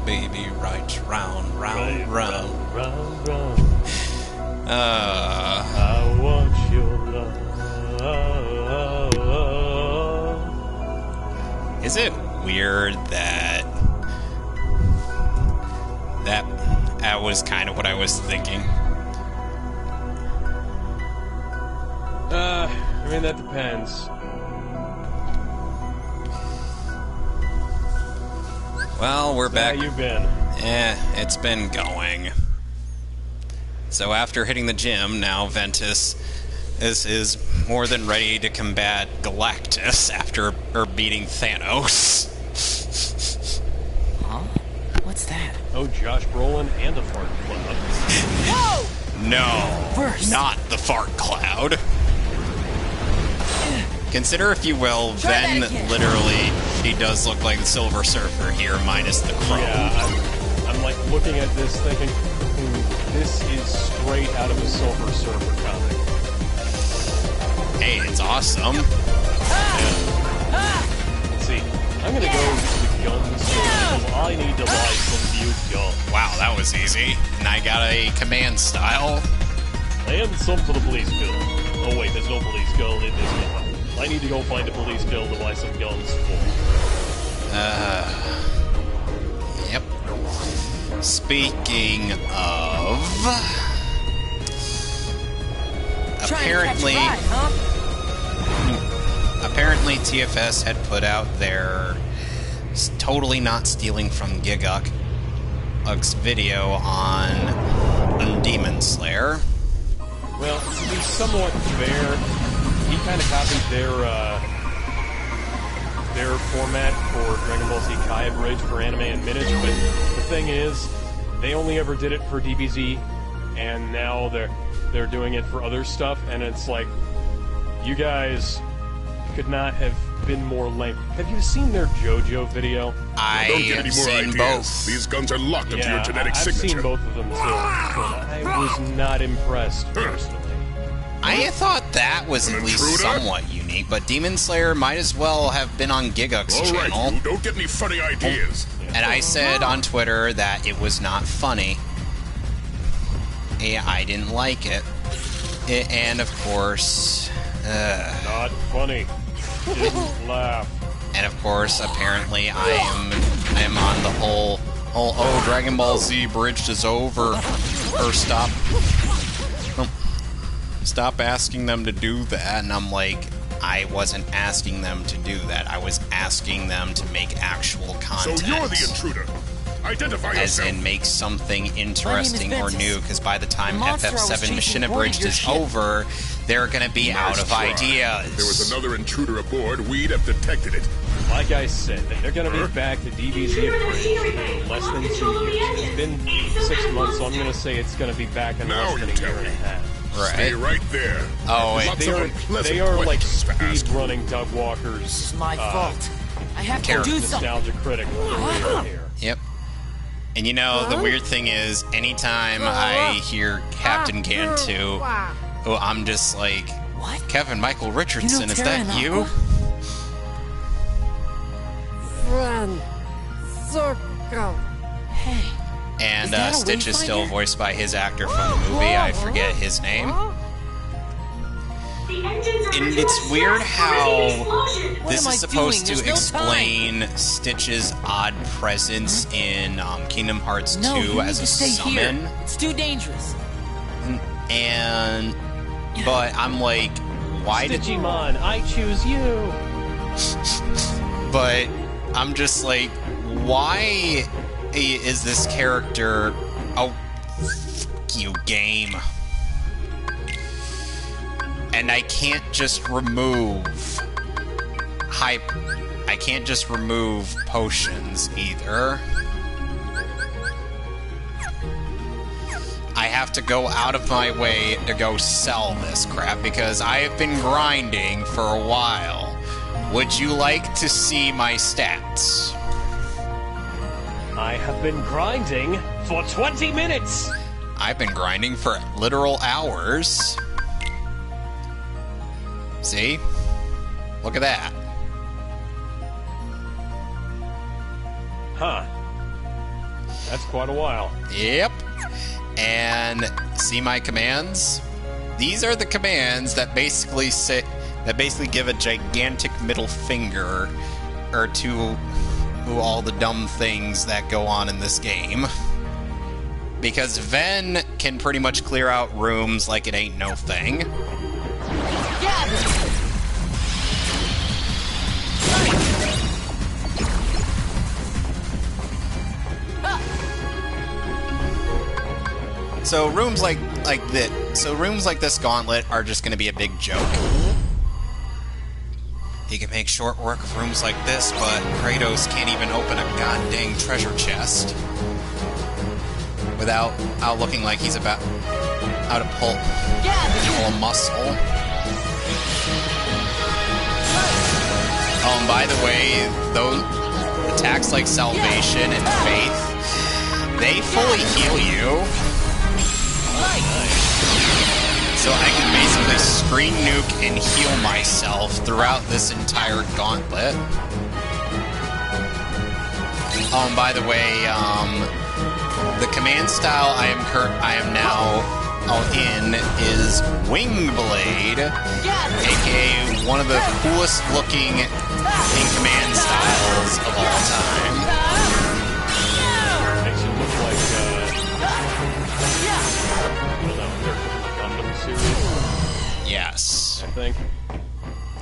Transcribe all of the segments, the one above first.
baby, right round, round, round. Round, round. Uh, I want your love. is it weird that that was kind of what I was thinking? I mean, that depends. Well, we're back. How you been? It's been going. So after hitting the gym, now Ventus is more than ready to combat Galactus after beating Thanos. Huh? What's that? Oh, Josh Brolin and a fart cloud. Whoa! No, First. not the fart cloud. Consider, if you will, Try that Ven again. literally, he does look like the Silver Surfer here, minus the chrome. Yeah, I'm like looking at this thinking, this is straight out of a Silver Surfer comic. Hey, it's awesome. Let's see, I'm gonna go to the gun store because I need to buy some new guns. Wow, that was easy. And I got a command style. And some for the police bill. Oh wait, there's no police bill in this one. I need to go find a police bill to buy some guns for. Yep. Speaking of... Apparently... Try and catch a ride, huh? Apparently TFS had put out their totally not stealing from Giguk's video on Demon Slayer. Well, to be somewhat fair, he kind of copied their format for Dragon Ball Z Kai Bridge for anime and minutes, but the thing is, they only ever did it for DBZ, and now they're doing it for other stuff, and it's like, you guys could not have been more lame. Have you seen their JoJo video? I Don't get have any more seen ideas. both. These guns are locked into your genetic I've signature. seen both of them too, but I was not impressed personally. I thought that was An at least intruder? somewhat unique, but Demon Slayer might as well have been on Giguk's All right, channel. you don't get any funny ideas. And I said on Twitter that it was not funny. Yeah, I didn't like it. And of course... Not funny. Didn't laugh. And of course, apparently, I am on the whole oh, Dragon Ball Z bridged is over, or stop asking them to do that. And I'm like, I wasn't asking them to do that. I was asking them to make actual content. So you're the intruder. Identify As yourself. in, make something interesting or Ventus. new, because by the time The monster I was FF7 chasing Mission boarded Abridged your is ship. over, they're gonna be out Nice of try. ideas. If there was another intruder aboard, we'd have detected it. Like I said, they're going to be back to DBZ Abridged in less than 2 years. It's been 6 months, so I'm going to say it's going to be back in Now less than you a tell year and a me. half. Stay Right. right there. Oh, wait. Lots They of are, unpleasant they are like questions to ask. speed running Doug Walker's This is my fault. I have to do something. nostalgia critic career here. Yep. And you know, the weird thing is, anytime I hear Captain Cantu, oh, I'm just like, What? Kevin Michael Richardson, is Terra that you? Nova? Friend, circle. Hey. And Is that a Stitch is still Wayfinder? voiced by his actor from the movie. I forget his name. And it's weird how this am I is supposed doing? to There's no explain Stitch's odd presence in Kingdom Hearts 2 No, you as need a to stay summon. here. It's too dangerous. And but I'm like, why did Digimon, I choose you. but I'm just like, why is this character oh fuck you game? And I can't just remove I can't just remove potions either. I have to go out of my way to go sell this crap because I have been grinding for a while. Would you like to see my stats? I have been grinding for 20 minutes. I've been grinding for literal hours. See? Look at that. Huh. That's quite a while. Yep. And see my commands? These are the commands that basically give a gigantic middle finger or to all the dumb things that go on in this game. Because Ven can pretty much clear out rooms like it ain't no thing. So rooms like this gauntlet are just going to be a big joke. He can make short work of rooms like this, but Kratos can't even open a goddamn treasure chest without looking like he's about to pull a muscle. Oh, and by the way, those attacks like Salvation and Faith, they fully heal you. So I can basically screen nuke and heal myself throughout this entire gauntlet. Oh, and by the way, the command style I am now in is Wingblade, aka one of the coolest looking in command styles of all time. Makes you look like I don't know, Gundam series. Yes. I think.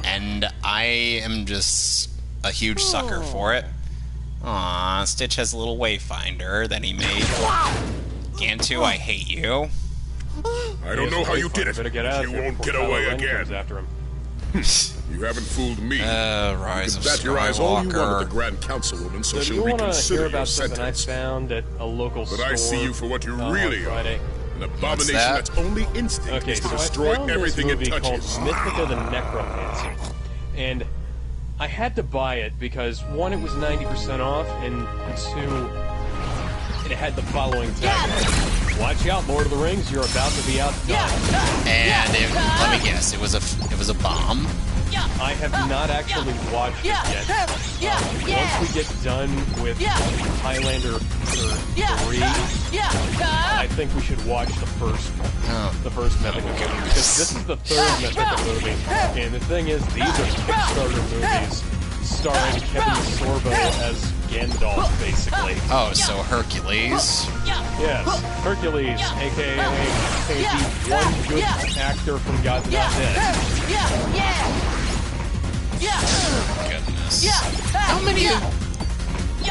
And I am just a huge sucker for it. Aw, Stitch has a little wayfinder that he made. Gantu, I hate you. I don't know how you did it. Better get out You of here won't before get Kylo away Ren comes again. after him. You haven't fooled me. Rise You of can bat your eyes all you want at the Skywalker. Grand Councilwoman, so So do she'll you want to reconsider hear your about something I sentence. found at a local But store? I see you for what you really are. Friday. An abomination that? that's only instinct Okay, is to so destroy I found everything this it movie called touches. Mythica the Necromancer, and I had to buy it because one, it was 90% off, and two, it had the following tagline: "Watch out, Lord of the Rings! You're about to be outdone." And let me guess, it was a bomb. I have not actually watched it yet. Once we get done with Highlander 3, I think we should watch the first Mythica movie, because this is the third Mythica movie. And the thing is, these are Kickstarter movies starring Kevin Sorbo as Gandalf, basically. Oh, so Hercules. Yes, Hercules, aka the one good actor from God's Not Dead. Goodness. How many?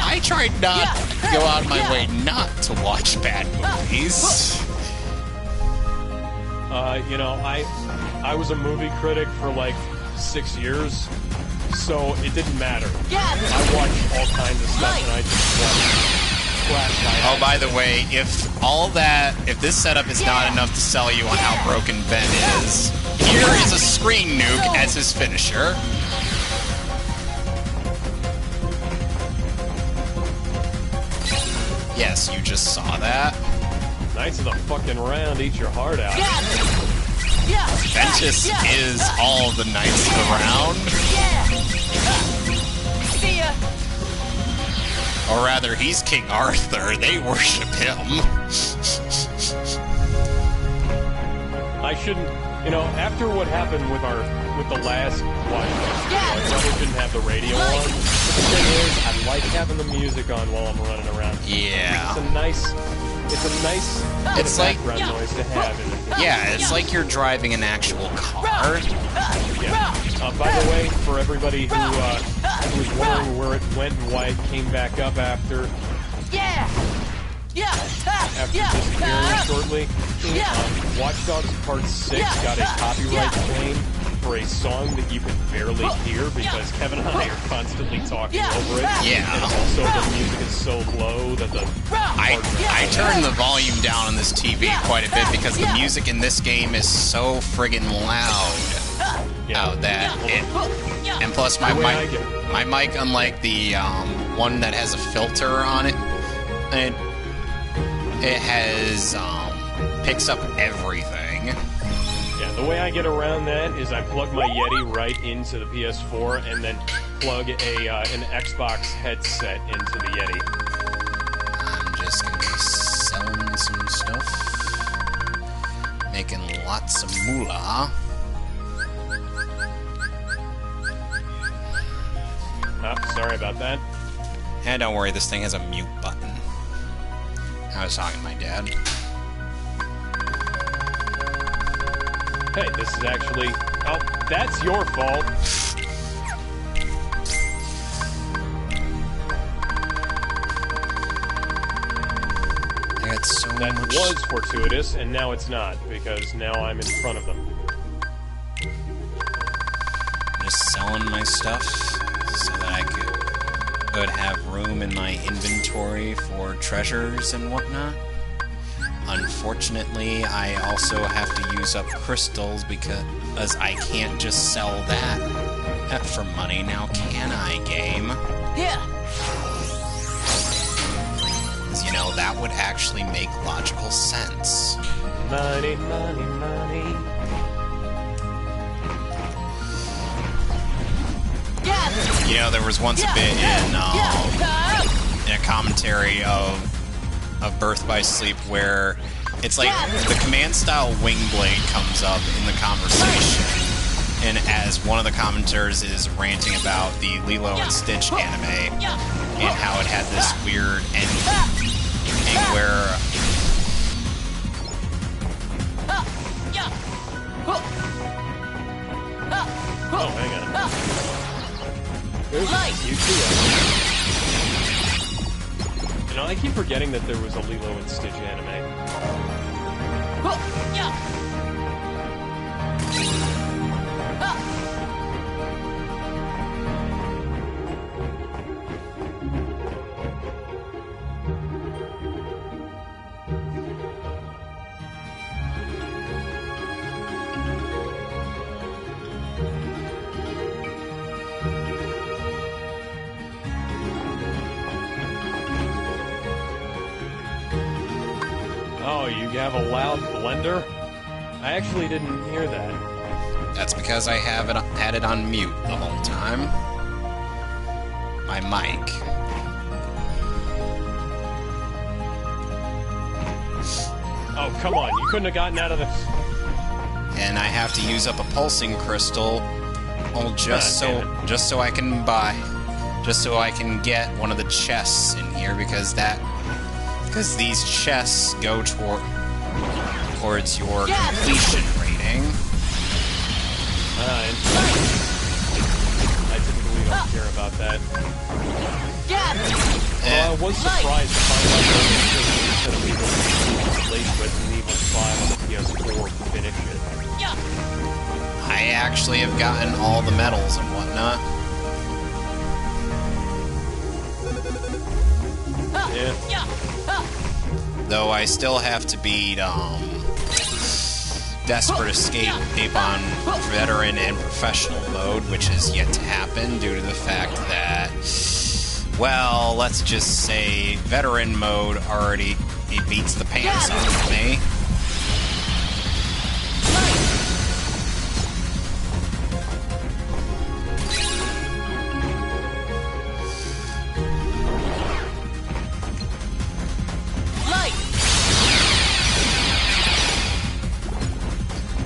I tried not to go out of my way not to watch bad movies. You know, I was a movie critic for like 6 years, so it didn't matter. I watched all kinds of stuff, and I just watched crap by Oh, by the way, if this setup is not enough to sell you on how broken Ben is, here is a screen nuke as his finisher. Yes, you just saw that. Knights of the fucking round, eat your heart out. Ventus is all the knights of the round. See ya. Or rather, he's King Arthur. They worship him. I shouldn't, you know, after what happened with the last one, I probably shouldn't have the radio on. But the thing is, I like having the music on while I'm running around. Yeah. It's like background noise to have. Yeah, it's like you're driving an actual car. Yeah. By the way, for everybody who was wondering where it went and why it came back up after disappearing shortly, Watch Dogs Part 6 got a copyright claim for a song that you can barely hear because Kevin and I are constantly talking over it. Yeah. And also the music is so low that the I turned the volume down on this TV quite a bit because the music in this game is so friggin' loud. And plus my mic, unlike the one that has a filter on it, it has picks up everything. Yeah, the way I get around that is I plug my Yeti right into the PS4 and then plug an Xbox headset into the Yeti. Just gonna be selling some stuff. Making lots of moolah. Oh, sorry about that. And don't worry, this thing has a mute button. I was talking to my dad. Hey, this is actually... Oh, that's your fault. I got so That much... was fortuitous, and now it's not, because now I'm in front of them. Just selling my stuff so that I could have room in my inventory for treasures and whatnot. Unfortunately, I also have to use up crystals because I can't just sell that for money. Now can I, game? Yeah. Because, you know, that would actually make logical sense. Money, money, money. Yeah. You know, there was once a bit in a commentary of Birth by Sleep where it's like the command style wing blade comes up in the conversation, and as one of the commenters is ranting about the Lilo and Stitch anime and how it had this weird ending where Oh, hang on. There's you too. You know, I keep forgetting that there was a Lilo and Stitch anime. Oh, you have a loud blender? I actually didn't hear that. that's because I had it on mute the whole time. My mic. Oh, come on, you couldn't have gotten out of this. And I have to use up a pulsing crystal, just so I can get one of the chests in here because these chests go towards your completion rating. I typically don't care about that. Well, I was surprised to find out that instead of Evil Blade with an Evil 5 on the PS4 to finish it. I actually have gotten all the medals and whatnot. Yeah. Though I still have to beat Desperate Escape on Veteran and Professional mode, which is yet to happen due to the fact that, well, let's just say Veteran mode already beats the pants off of me.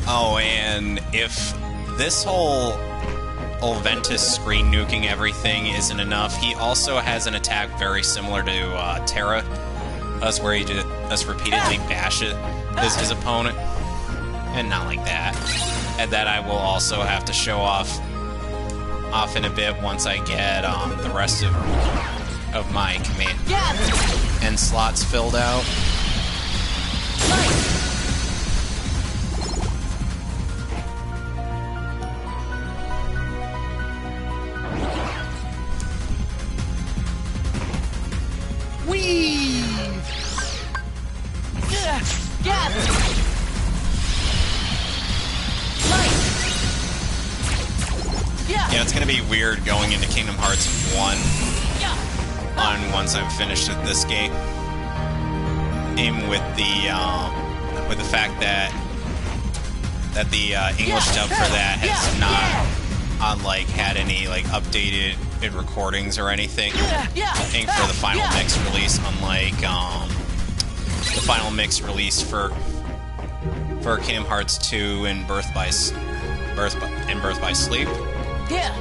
Oh, and if this whole Ventus screen nuking everything isn't enough, he also has an attack very similar to Terra, where he just repeatedly bashes his opponent. And not like that. And that I will also have to show off in a bit once I get the rest of my command and slots filled out. Yeah, it's gonna be weird going into Kingdom Hearts 1 once I'm finished with this game. With the fact that the English dub for that has not had any updated recordings or anything for the final mix release, unlike the final mix release for Kingdom Hearts 2 and Birth by Sleep. Yeah.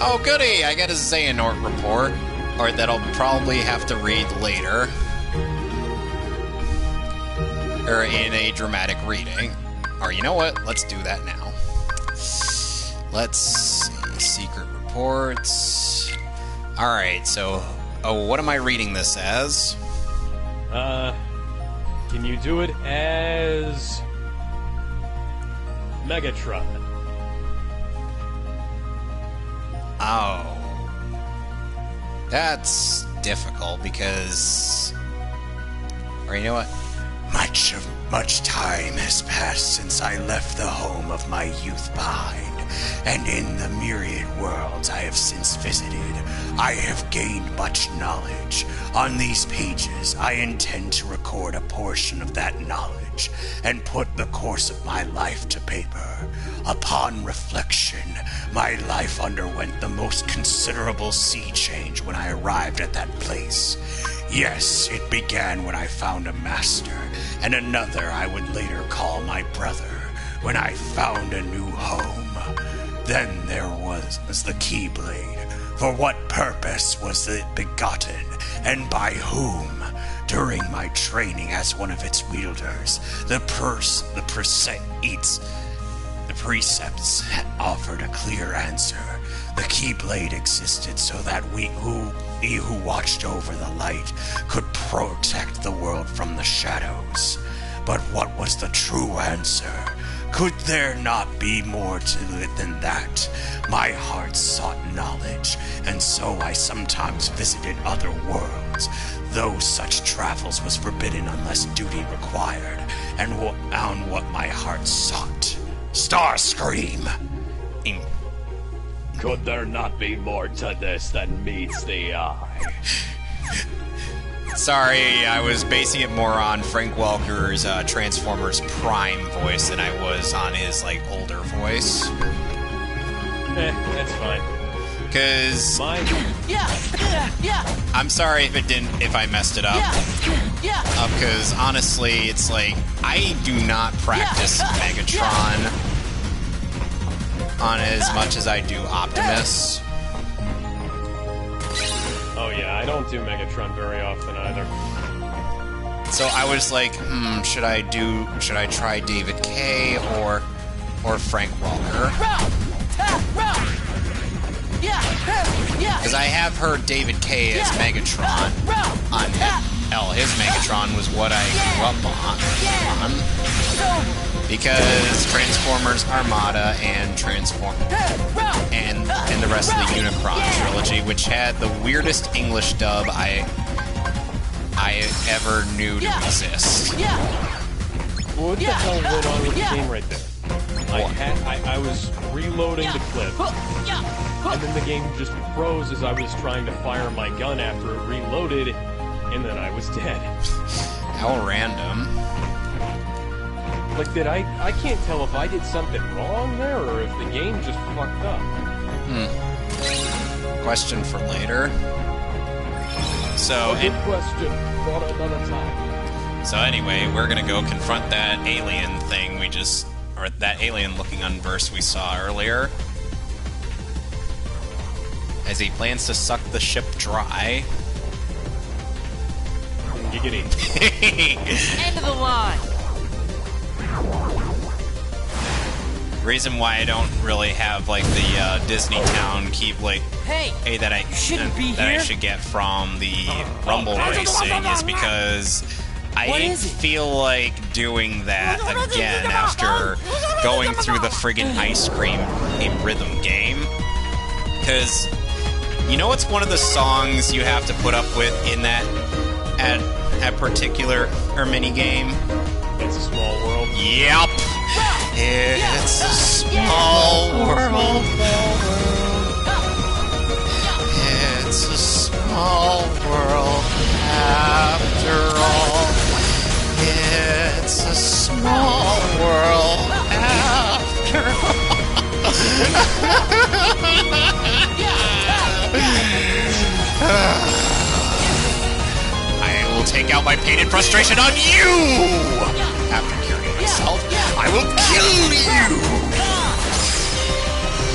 Oh, goody! I got a Xehanort report, or that I'll probably have to read later, or in a dramatic reading. Or you know what? Let's do that now. Let's see. Secret reports. Alright, so... Oh, what am I reading this as? Can you do it as... Megatron? Oh. That's difficult because... Or you know what? Much time has passed since I left the home of my youth behind, and in the myriad worlds I have since visited, I have gained much knowledge. On these pages, I intend to record a portion of that knowledge and put the course of my life to paper. Upon reflection, my life underwent the most considerable sea change when I arrived at that place. Yes, it began when I found a master, and another I would later call my brother, when I found a new home. Then there was the Keyblade. For what purpose was it begotten, and by whom? During my training as one of its wielders, the precepts offered a clear answer. The Keyblade existed so that we who watched over the light could protect the world from the shadows. But what was the true answer? Could there not be more to it than that? My heart sought knowledge, and so I sometimes visited other worlds, though such travels was forbidden unless duty required, and on what my heart sought. Starscream! Could there not be more to this than meets the eye? Sorry, I was basing it more on Frank Welker's Transformers Prime voice than I was on his, like, older voice. That's fine. Cause Yeah. I'm sorry if I messed it up. Yeah. Cause honestly, it's like I do not practice Megatron on as much as I do Optimus. Oh yeah, I don't do Megatron very often either. So I was like, should I try David K or Frank Welker? Because I have heard David K as Megatron on his Megatron was what I grew up on. Because Transformers Armada and and the rest of the Unicron trilogy, which had the weirdest English dub I ever knew to exist. What the hell went on with the game right there? I was reloading the clip, and then the game just froze as I was trying to fire my gun after it reloaded, and then I was dead. How random. Like, I can't tell if I did something wrong there, or if the game just fucked up. Question for later. So, Good question for another time. So anyway, we're gonna go confront that alien thing or that alien-looking unverse we saw earlier. As he plans to suck the ship dry. Giggity. End of the line. Reason why I don't really have like the Disney Town Keyblade that I should get from the Rumble racing is because I feel like doing that again after going through the friggin' ice cream rhythm game. Because you know what's one of the songs you have to put up with in that at particular mini game? It's a Small World. Yep. It's a small world. It's a small world after all. It's a small world after all. will take out my pain and frustration on you! After curing myself, I will kill you! Do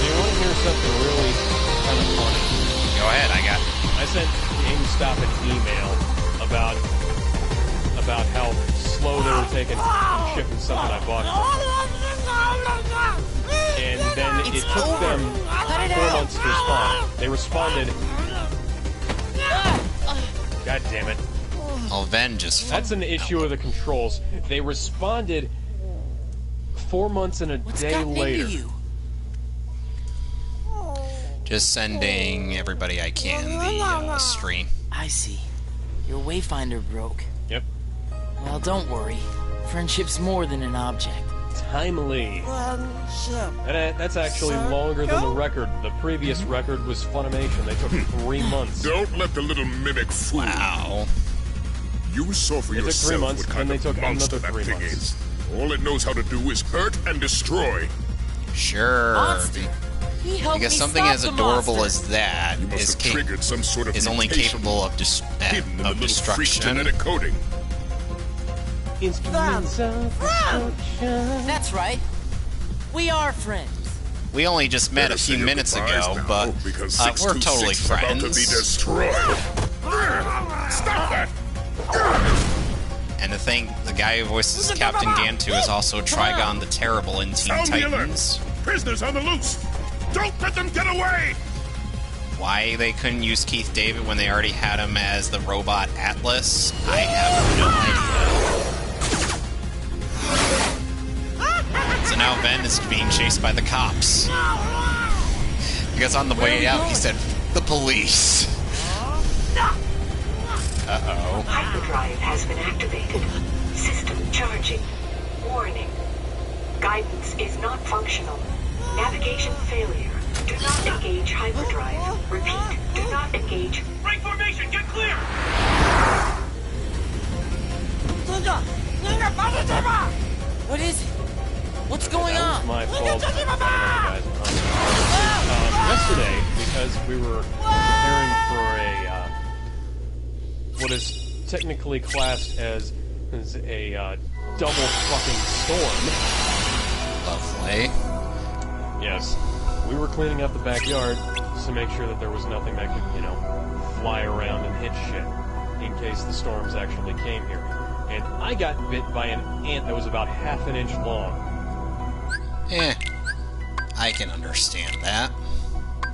you want to hear something really kind of funny? Go ahead, I sent GameStop an email about how slow they were taking shipping something I bought. And then it took them 4 months to respond. They responded. God damn it. Oh, Ven just... That's an issue of the controls. They responded 4 months and a day later. Just sending everybody I can the stream. I see. Your wayfinder broke. Yep. Well, don't worry. Friendship's more than an object. Timely. And that's actually longer than the record. The previous record was Funimation. They took 3 months. Don't let the little mimic fool you. Wow. You saw for It took 3 yourself months, what kind then they of took monster another that 3 thing months. is. All it knows how to do is hurt and destroy. Sure. Monster. He helped Because me something stop as the adorable monster. as that You must is, have triggered some sort of is only mutation capable of, hidden in the of little freak destruction. genetic coding. Instruments of destruction. That's right. We are friends. We only just met a Better say few your minutes goodbyes ago, now, but because we're totally 626 is about to be friends. destroyed. Stop that! And the guy who voices Captain Gantu is also Trigon the Terrible in Teen Sound the alert! Titans. Prisoners on the loose! Don't let them get away! Why they couldn't use Keith David when they already had him as the robot Atlas, I have no idea. So now Ven is being chased by the cops. Because on the way out he said, "The police." Uh-oh. Hyperdrive has been activated. System charging. Warning. Guidance is not functional. Navigation failure. Do not engage hyperdrive. Repeat, do not engage. Break formation, get clear! What is it? What's going That was on? my fault. I don't know the guys. Yesterday, because we were preparing for what is technically classed as a double fucking storm. Lovely. Yes, we were cleaning up the backyard to make sure that there was nothing that could, fly around and hit shit in case the storms actually came here. And I got bit by an ant that was about half an inch long. I can understand that.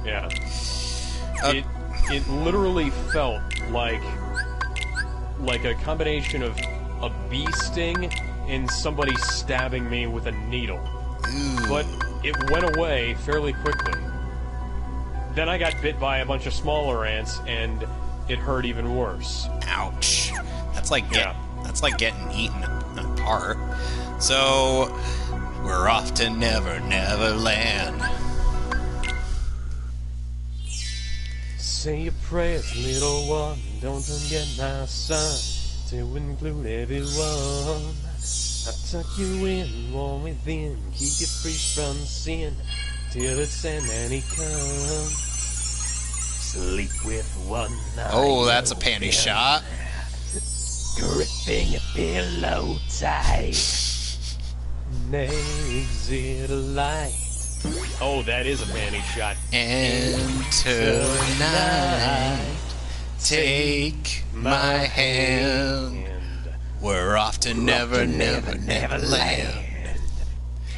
Yeah. It literally felt like a combination of a bee sting and somebody stabbing me with a needle. Ooh. But it went away fairly quickly. Then I got bit by a bunch of smaller ants, and it hurt even worse. Ouch. That's like getting eaten apart. So we're off to Never Never Land. Say your prayers, little one. Don't forget my son to include everyone. I'll tuck you in, warm within, keep you free from sin till the Sandman he comes. Sleep with one eye. Oh, that's a panty shot. Gripping your pillow tight. Makes it light. Oh, that is a panty shot. And tonight, take my hand. We're off to Never Never Never Land.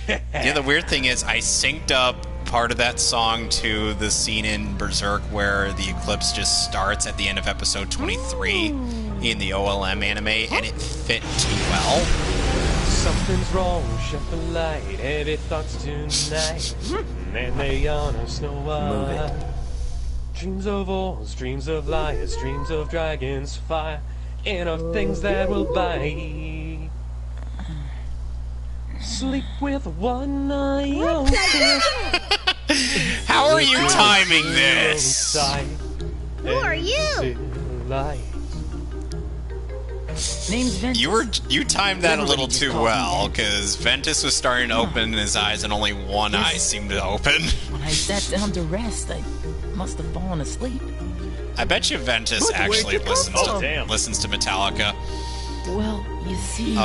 Yeah, the weird thing is I synced up part of that song to the scene in Berserk where the eclipse just starts at the end of episode 23 in the OLM anime, and it fit too well. Something's wrong, shut the light, heavy thoughts tonight. And they on a Snow White. Dreams of wolves, dreams of liars, dreams of dragons, fire, and of things that will bite. Sleep with one eye open. How are you timing this? Who are you? Name's Ventus. You timed that a little too well, because Ventus was starting to open his eyes and only one eye seemed to open. When I sat down to rest, I must have fallen asleep. I bet you Ventus actually listens to Metallica. Well, you see...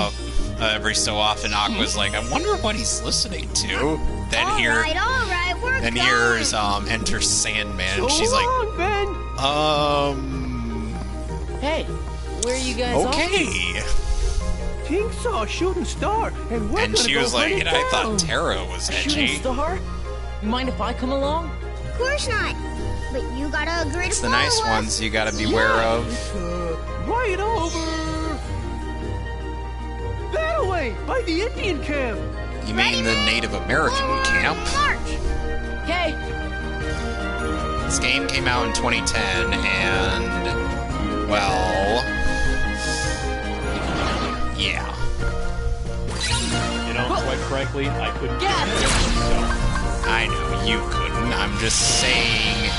Every so often Aqua's like, I wonder what he's listening to. Then All right, we're then going. here's enter Sandman, and she's like, Hey, where are you guys off to? okay. Pink saw a shooting star, and we're And she was like, and I thought Terra was Shooting edgy. star? Mind if I come along? Of course not. But you gotta agree It's to the follow nice us. ones you gotta beware of. Right over. That way, by the Indian camp. You mean the Native American camp? March. Okay. This game came out in 2010, and, well, yeah. You know, quite frankly, I couldn't do Yeah. it myself. I know you couldn't. I'm just saying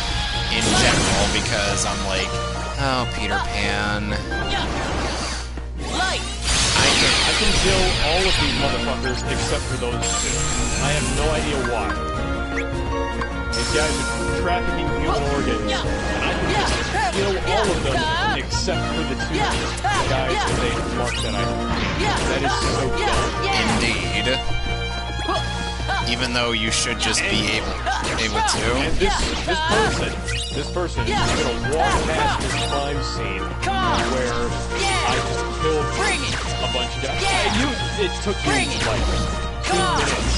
in general because I'm like, oh, Peter Pan. Yeah. Light. I can kill all of these motherfuckers except for those two. I have no idea why. These guys are trafficking human organs, and I can just kill all of them except for the two guys that they marked that I... That is so dumb. Indeed. Even though you should just be able to. And this person is gonna walk past this crime scene where I just killed a bunch of guys. I knew it took you like 2 minutes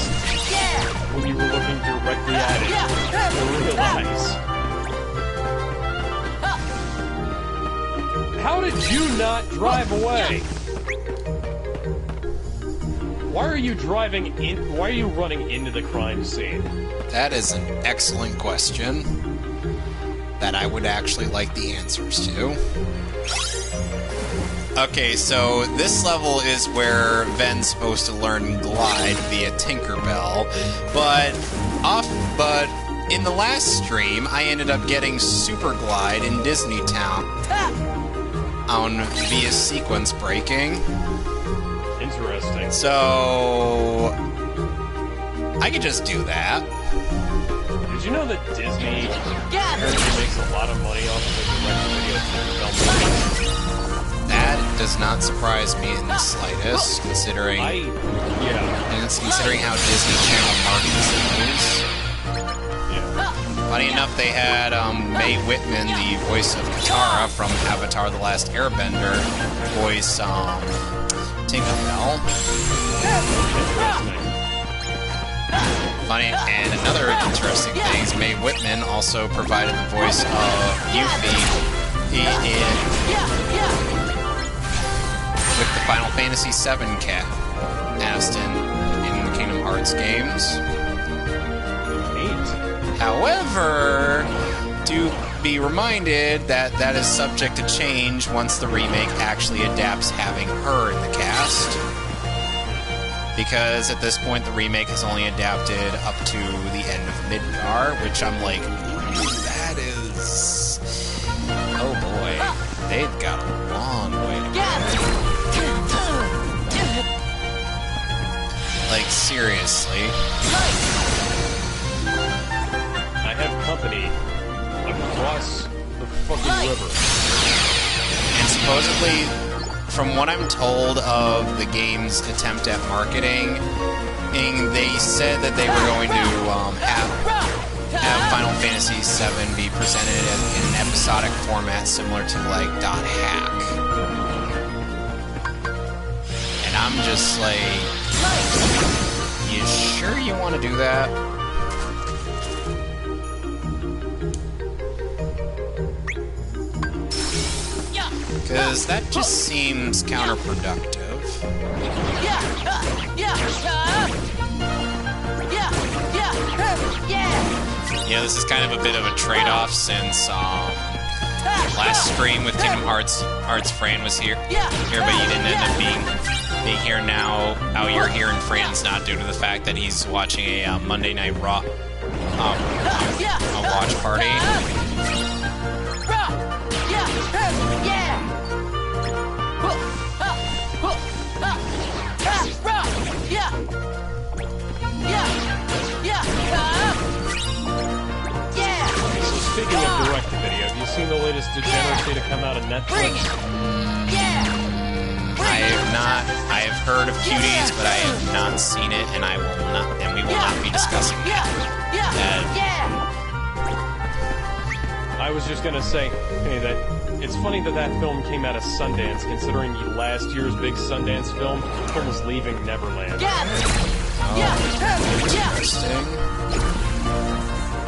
when you were looking directly at it to realize. How did you not drive away? Why are you driving in? Why are you running into the crime scene? That is an excellent question that I would actually like the answers to. Okay, so this level is where Ven's supposed to learn Glide via Tinkerbell, but in the last stream, I ended up getting Super Glide in Disney Town via sequence breaking. Interesting. So I could just do that. Did you know that Disney apparently makes a lot of money off of the direct-to-video Tinkerbell movies? That does not surprise me in the slightest, considering considering how Disney Channel markets those. Funny enough, they had Mae Whitman, the voice of Katara from Avatar: The Last Airbender, voice Tinkerbell. Funny, and another interesting thing is Mae Whitman also provided the voice of Yuffie with the Final Fantasy VII cast in the Kingdom Hearts games. However, do be reminded that that is subject to change once the remake actually adapts having her in the cast. Because at this point, the remake has only adapted up to the end of Midgar, which I'm like, that is... Oh boy, they've got a long way to go. Like, seriously. I have company across the fucking river. And supposedly, from what I'm told of the game's attempt at marketing, they said that they were going to have Final Fantasy VII be presented in an episodic format similar to, like, .hack. And I'm just like, you sure you want to do that? Because that just seems counterproductive. Yeah, this is kind of a bit of a trade-off since last stream with Kingdom Hearts Fran was here, but you didn't end up being here now. How you're here in Fran's not due to the fact that he's watching a Monday Night Raw a watch party. So speaking this degeneracy to come out of Netflix? I have heard of Cuties, but I have not seen it, and I will not, and we will not be discussing that. I was just gonna say, hey, that it's funny that that film came out of Sundance, considering last year's big Sundance film was Leaving Neverland. Interesting.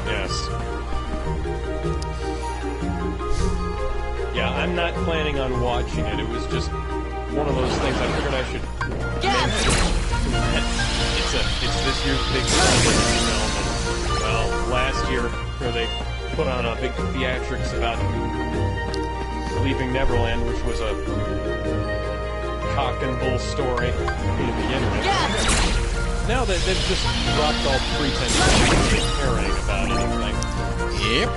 Yes. Yeah, I'm not planning on watching it. It was just one of those things I figured I should mention. It's this year's big Sundance film, and, well, last year, they put on a big theatrics about Leaving Neverland, which was a cock and bull story to begin with. Now that they've just dropped all pretense of caring about anything. Yep.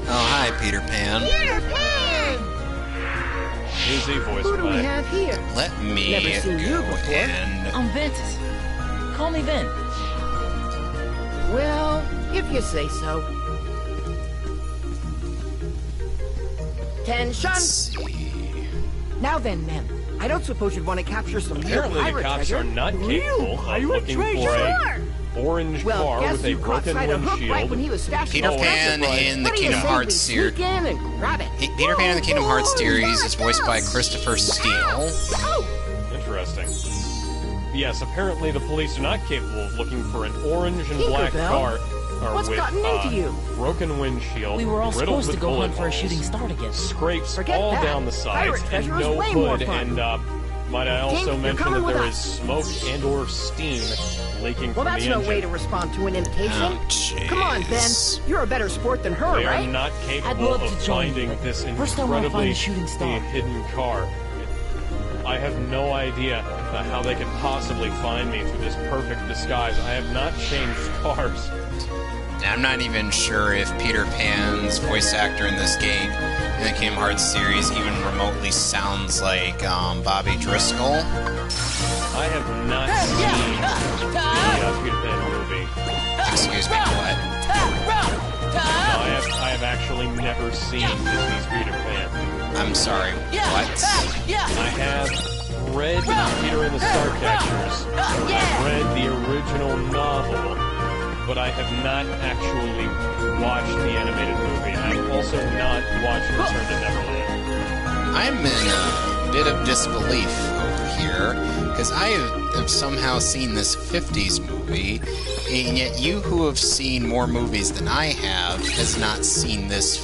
Hi, Peter Pan. Peter Pan! Who's he voiced Who do we by? have here? Let me Never seen you go before. and... I'm Ventus. Call me Ven. Well, if you say so. Tension! Let's see. Now then, men. I don't suppose you'd want to capture some real Apparently the pirate cops treasure. are not capable of looking for a orange Well, car guess with a you caught broken sight of Hook right windshield. when he was stashing Peter all Pan that. in the What do you Kingdom say Hearts we series. sneak in and grab it? Peter Pan in the Kingdom Hearts series is voiced by Christopher Steele. Interesting. Yes, apparently the police are not capable of looking for an orange and black Tinkerbell? car What's with gotten into you? broken windshield, We were all riddled supposed to with go bullet hunt for a holes, shooting star together. scrapes Forget all that. down the Pirate sides, treasure and is no way more hood, fun. and might I also Tink, you're mention coming that with there us. is smoke and or steam leaking Well, from that's the no engine. way to respond to an invitation. Oh, jeez. Come on, Ben. You're a better sport than her, They are right? not I'd capable love of to join finding you, this but first I wanna find incredibly a shooting star. hidden car. I have no idea how they could possibly find me through this perfect disguise. I have not changed cars. I'm not even sure if Peter Pan's voice actor in this game, in the Kingdom Hearts series, even remotely sounds like Bobby Driscoll. I have not seen the Peter Pan movie. Excuse me, what? No, I have actually never seen Disney's Peter Pan. I'm sorry, what? I have read Peter and the Starcatchers. I've read the original novel, but I have not actually watched the animated movie. I've also not watched Return to Neverland. I'm in a bit of disbelief over here, because I have somehow seen this 50s movie, and yet you who have seen more movies than I have has not seen this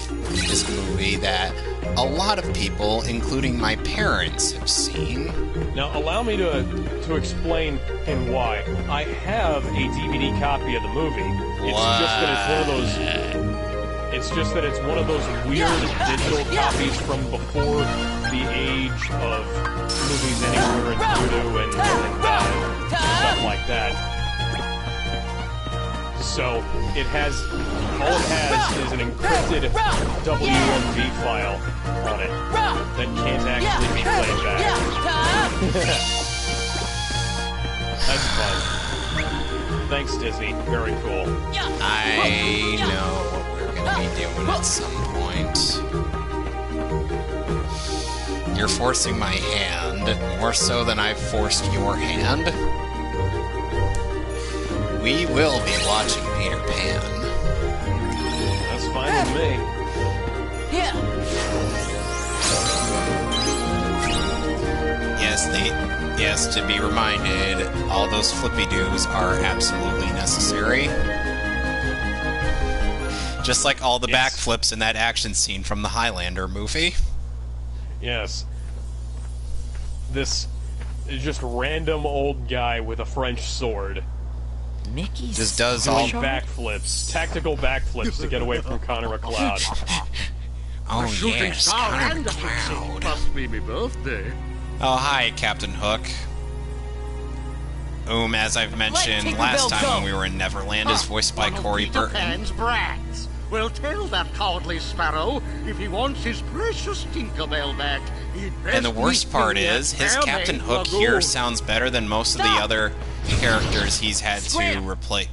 movie that a lot of people, including my parents, have seen. Now, allow me to explain and why. I have a DVD copy of the movie. It's just that it's one of those. It's just that it's one of those weird digital copies from before the age of movies anywhere and Voodoo and stuff like that. So it has all it has is an encrypted WMV file on it that can't actually be played back. That's fun. Thanks, Disney. Very cool. I know what we're going to be doing at some point. You're forcing my hand, more so than I've forced your hand. We will be watching Peter Pan. That's fine with me. Yes, to be reminded, all those flippy-doos are absolutely necessary. Just like all the Yes. backflips in that action scene from the Highlander movie. Yes. This is just random old guy with a French sword. Mickey's Just does Doing all... backflips, tactical backflips to get away from Connor McLeod. Oh, Shooting yes, star Connor and a McLeod. Must be my birthday. Oh, hi, Captain Hook. As I've mentioned Tinkerbell last time go. when we were in Neverland, is voiced by One of Corey Peter Burton. Pan's brats. Well, tell that cowardly sparrow if he wants his precious Tinkerbell back, he'd best And the worst meet part me at is, his Mermaid Captain Hook Lagoon. here sounds better than most of the other characters he's had to replace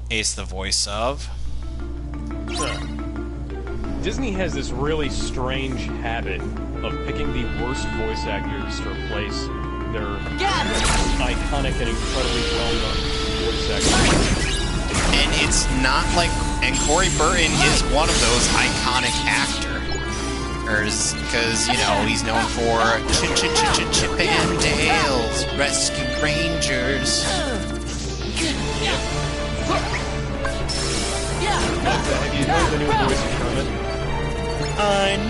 the voice of. Disney has this really strange habit of picking the worst voice actors to replace their iconic and incredibly well-known voice actors. And it's not like... And Corey Burton is one of those iconic actors. Because, you know, he's known for Chip and Dale's Rescue Rangers. Have you heard the new voice of Kermit?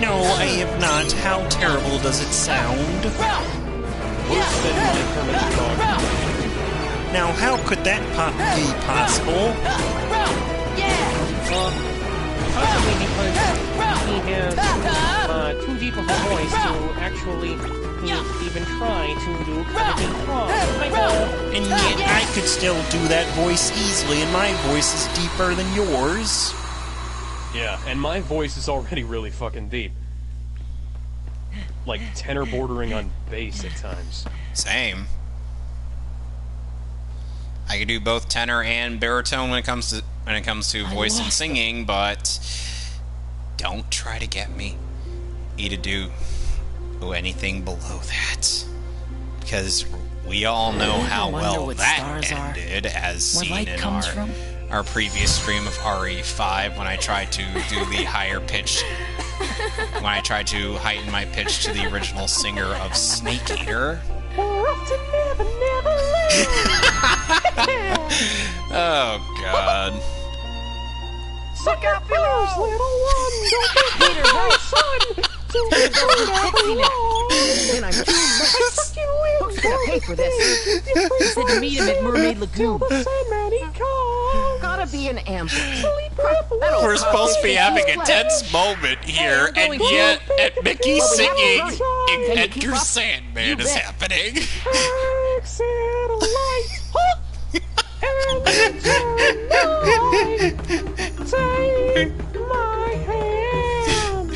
No, I have not. How terrible does it sound? Worse than my Kermit the Frog. Now, how could that be possible? Possibly because he has too deep of a voice to actually even try to do Kermit the Frog. And yet, I could still do that voice easily, and my voice is deeper than yours. Yeah, and my voice is already really fucking deep. Like tenor bordering on bass at times. Same. I can do both tenor and baritone when it comes to voice and singing, but don't try to get me to do anything below that, because we all know how well that ended, as seen in our previous stream of RE5 when I tried to do the higher pitch, when I tried to heighten my pitch to the original singer of Snake Eater. Oh God. Suck out below, little one. Don't be Peter, my son. Then I'm who's gonna pay for this? Said to meet him at Mermaid Lagoon. Gotta be an ambush. We're supposed to be having a tense moment here, and yet at Mickey singing Enter Sandman is happening. Take my hand.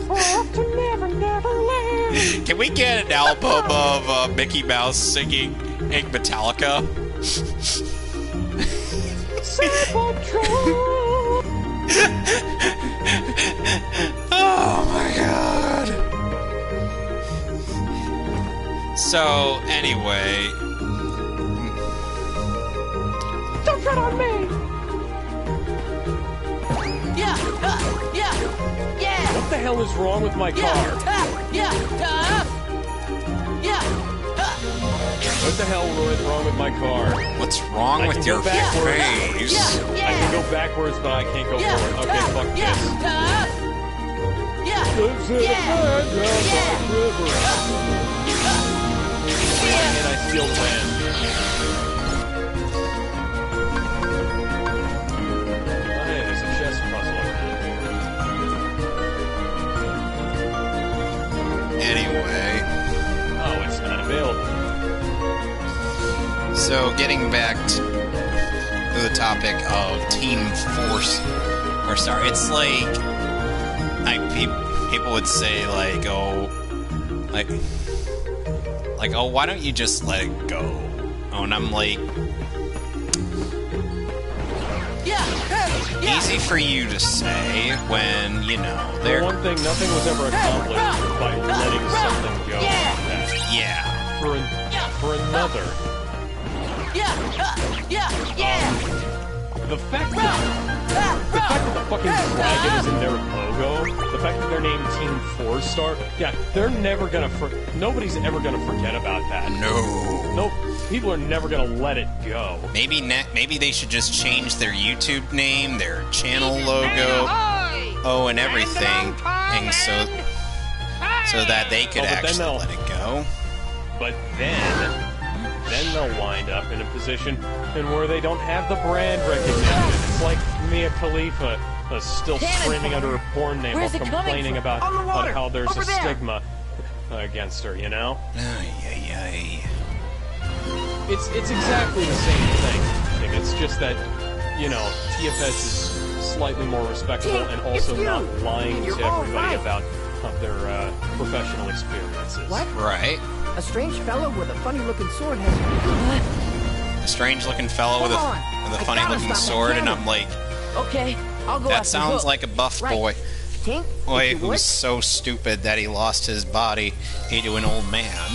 Off to Never Neverland. Can we get an album of Mickey Mouse singing Metallica? Oh my God. So, anyway... Don't tread on me! What the hell is wrong with my car? What the hell is wrong with my car? What's wrong with your face? I can go backwards, but I can't go forward. Okay, fuck this. Lives in a bed down by the river. And I steal the land. Oh, hey, there's a chess puzzle around here. Anyway. Oh, it's not available. So, getting back to the topic of Team Force or Star, it's like people would say like, oh, why don't you just let it go? Oh, and I'm like, easy for you to say when, you know, For one thing, nothing was ever accomplished by letting something go like that. Yeah. For another. The fact that the fucking dragon is in their logo, the fact that they're named Team 4-Star, yeah, they're never gonna nobody's ever gonna forget about that. No. People are never gonna let it go. Maybe they should just change their YouTube name, their channel logo, and everything, and so that they could actually let it go. But then they'll wind up in a position where they don't have the brand recognition. It's like Mia Khalifa still screaming under her porn name while complaining about how there's a stigma against her, you know? It's exactly the same thing. It's just that, you know, TFS is slightly more respectable and also not lying to everybody about their professional experiences. What? Right. A strange fellow with a funny-looking sword has... A strange-looking fellow with a funny-looking sword, and I'm like, Okay, I'll go that after sounds Hook. like a buff boy. Tink, Boy if you would. who's so stupid that he lost his body into an old man.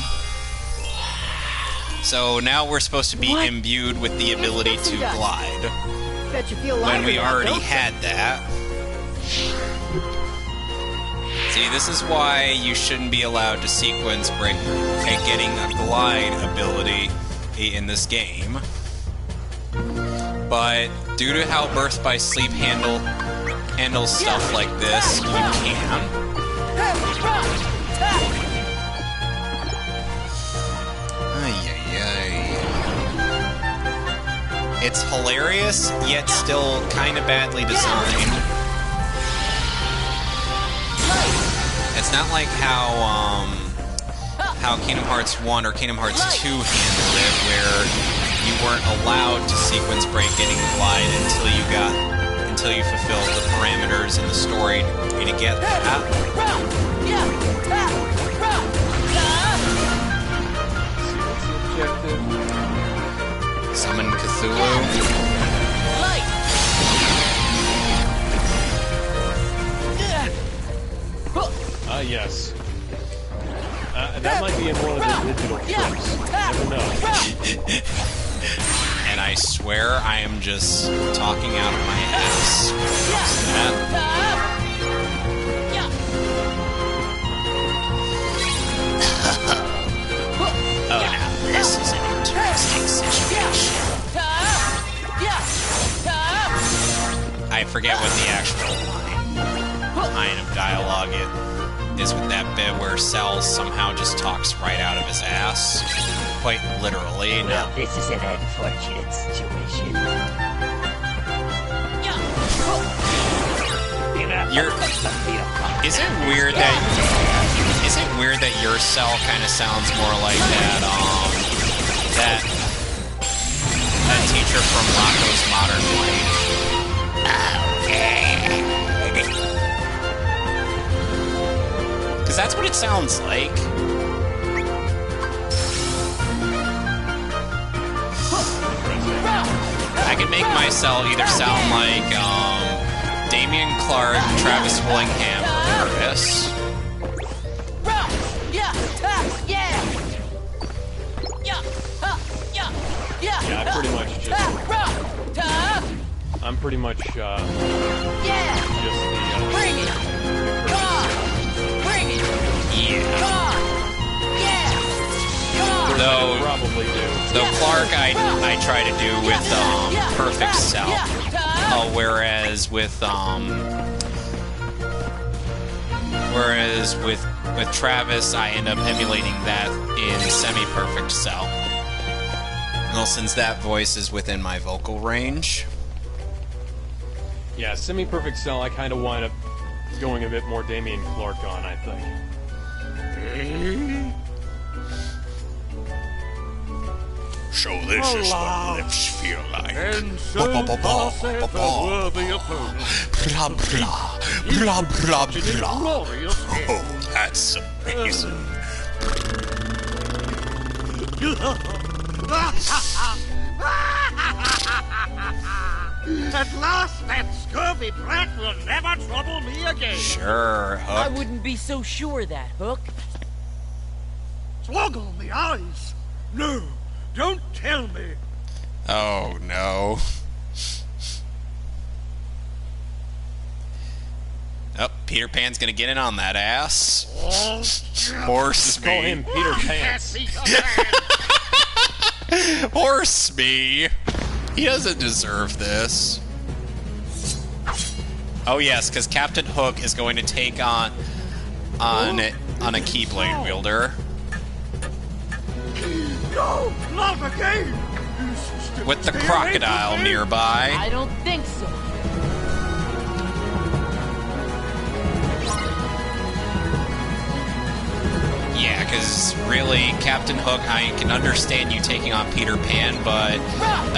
So now we're supposed to be imbued with the ability to glide. Bet you feel When lighter we now, already don't you? had that. See, this is why you shouldn't be allowed to sequence break at getting a glide ability in this game. But due to how Birth by Sleep handles stuff like this, you can. It's hilarious, yet still kind of badly designed. It's not like how Kingdom Hearts 1 or Kingdom Hearts 2 handled it, where you weren't allowed to sequence break getting glide until you fulfilled the parameters in the story to get that. Summon Cthulhu. Yes. That might be in one of the digital trips. Never know. And I swear I am just talking out of my ass. Oh, now this is an interesting situation. I forget what the actual line of dialogue is with that bit where Cell somehow just talks right out of his ass. Quite literally. Well, this is an unfortunate situation. Is it weird that your Cell kind of sounds more like that teacher from Rocco's Modern Life? Because that's what it sounds like. I could make my Cell either sound like Damian Clark, Travis Willingham, or Curtis. Yeah, I'm pretty much just the Bring it! Come on! Bring it! Though probably do. Though Clark, I try to do with Perfect Cell, whereas with Travis, I end up emulating that in Semi-Perfect Cell. Well, since that voice is within my vocal range. Yeah, Semi-Perfect Cell, I kind of wind up going a bit more Damian Clark on, I think. So this is what lips feel like. And so passeth a worthy opponent. Blah, blah, blah, blah, blah. Oh, that's amazing. At last, that scurvy brat will never trouble me again. Sure, Hook. I wouldn't be so sure of that, Hook. Swoggle the eyes. No, don't tell me. Oh, no. Oh, Peter Pan's gonna get in on that ass. Horse Call me. him Peter Pants. Horse me. He doesn't deserve this. Oh yes, because Captain Hook is going to take on a Keyblade wielder. No, not again. With the crocodile nearby. I don't think so. Yeah, because really, Captain Hook, I can understand you taking on Peter Pan, but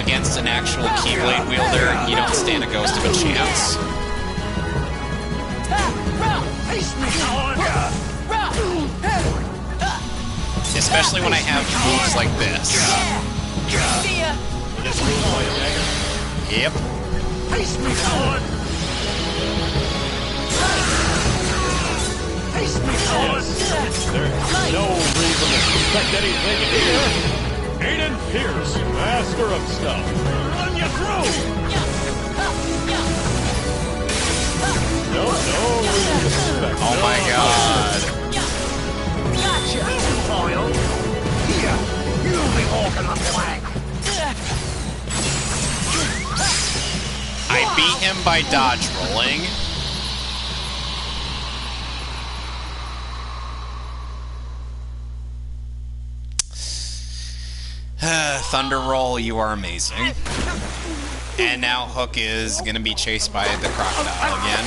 against an actual Keyblade wielder, you don't stand a ghost of a chance. Especially when I have moves like this. Yep. There's no reason to suspect anything here. Aiden Pierce, master of stuff. Run you through! No reason to suspect. Oh my god. Gotcha! Foil! Here! You'll be walking up the leg! I beat him by dodge rolling. Thunder Roll, you are amazing. And now Hook is gonna be chased by the crocodile again.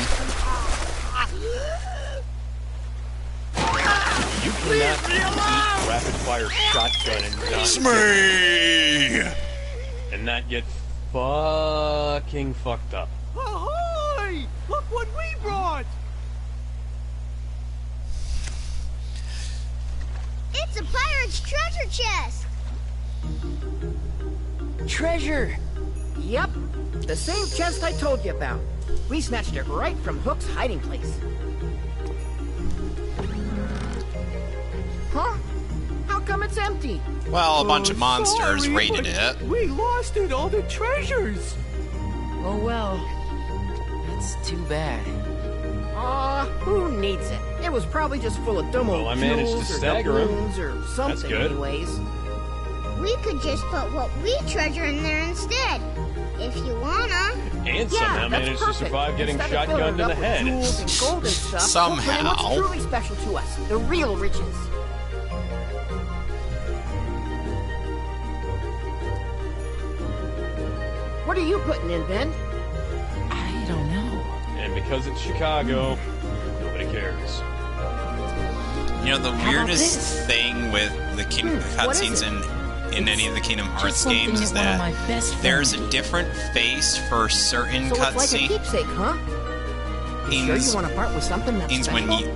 You cannot eat rapid fire shotgun and not get fucking fucked up. Ahoy! Look what we brought! It's a pirate's treasure chest! Treasure! Yep, the same chest I told you about. We snatched it right from Hook's hiding place. Huh? How come it's empty? Well, a bunch of monsters Sorry, raided but it. We lost it, all the treasures! Oh well. That's too bad. Who needs it? It was probably just full of dumb old Well, I managed to jewels or stagger him. doubloons or something, good. anyways. We could just put what we treasure in there instead. If you wanna. And Yeah, somehow that's managed to perfect. survive getting Instead of filling shotgunned it in the up with head. jewels and gold and stuff, Somehow. we'll claim what's truly special to us, the real riches. What are you putting in, Ben? I don't know. And because it's Chicago, nobody cares. You know, the about weirdest this? thing with the what is cutscenes in any of the Kingdom Hearts Just something games is that one of that my best there's friends a different face for certain So it's like a cutscenes. keepsake, huh? You sure you want to part with something that's special? when you,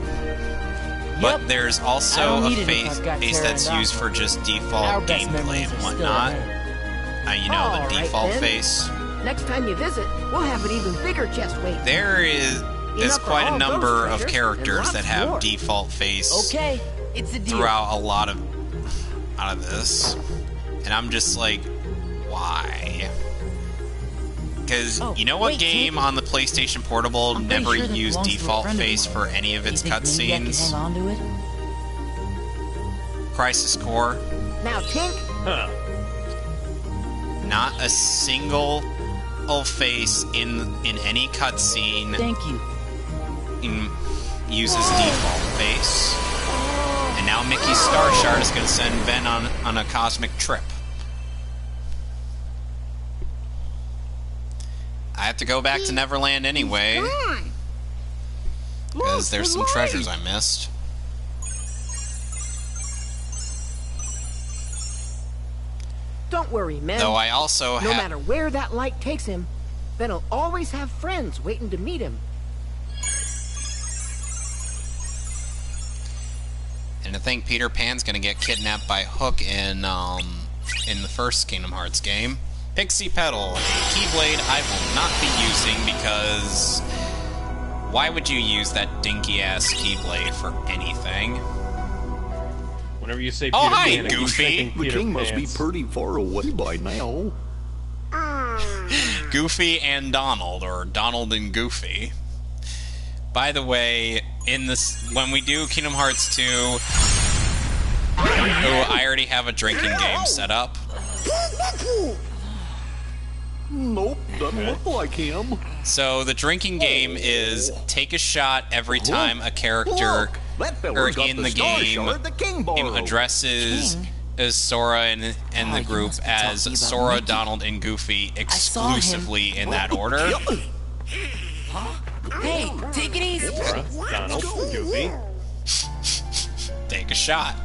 but Yep. there's I also don't a need it if face I've got Terra that's and used Aqua. for just Our default best gameplay memories and are still whatnot. ahead. You know, All the right, default then. face. Next time you visit, we'll have an even bigger chest waiting. There is Enough for quite a all those number of treasures characters and that lots have more. default face Okay, it's a deal. throughout a lot of out of this, and I'm just like, why? Because Oh, you know what wait, game Kate? on the PlayStation Portable I'm pretty never sure that used belongs to a default friend of face mine. for any of its You think maybe I can cutscenes? hang on to it? Crisis Core. Now, Tink, Huh. Not a single face in any cutscene Thank you. uses default face. And now Mickey's Star Shard is going to send Ben on a cosmic trip. I have to go back to Neverland anyway, Gone. because there's some treasures I missed. don't worry, men. Though I also No have... matter where that light takes him, Ben will always have friends waiting to meet him. And I think Peter Pan's going to get kidnapped by Hook in the first Kingdom Hearts game. Pixie Petal, a Keyblade I will not be using because... Why would you use that dinky-ass Keyblade for anything? Whenever you say Peter Oh, hi, Pan, I keep Goofy. thinking The Peter king must be Pants. pretty far away by now. Goofy and Donald, or Donald and Goofy. By the way, in this, when we do Kingdom Hearts 2, I already have a drinking game set up. Nope, doesn't look like him. So the drinking game is take a shot every time a character Look, that fella's got in the the star game shard the king borrowed. addresses as Sora and the you group must be as talking about Sora, Mickey. Donald, and Goofy saw him. exclusively in that order. Hey, take it easy. Sora, Donald, Goofy. Take a shot.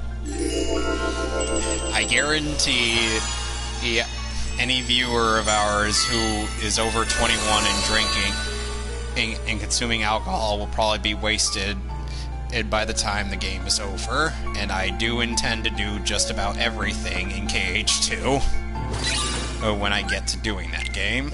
I guarantee any viewer of ours who is over 21 and drinking and consuming alcohol will probably be wasted by the time the game is over. And I do intend to do just about everything in KH2 when I get to doing that game.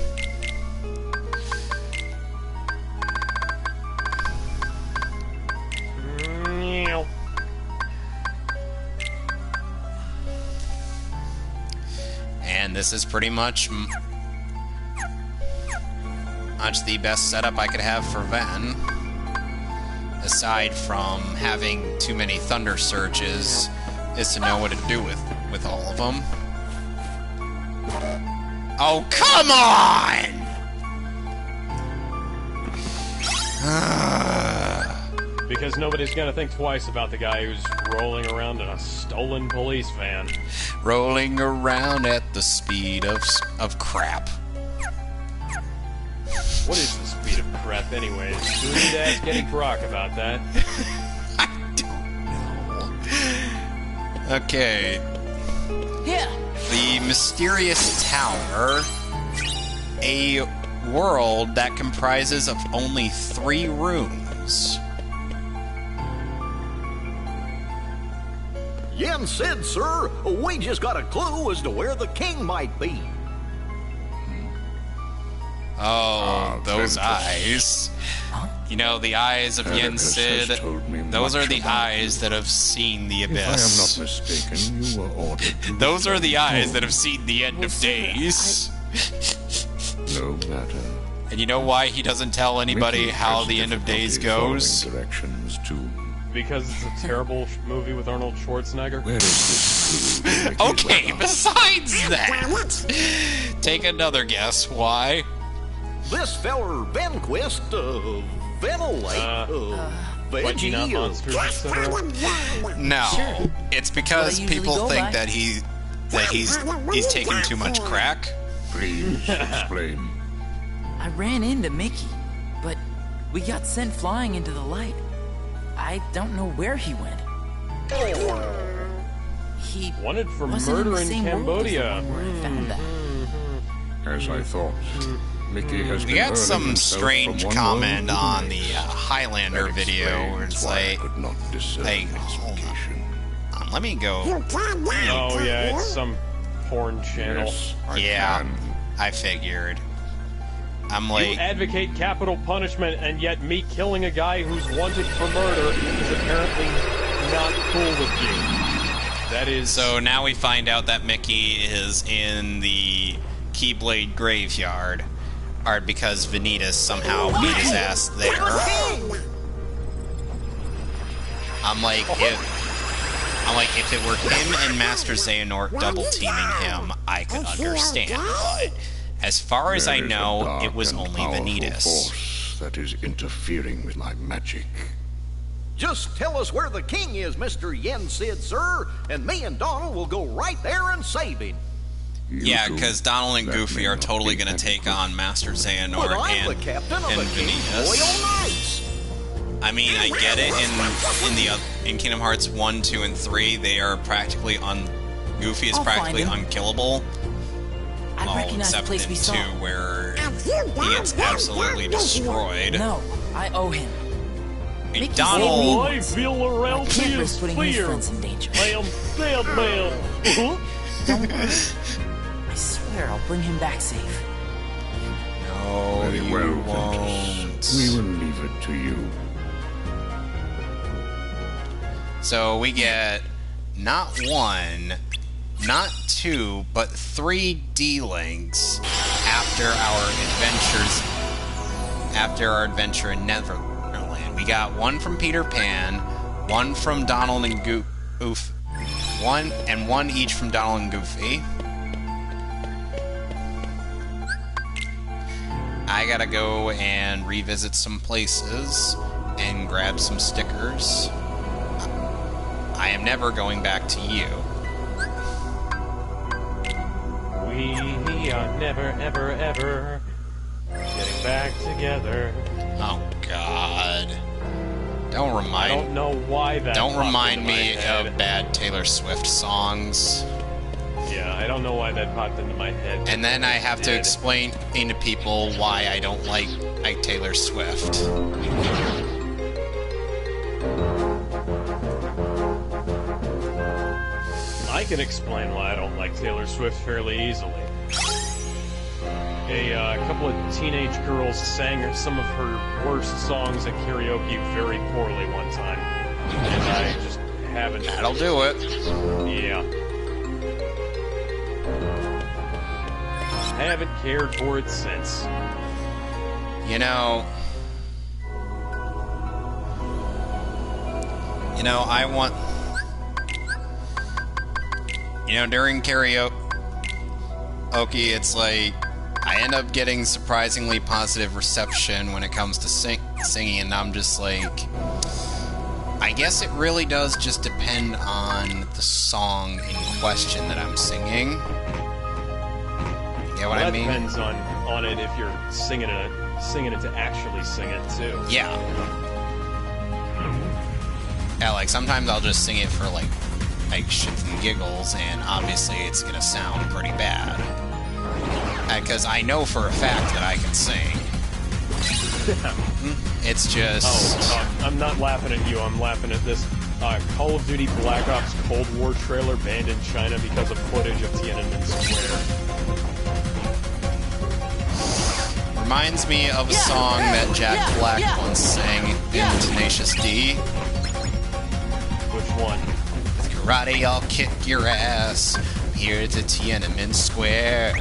And this is pretty much the best setup I could have for Ven. Aside from having too many thunder surges, is to know what to do with all of them. Oh, come on! Because nobody's gonna think twice about the guy who's rolling around in a stolen police van. Rolling around at the speed of crap. What is the speed of crap, anyways? Do we need to ask Eddie Brock about that? I don't know. Okay. Yeah. The Mysterious Tower, a world that comprises of only 3 rooms. Yen said, sir, we just got a clue as to where the king might be. Oh, those eyes. You know, the eyes of Yen Sid, those are the eyes that have seen the abyss. If I am not mistaken, you were ordered to... Those are the eyes that have seen the end of days. No matter. And you know why he doesn't tell anybody how the end of days goes? Directions to... Because it's a terrible movie with Arnold Schwarzenegger? Where is this clue? Okay, besides that, take another guess. Why? This feller Venquist, Ventilate, Veggie monsters, etc. No, Sure. it's because What I usually people go think by. that he's taking too much crack. Please explain. I ran into Mickey, but we got sent flying into the light. I don't know where he went. He Wanted for wasn't murder in the in same world as the Cambodia. one where I found that. As I thought, Mickey has We been got hurling some himself strange from one comment world to on the next. Highlander That video where it's explains why I like, could not discern like, its hold location. let me go. Oh yeah, it's some porn channel. Yes, I Yeah, can. I figured. I'm You like, advocate capital punishment, and yet me killing a guy who's wanted for murder is apparently not cool with you. That is... so now we find out that Mickey is in the Keyblade graveyard, because Ventus somehow beat his ass there. I'm like, if it were him and Master Xehanort double teaming him, I could understand. But as far as I There is a know, dark it was and only powerful Ventus. force that is interfering with my magic. Just tell us where the king is, Mr. Yen Sid, sir, and me and Donald will go right there and save him. Yeah, because Donald and That Goofy may are not totally be going to take on Master But Xehanort I'm the and captain of the King's Ventus. Royal Knights. I mean, I get it. In Kingdom Hearts 1, 2, and 3, they are practically Goofy is I'll practically find him. unkillable. I recognize the Except place in we 2, saw. where he gets absolutely destroyed. No, I owe him. Hey, Mickey Donald. saved me I once. feel I around can't me risk is putting his fear. friends in danger. I am dead man. Don't worry. I swear I'll bring him back safe. No, Very you well, won't. Ventus. We will leave it to you. So we get not 1, not 2, but 3 D-Links after our adventure in Neverland. We got 1 from Peter Pan, 1 from Donald and Goofy, 1 each from Donald and Goofy. I gotta go and revisit some places and grab some stickers. I am never going back to you. We are never, ever, ever getting back together. Oh, God. Don't I don't remind. know why that. Don't popped remind into my me head. of bad Taylor Swift songs. Yeah, I don't know why that popped into my head. And then I have to explain to people why I don't like Taylor Swift. I can explain why I don't like Taylor Swift fairly easily. A couple of teenage girls sang some of her worst songs at karaoke very poorly one time, and I just haven't. That'll do it. Yeah. I haven't cared for it since. You know, I want. During karaoke, it's like I end up getting surprisingly positive reception when it comes to singing, and I'm just like, I guess it really does just depend on the song in question that I'm singing. You get what I mean? That depends on it if you're singing it to actually sing it too. Yeah. Yeah, like sometimes I'll just sing it for like shits and giggles, and obviously it's gonna sound pretty bad. Because I know for a fact that I can sing. It's just... Oh, I'm not laughing at you, I'm laughing at this Call of Duty Black Ops Cold War trailer banned in China because of footage of Tiananmen Square. Reminds me of a song that Jack Black once sang in Tenacious D. Which one? Karate, I'll kick your ass. I'm here to Tiananmen Square.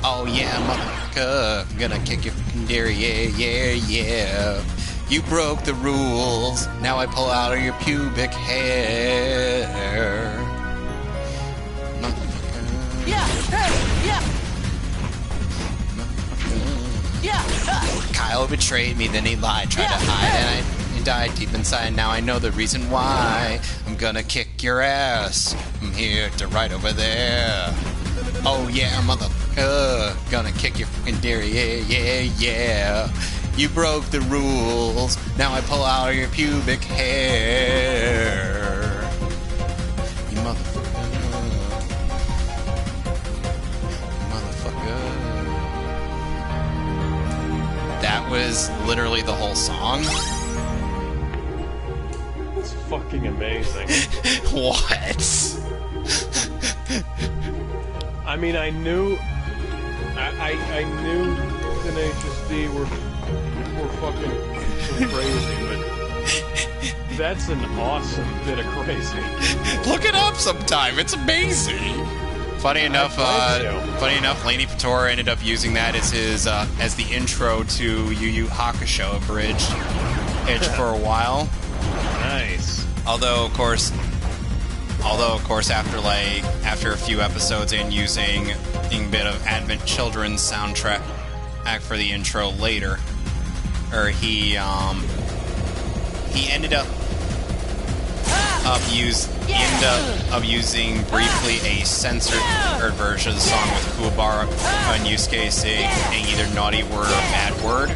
Oh yeah, motherfucker, gonna kick your fucking deer, yeah. You broke the rules, now I pull out of your pubic hair. Motherfucker. Kyle betrayed me, then he lied, tried to hide, and he died deep inside. Now I know the reason why. I'm gonna kick your ass. I'm here to right over there. Oh yeah, motherfucker, gonna kick your fucking deer, yeah. You broke the rules, now I pull out of your pubic hair. You motherfucker. That was literally the whole song. It's fucking amazing. What? I mean, I knew Tenacious D were fucking crazy, but that's an awesome bit of crazy. Look it up sometime. It's amazing. Funny enough, Laney Patora ended up using that as his as the intro to Yu Yu Hakusho abridged for a while. Nice. Although of course, after a few episodes and using a bit of Advent Children's soundtrack for the intro later, or he ended up using briefly a censored version of the song with Kuwabara and Yusuke saying either naughty word or bad word,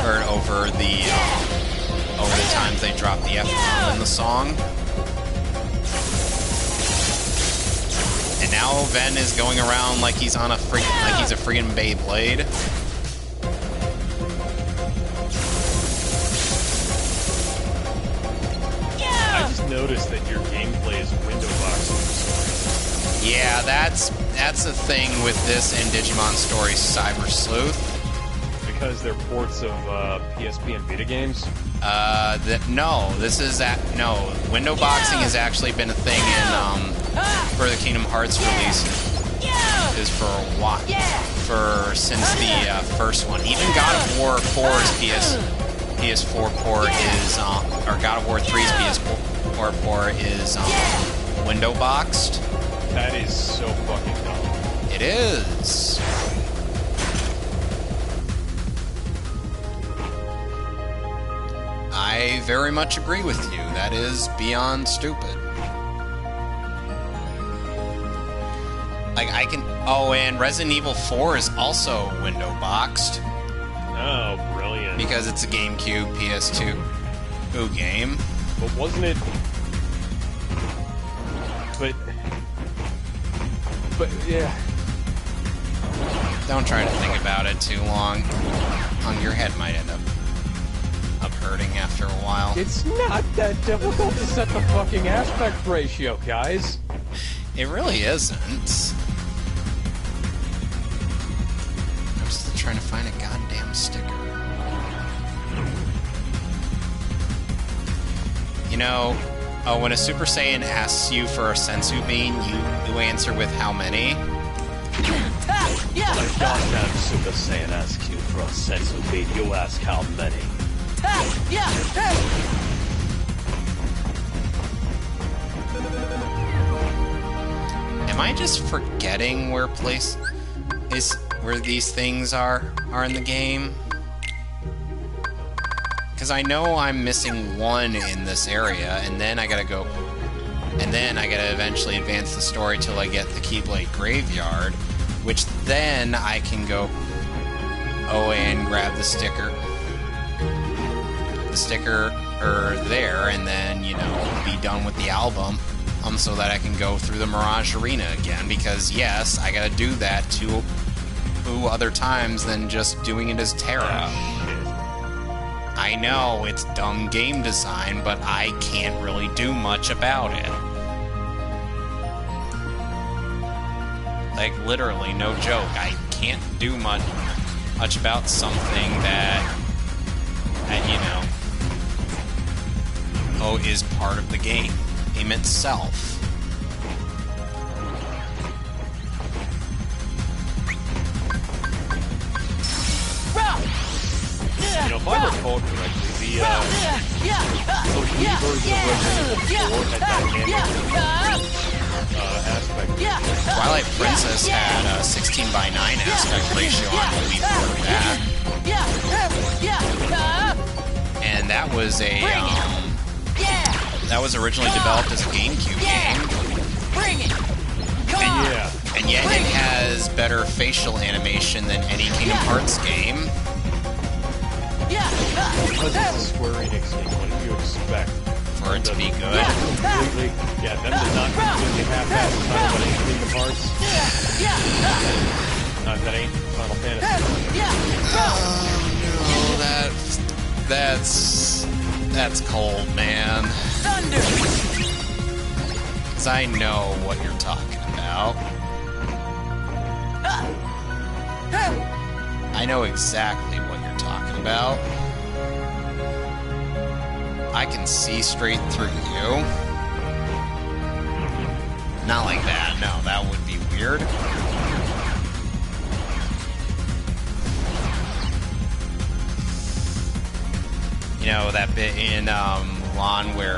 or over the times they dropped the F-bomb in the song. And now Ven is going around like he's on a freaking Beyblade. I just noticed that your gameplay is window boxing. Yeah, that's the thing with this and Digimon Story Cyber Sleuth. Because they're ports of PSP and Vita games? Window boxing has actually been a thing in for the Kingdom Hearts release is for a while, since the first one. Even God of War 4's PS4 port is, or God of War 3's PS4 port is window boxed. That is so fucking dumb. It is. I very much agree with you. That is beyond stupid. Like, and Resident Evil 4 is also window boxed. Oh, brilliant. Because it's a GameCube, PS2. Ooh, game. But wasn't it... But, yeah. Don't try to think about it too long. Your head might end up hurting after a while. It's not that difficult to set the fucking aspect ratio, guys. It really isn't. I'm still trying to find a goddamn sticker. You know, when a Super Saiyan asks you for a sensu bean, you answer with how many? I don't have Super Saiyan ask you for a sensu bean. You ask how many. Am I just forgetting where these things are in the game? Because I know I'm missing one in this area, and then I gotta go, and then I gotta eventually advance the story till I get the Keyblade Graveyard, which then I can go and grab the sticker there, and then, you know, be done with the album, so that I can go through the Mirage Arena again, because yes, I gotta do that two other times than just doing it as Terra. I know, it's dumb game design, but I can't really do much about it. Like, literally, no joke, I can't do much about something that you know, is part of the game itself. You know, if I recall correctly, the OG version of Resident Evil 4 had dynamic aspect. Twilight Princess had a 16:9 aspect ratio on the Wii for that. And that was that was originally developed as a GameCube game. And yet it has better facial animation than any Kingdom Hearts game. Because it's a Square Enix game, what did you expect? For it to be good? Completely, them to not completely half-ass the title, but ain't Kingdom Hearts. That ain't Final Fantasy. Oh, no, that's cold, man. Thunder! Because I know what you're talking about. I know exactly what you're talking about. I can see straight through you. Not like that, no, that would be weird. You know, that bit in Mulan where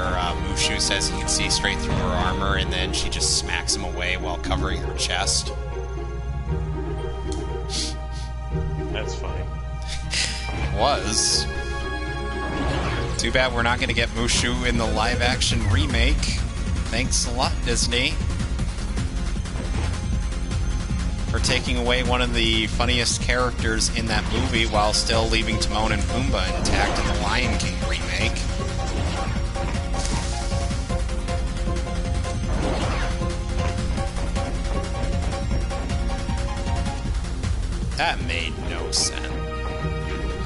Mushu says he can see straight through her armor and then she just smacks him away while covering her chest? That's funny. It was. Too bad we're not going to get Mushu in the live-action remake. Thanks a lot, Disney, for taking away one of the funniest characters in that movie while still leaving Timon and Pumbaa intact in the Lion King remake. That made no sense.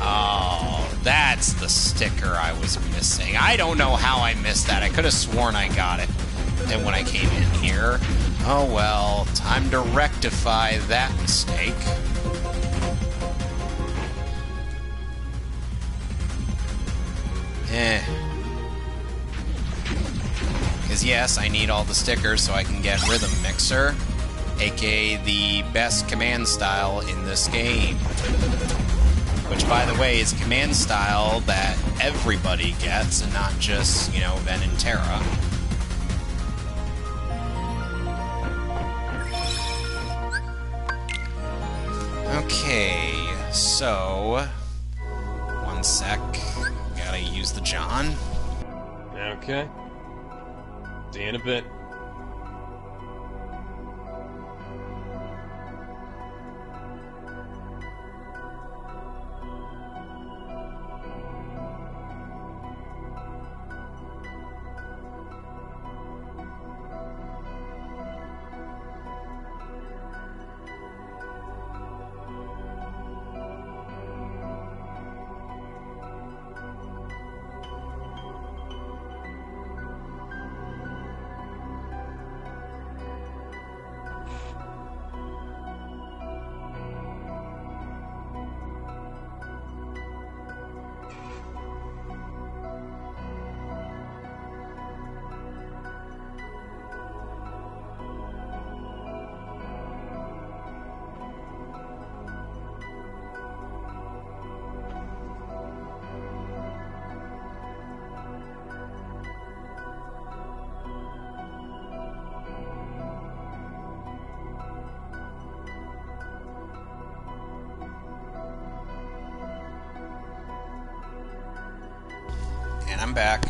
Oh, that's the sticker I was missing. I don't know how I missed that. I could have sworn I got it and when I came in here. Oh well, time to rectify that mistake. Because yes, I need all the stickers so I can get Rhythm Mixer, aka the best command style in this game. Which, by the way, is a command style that everybody gets, and not just, you know, Ven and Terra. Okay, so... one sec. Gotta use the John. Okay. See you in a bit. And I'm back.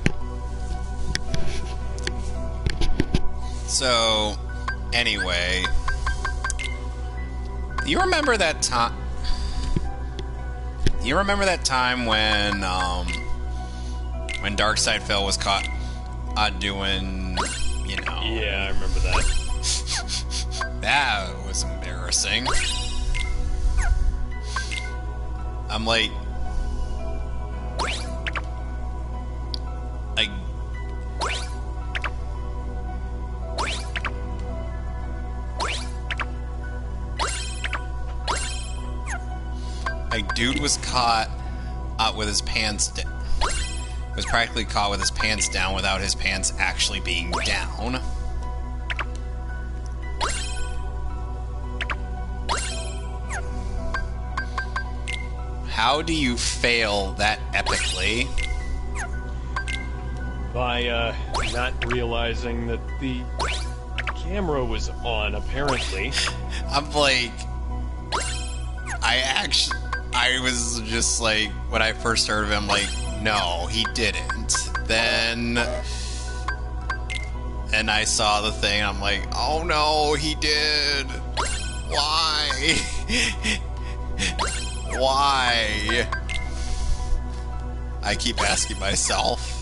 So, anyway, you remember that time? You remember that time when Darkseid Phil was caught doing, you know? Yeah, I remember that. That was embarrassing. I'm like, dude was caught with his pants was practically caught with his pants down without his pants actually being down. How do you fail that epically? By not realizing that the camera was on, apparently. I'm like, I was just like, when I first heard of him, like, no, he didn't. Then, and I saw the thing, I'm like, oh no, he did. Why? Why? I keep asking myself.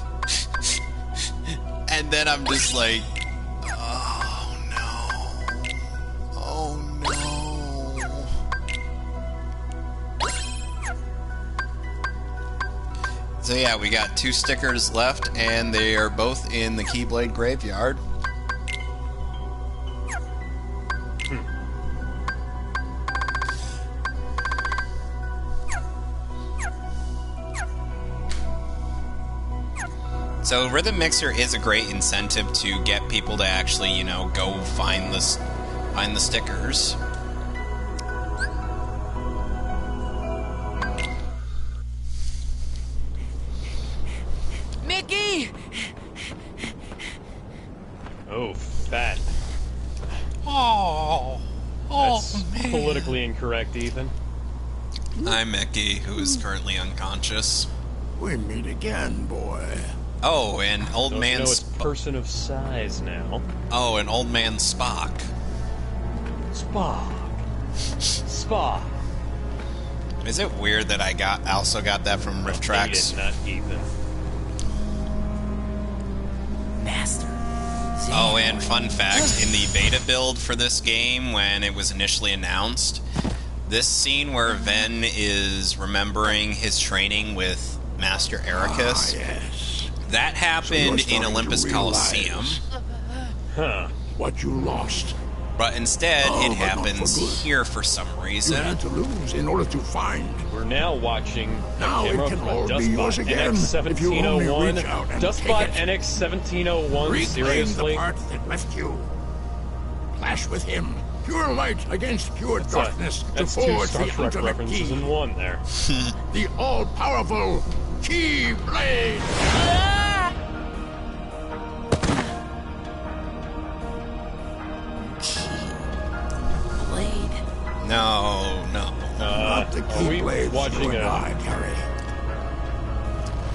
And then I'm just like, oh no. Oh no. So yeah, we got 2 stickers left, and they are both in the Keyblade Graveyard. So Rhythm Mixer is a great incentive to get people to actually, you know, go find the stickers. Mickey! Oh, fat. Oh, That's man. politically incorrect, Ethan. I'm Mickey, who is currently unconscious. We meet again, boy. Oh, and old Don't man you know it's person of size now. Oh, and old man Spock. Spock. Is it weird that I also got that from Rift Tracks? Not Ethan. Master. Oh, and fun fact, in the beta build for this game, when it was initially announced, this scene where Ven is remembering his training with Master Ericus, yes. That happened in Olympus Coliseum. Huh. What you lost. But instead, it but happens not for here for some You reason. had to lose in order to find. We're now watching the Now it camera can from a all be yours Dustbot again if you only NX-1701. reach out and Dustbot take it. NX-1701, Reclaim seriously? the part that left you. Clash with him. Pure light against pure darkness to That's 2 forge Star the Trek ultimate references key. in one there. The all-powerful Keyblade. No. Not the Are we Keyblades watching you and a- I carry.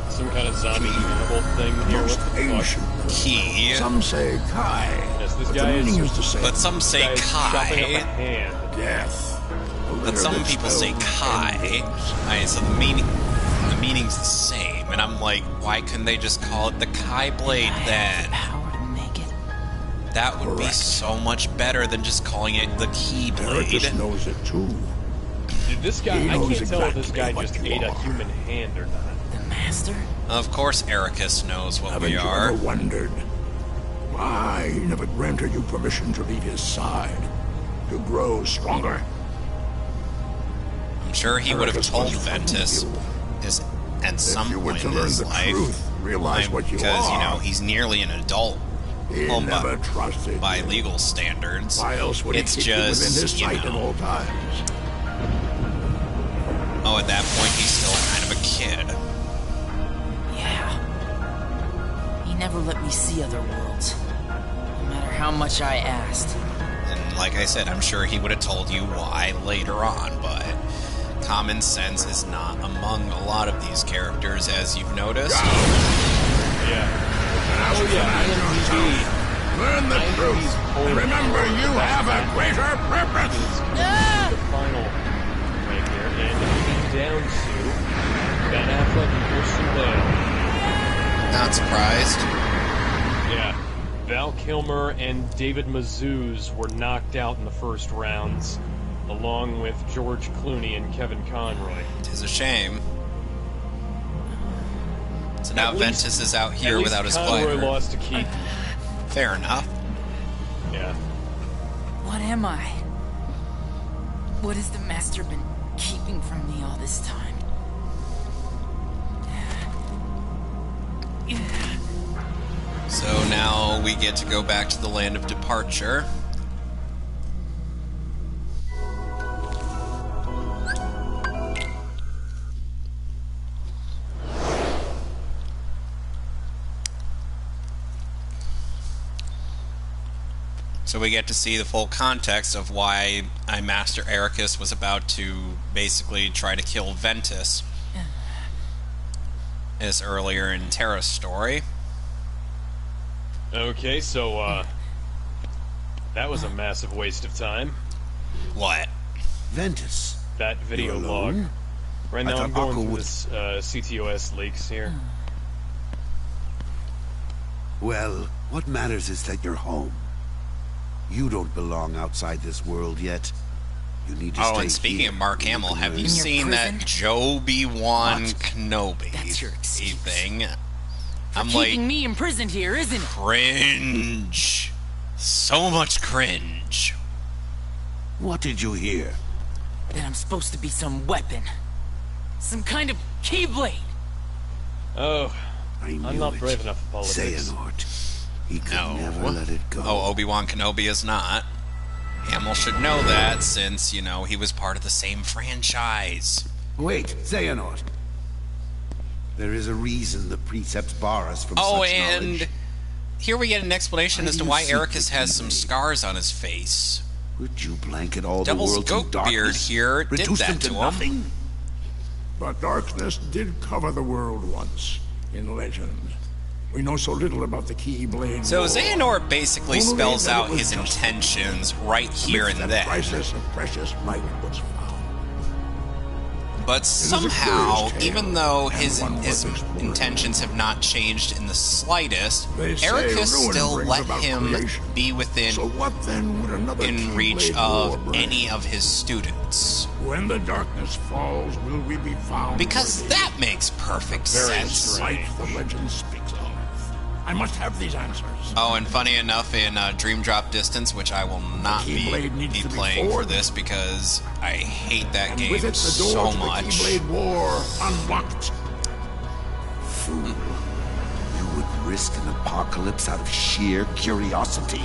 Some kind of zombie cannibal thing here. What Most the fuck? ancient. Key. Some say Kai. Yes, this but guy the meaning is- is the same. But some say Guy is chopping up a Kai. hand. Death. A But letter some that people say spells Kai. endings. Alright, so the meaning's the same. And I'm like, why couldn't they just call it the Kai Blade then? Power to make it. That would be Correct. so much better than just calling it the Ericus Keyblade. knows it too. Did this guy? He I knows can't tell if this guy exactly just what you ate a are. human hand or not. The master? Of course, Ericus knows what Haven't we you are. ever wondered why he never granted you permission to leave his side, to grow stronger? I'm sure he would have Ericus told was frightened of Ventus you. at some If you were point to in learn his the life. truth, realize what you Because, you are. know, he's nearly an adult. He Well, never trusted by you. legal standards. Why else would It's he keep you within his just, you sight at know. all times? Oh, at that point, he's still kind of a kid. Yeah. He never let me see other worlds. No matter how much I asked. And like I said, I'm sure he would have told you why later on, but common sense is not among a lot of these characters, as you've noticed. The final break here, and leading down to Ben Affleck and Christian Bale. Not surprised. Yeah, Val Kilmer and David Mazouz were knocked out in the first rounds, along with George Clooney and Kevin Conroy. Tis a shame. So now Ventus is out here without his Conroy glider. lost to Keith. Fair enough. Yeah. What am I? What has the Master been keeping from me all this time? So now we get to go back to the land of departure. So we get to see the full context of why Master Ericus was about to basically try to kill Ventus. As earlier in Terra's story. Okay, so, that was a massive waste of time. What? Ventus. That video log. Right now I'm going through this, CTOS leaks here. Well, what matters is that you're home. You don't belong outside this world yet. You need to stay Oh, and speaking here. of Mark Hamill, have you In your seen prison? that Joby-Wan Kenobi That's your excuse. thing? For I'm keeping like, me imprisoned here, isn't it? cringe. So much cringe. What did you hear? That I'm supposed to be some weapon. Some kind of keyblade. Oh, I knew I'm not it. brave enough for politics. Xehanort. He could No. never let it go. Oh, Obi-Wan Kenobi is not. Hamill should know that since, you know, he was part of the same franchise. Wait, Xehanort. There is a reason the precepts bar us from such and knowledge. here we get an explanation Why as do to you why seek Ericus the has some keyblade? scars on his face. Would you blanket all Devil's the world in goat beard darkness? here did Reduce that them to him. nothing? But darkness did cover the world once, in legend. We know so little about the Keyblade So War. Xehanort basically Only spells that it out was his just intentions right here amidst and that then. crisis of precious light was found. But is a somehow, curious tale, even though and his one worth exploring. intentions have not changed in the slightest, They say Ericus ruin still brings let about him creation. be within So what then would another in reach Keyblade War of bring? any of his students. When the darkness falls, will we be found? Because worthy? that makes perfect sense. Light the legend speaks of. I must have these answers. Oh, and funny enough, in Dream Drop Distance, which I will not be Keyblade needs to be playing for forged. this because I hate that And game with it, the door so to much. the Keyblade War unlocked. Fool. You would risk an apocalypse out of sheer curiosity?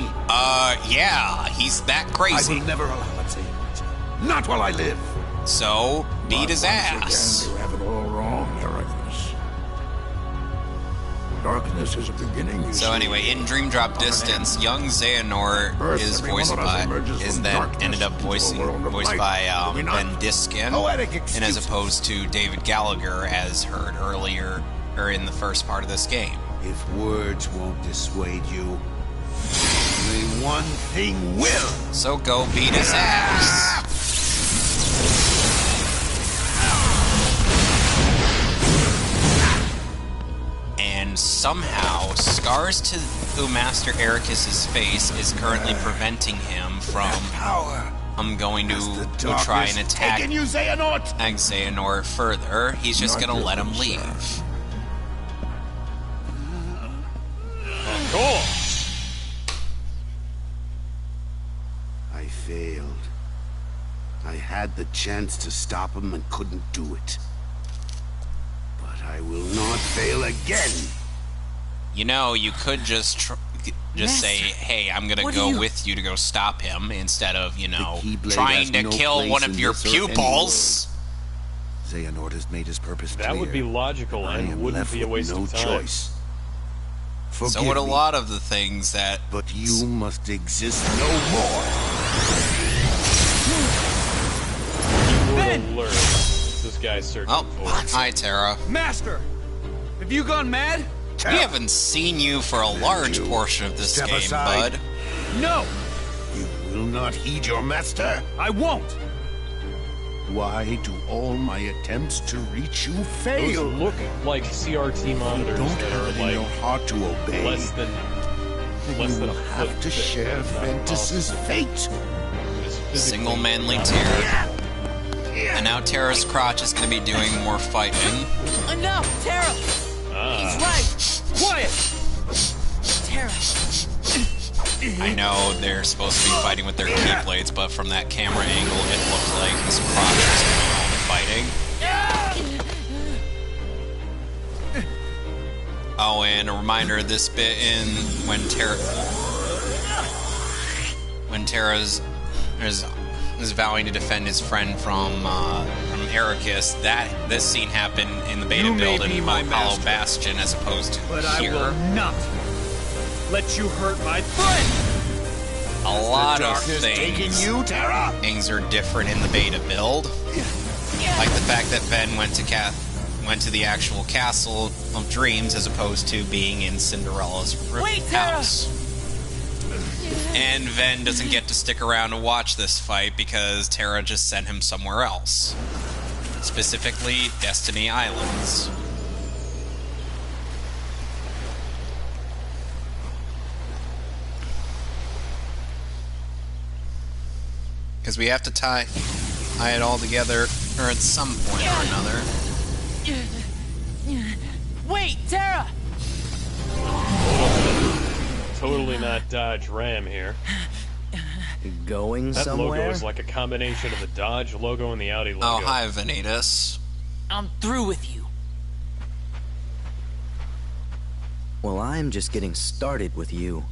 Yeah, he's that I crazy. will never allow it, Xehanort. Not while I live. So, beat But his once ass. Again, you have it all wrong, Ericus. Darkness is a beginning, you So see. anyway, in Dream Drop Distance, young Xehanort Birth, is every one voiced of us by emerges is from then darkness ended up into a voiced world of light. by Do we not? Ben Diskin, Poetic and as excuses. opposed to David Gallagher, as heard earlier or in the first part of this game. If words won't dissuade you, only one thing will. So go beat his ass. And somehow, scars to Master Ericus's face is currently preventing him from Power. going Has the to try and darkness attack taken you, Xehanort? Xehanort further. He's just Not gonna let him different, leave. sir. Cool. I failed. I had the chance to stop him and couldn't do it. But I will not fail again. You know, you could just say, "Hey, I'm gonna what do go you- with you to go stop him," instead of Keyblade trying has to no kill place one in of your this or any pupils. Xehanort has made his purpose clear. That would be logical I and am wouldn't left be a with waste no of time. choice. So Forgive would a me, lot of the things that. but you must exist no more. You would alert. This guy's searching Oh, for. hi, Tara. Master, have you gone mad? We haven't seen you for a large portion of this Step game, aside. bud. No! You will not heed your master? I won't! Why do all my attempts to reach you fail? Those look like CRT monitors don't that have are it in like your heart to obey. less than You a will foot have to thick. share It's not Ventus's possible. fate. It is physically Single manly not Terra. And now Terra's crotch is going to be doing more fighting. Enough, Terra! He's right! Quiet! Terra! I know they're supposed to be fighting with their keyblades, but from that camera angle, it looked like his crotch was doing all the fighting. Oh, and a reminder, this bit in when Terra's is vowing to defend his friend from Ericus, this scene happened in the beta You may build be in my Apollo master, Bastion as opposed to But here. I will not let you hurt my friend! A lot of darkness taking you, Terra? things are different in the beta build. Like the fact that Ben went to the actual Castle of Dreams as opposed to being in Cinderella's house. And Ven doesn't get to stick around to watch this fight because Terra just sent him somewhere else. Specifically, Destiny Islands. Because we have to tie it all together, or at some point or another. Wait, Terra! Totally not Dodge Ram here. Going That somewhere? logo is like a combination of the Dodge logo and the Audi logo. Oh, hi, Ventus. I'm through with you. Well, I'm just getting started with you.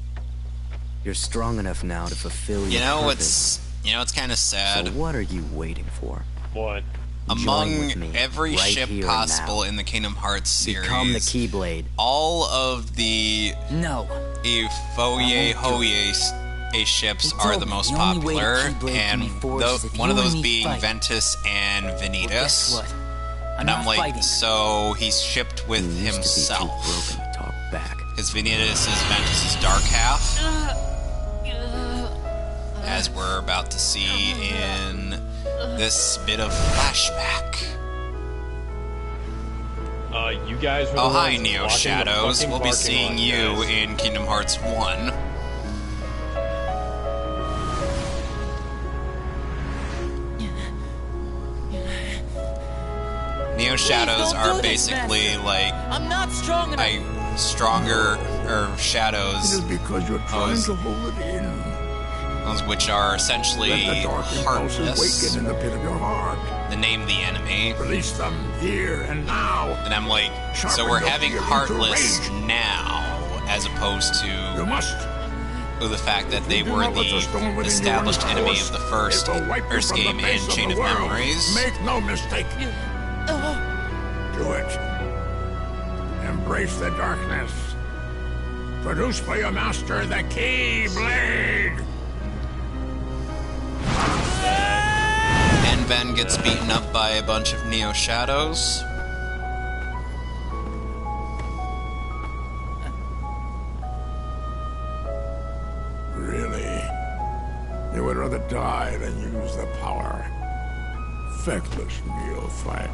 You're strong enough now to fulfill your purpose. It's kind of sad. So what are you waiting for? What? Join Among with me, every right ship here and possible now. in the Kingdom Hearts series, Become the Keyblade. all of the Foye Hoye ships are the most popular, and one of those being Ventus and Vanitas. And I'm like, so he's shipped with himself. Because Vanitas is Ventus's dark half, as we're about to see in this bit of flashback. You guys were Oh, the hi, ones Neo blocking the Shadows. fucking We'll be parking seeing lot, you guys. in Kingdom Hearts 1. Neo Shadows are basically like I'm not strong enough. stronger shadows. It is because you're trying to hold it in. Those which are essentially Let the dark impulses heartless. waken in the pit of your heart. The name the enemy. Release them here and now. And I'm like, so Sharpen we're your having fear into heartless rage. now, as opposed to You must. the fact that they You do were not let the stone the within you established run enemy force. of the first It will wipe you from the game in face of Chain the of world. Memories. Make no mistake. Do it. Embrace the darkness. Produce for your master the Keyblade. And Ven gets beaten up by a bunch of Neo Shadows. Really? You would rather die than use the power. Feckless neophyte.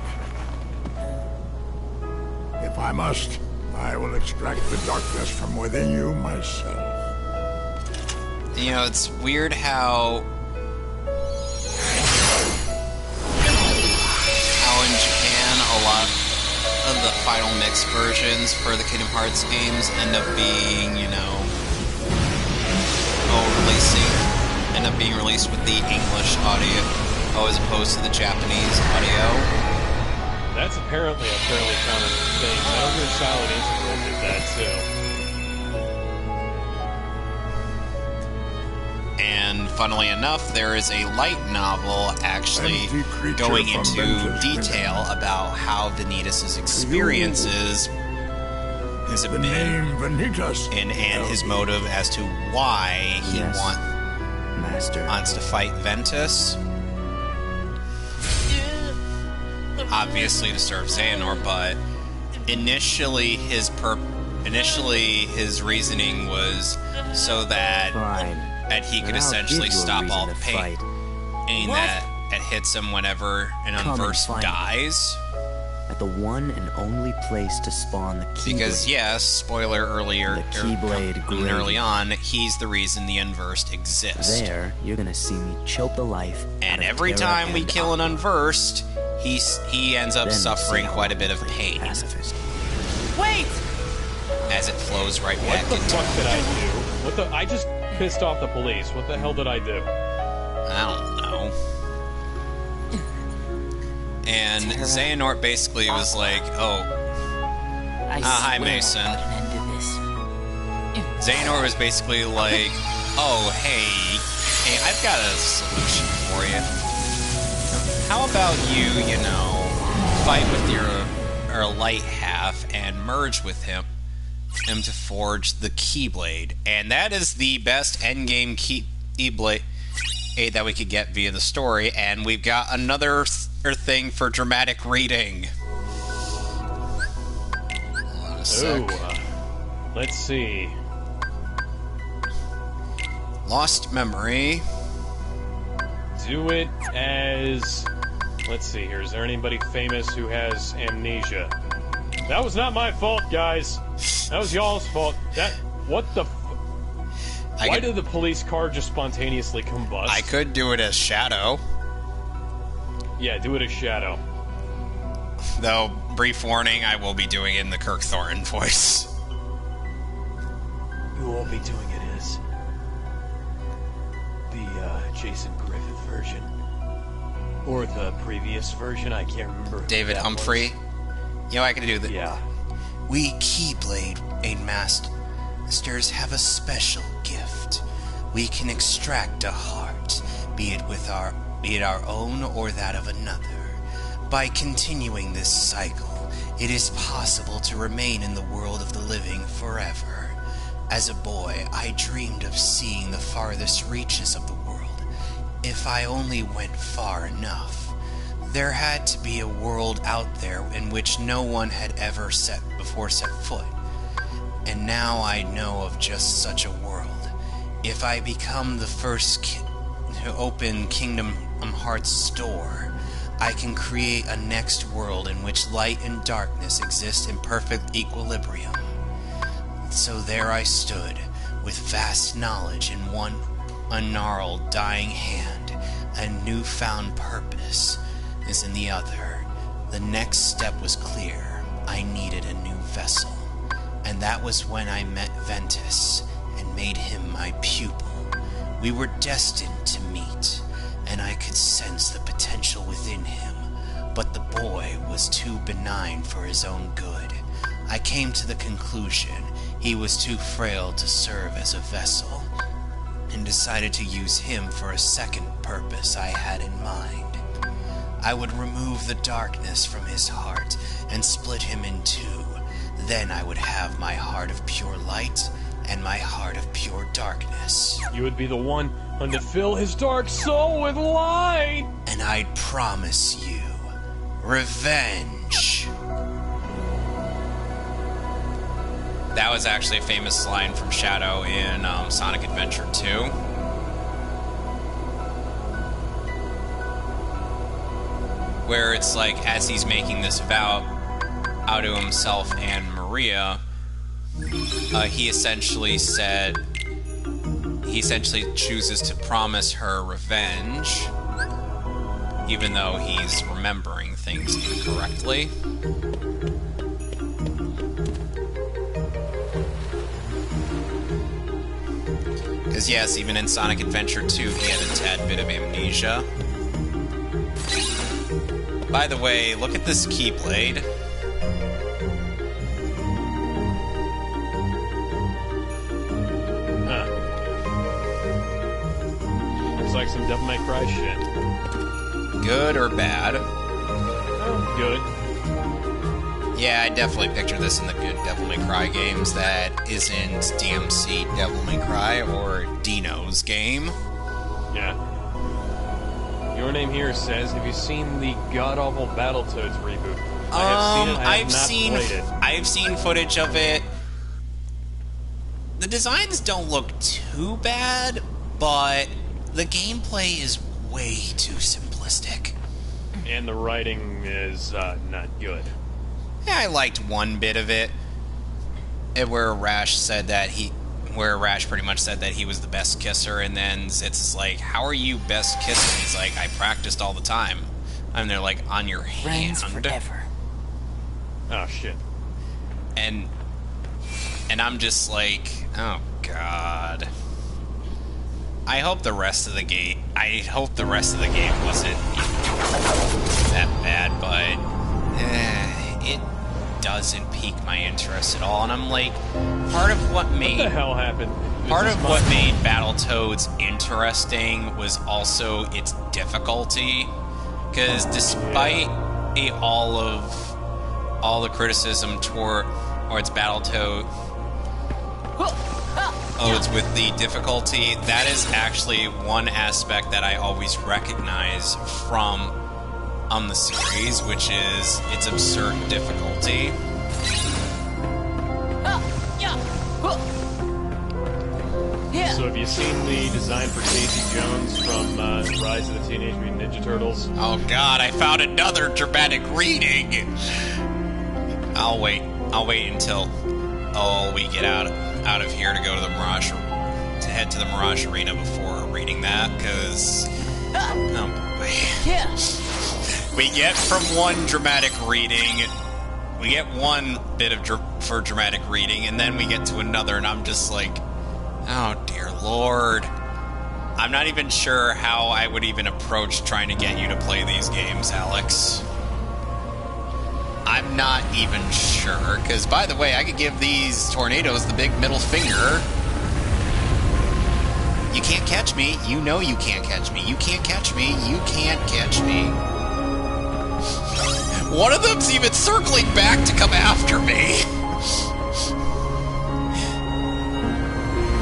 If I must, I will extract the darkness from within you myself. It's weird how in Japan a lot of the final mix versions for the Kingdom Hearts games end up being, end up being released with the English audio as opposed to the Japanese audio. That's apparently a fairly common thing. Metal Gear Solid Integral did that too. And funnily enough, there is a light novel actually going into detail about how Vanitas' experiences have been and his motive as to why he wants to fight Ventus. Obviously to serve Xehanort, but initially his reasoning was so that and he could essentially stop all the pain that hits him whenever an Unversed dies. At the one and only place to spawn the Keyblade. Because yes, spoiler early on, he's the reason the Unversed exists. There, you're gonna see me choke the life. And every time we kill an Unversed, he ends up suffering quite a bit of pain. Wait! As it flows right back into him. What the fuck did I do? I just pissed off the police. What the hell did I do? I don't know. And Xehanort basically was like, hi Mason. Xehanort was basically like, hey, I've got a solution for you. How about you fight with your light half and merge with him to forge the Keyblade. And that is the best endgame Keyblade that we could get via the story, and we've got another thing for dramatic reading. Let's see. Lost memory. Do it as... Let's see here. Is there anybody famous who has amnesia? That was not my fault, guys. That was y'all's fault. What the... Why did the police car just spontaneously combust? I could do it as Shadow. Yeah, do it as Shadow. Though, brief warning, I will be doing it in the Kirk Thornton voice. You won't be doing it as the Jason Griffith version. Or the previous version, I can't remember. David Humphrey. I can do that. Yeah. We Keyblade Masters have a special gift. We can extract a heart, be it our own or that of another. By continuing this cycle, it is possible to remain in the world of the living forever. As a boy, I dreamed of seeing the farthest reaches of the world. If I only went far enough. There had to be a world out there in which no one had ever set foot. And now I know of just such a world. If I become the first to open Kingdom Hearts' door, I can create a next world in which light and darkness exist in perfect equilibrium. So there I stood, with vast knowledge in one ungnarled, dying hand, and newfound purpose is in the other. The next step was clear. I needed a new vessel. And that was when I met Ventus and made him my pupil. We were destined to meet, and I could sense the potential within him. But the boy was too benign for his own good. I came to the conclusion he was too frail to serve as a vessel, and decided to use him for a second purpose I had in mind. I would remove the darkness from his heart and split him in two. Then I would have my heart of pure light and my heart of pure darkness. You would be the one to fill his dark soul with light! And I'd promise you revenge. That was actually a famous line from Shadow in Sonic Adventure 2. Where it's like, as he's making this vow out to himself and Maria, he essentially chooses to promise her revenge, even though he's remembering things incorrectly. Because yes, even in Sonic Adventure 2, he had a tad bit of amnesia. By the way, look at this Keyblade. Huh. Looks like some Devil May Cry shit. Good or bad? Oh, good. Yeah, I definitely picture this in the good Devil May Cry games that isn't DMC Devil May Cry or Dino's game. Yeah. Your name here says, have you seen the god-awful Battletoads reboot? I have seen it. I've seen footage of it. The designs don't look too bad, but the gameplay is way too simplistic. And the writing is not good. Yeah, I liked one bit of it, where Rash pretty much said that he was the best kisser, and then Zitz is like, "How are you best kisser?" He's like, "I practiced all the time." And they're like, "On your hand." Forever. Oh shit. And I'm just like, oh god. I hope the rest of the game wasn't that bad, but it doesn't pique my interest at all. And I'm like, part of what made what the hell happened? Part of what made Battletoads interesting was also its difficulty, because despite all the criticism towards Battletoads with the difficulty, that is actually one aspect that I always recognize from the series, which is its absurd difficulty. So have you seen the design for Casey Jones from Rise of the Teenage Mutant Ninja Turtles? Oh god, I found another dramatic reading! I'll wait until we get out of here to go to the head to the Mirage Arena before reading that, because oh boy. Yeah. We get from one dramatic reading, we get one bit of for dramatic reading, and then we get to another, and I'm just like, oh dear lord. I'm not even sure how I would even approach trying to get you to play these games, Alex. I'm not even sure, because by the way, I could give these tornadoes the big middle finger. You can't catch me. You know you can't catch me. You can't catch me. You can't catch me. One of them's even circling back to come after me.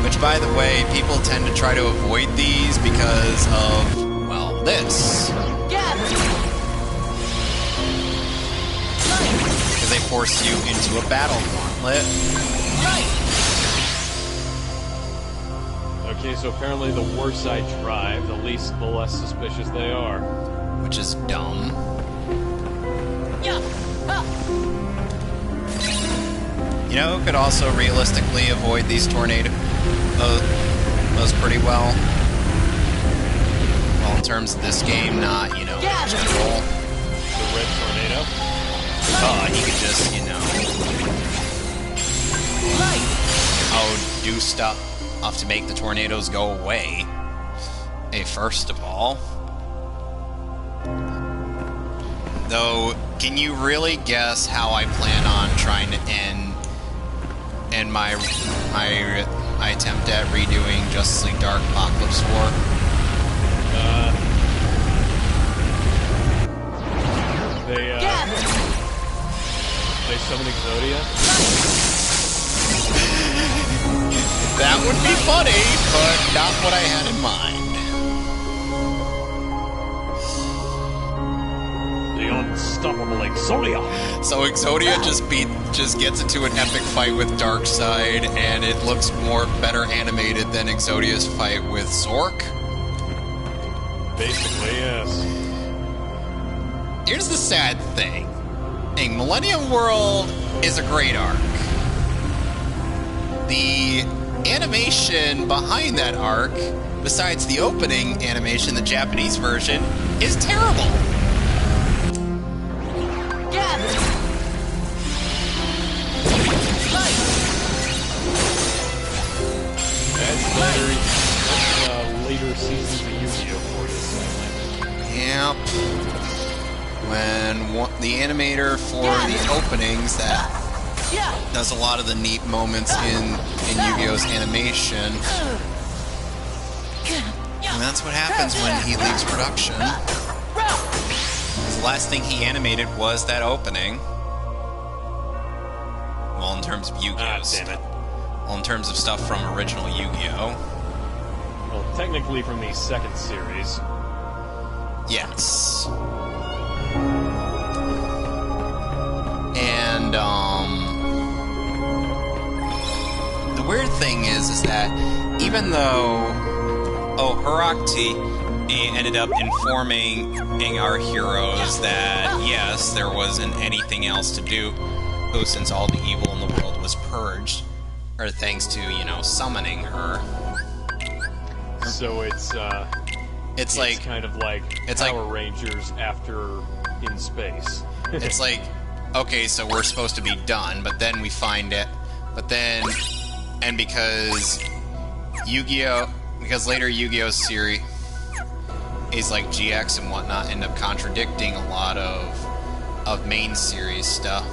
Which, by the way, people tend to try to avoid these because of, well, this. Because they force you into a battle gauntlet. Okay, so apparently the worse I drive, the less suspicious they are. Which is dumb. You know who could also realistically avoid these tornadoes pretty well? Well, in terms of this game, not, in general. The red tornado? Oh, he could just, do stuff to make the tornadoes go away. Hey, first of all. Though, can you really guess how I plan on trying to end my attempt at redoing Justice League Dark Apocalypse War? They summon Exodia? That would be funny, but not what I had in mind. The unstoppable Exodia. So Exodia just gets into an epic fight with Darkseid, and it looks better animated than Exodia's fight with Zork? Basically, yes. Here's the sad thing. Millennium World is a great arc. The animation behind that arc, besides the opening animation, the Japanese version, is terrible. That's later seasons of Yu-Gi-Oh! For you. Yep. When the animator for the openings that does a lot of the neat moments in Yu-Gi-Oh's animation. And that's what happens when he leaves production. The last thing he animated was that opening. Well, in terms of Yu-Gi-Oh! Damn it. Well, in terms of stuff from original Yu-Gi-Oh! Well, technically from the second series. Yes. And, the weird thing is that even though Herakti ended up informing our heroes that, yes, there wasn't anything else to do since all the evil in the world was purged, or thanks to, you know, summoning her. So it's like kind of like Power Rangers after in space. It's like, okay, so we're supposed to be done, but then we find it, and because later Yu-Gi-Oh! Series is like GX and whatnot end up contradicting a lot of main series stuff.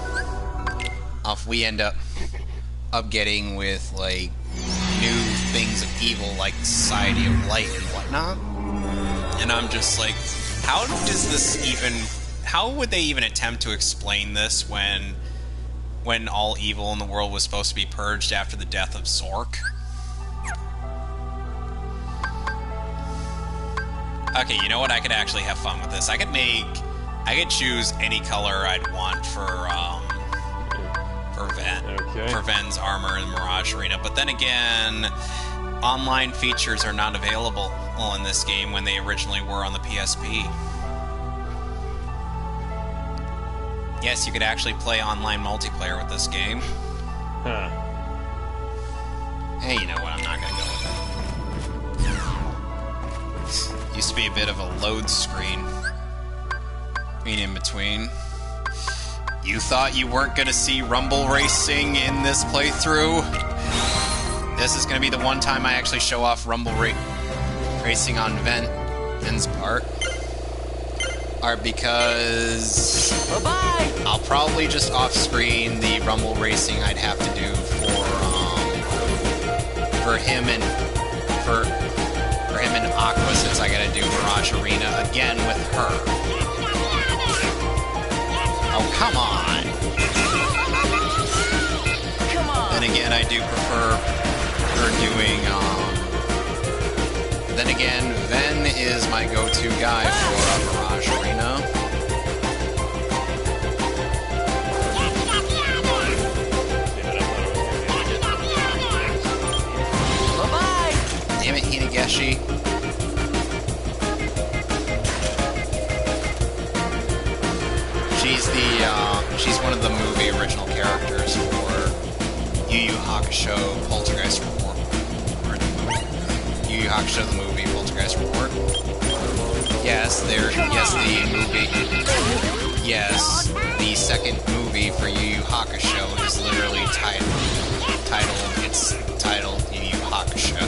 We end up getting with like new things of evil like Society of Light and whatnot. And I'm just like, how would they even attempt to explain this when all evil in the world was supposed to be purged after the death of Zork? Okay, you know what? I could actually have fun with this. I could choose any color I'd want for Ven's armor in Mirage Arena. But then again, online features are not available in this game when they originally were on the PSP. Yes, you could actually play online multiplayer with this game. Huh. Hey, you know what? I'm not gonna go with it. Used to be a bit of a load screen. In between. You thought you weren't gonna see rumble racing in this playthrough? This is gonna be the one time I actually show off rumble racing on Ven's part. Because I'll probably just off-screen the rumble racing I'd have to do for him and Aqua, since I gotta do Mirage Arena again with her. Oh, come on! Then again, I do prefer her doing, then again, Ven is my go-to guy for Mirage Arena. Bye-bye! Damn it, Hinageshi. She's one of the movie original characters for Yu Yu Hakusho Poltergeist Report. Yu Yu Hakusho the movie Poltergeist Report. Yes, the movie. Yes, the second movie for Yu Yu Hakusho is literally titled Yu Yu Hakusho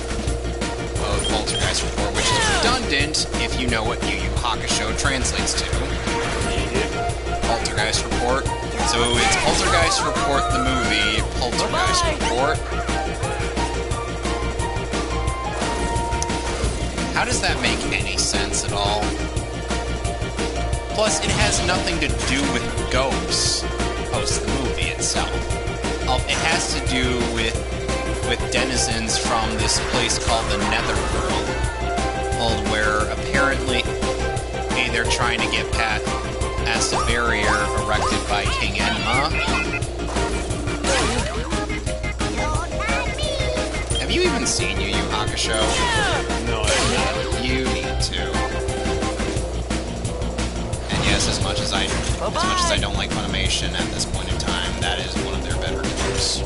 Poltergeist Report, which is redundant if you know what Yu Yu Hakusho translates to. Poltergeist Report. So it's Poltergeist Report the movie, Poltergeist Report. How does that make any sense at all? Plus, it has nothing to do with ghosts. Oh, it's the movie itself. It has to do with denizens from this place called the Netherworld, where apparently they're trying to get past the barrier erected by King Enma. Have you even seen Yu Yu Hakusho? No, I haven't. You need to. And yes, as much as I don't like Funimation at this point in time, that is one of their better games.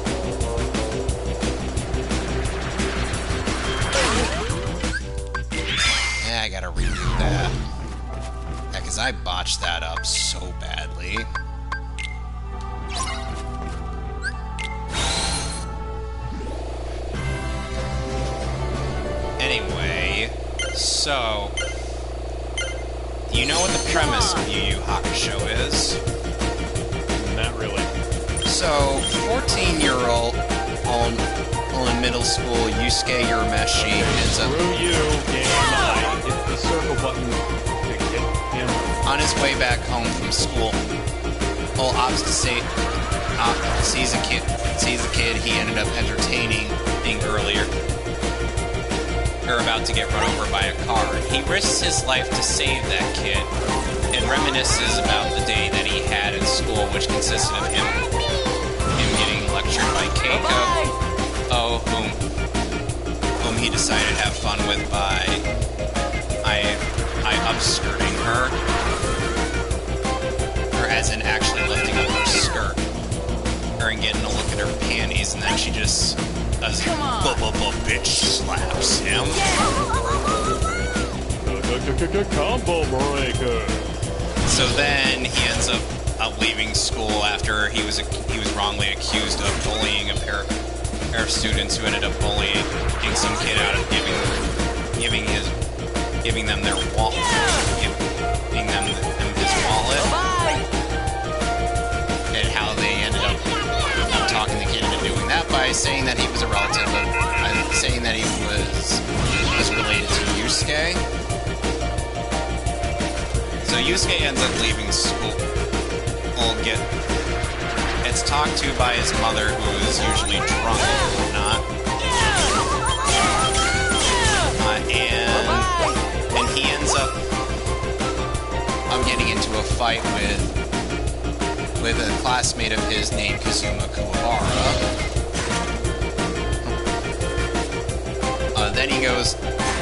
Yeah, I gotta redo that. Because I botched that up so badly. Anyway, so... you know what the premise of Yu Yu Hakusho is? Not really. So, 14-year-old in middle school, Yusuke Urameshi ends up... Screw you, game. I hit the circle button. On his way back home from school, sees a kid he ended up entertaining earlier, or about to get run over by a car. He risks his life to save that kid, and reminisces about the day that he had in school, which consisted of him getting lectured by Keiko, whom he decided to have fun with by skirting her. Or as in actually lifting up her skirt. Her and getting a look at her panties, and then she just does bitch slaps him. Combo breaker. So then he ends up leaving school after he was wrongly accused of bullying a pair of students who ended up bullying some kid out of giving them their wallet, giving them his wallet, and how they ended up talking the kid into doing that by saying that he was a relative of, saying that he was related to Yusuke. So Yusuke ends up leaving school. It's talked to by his mother, who is usually drunk and whatnot. And he ends up getting into a fight with a classmate of his named Kazuma Kuwabara.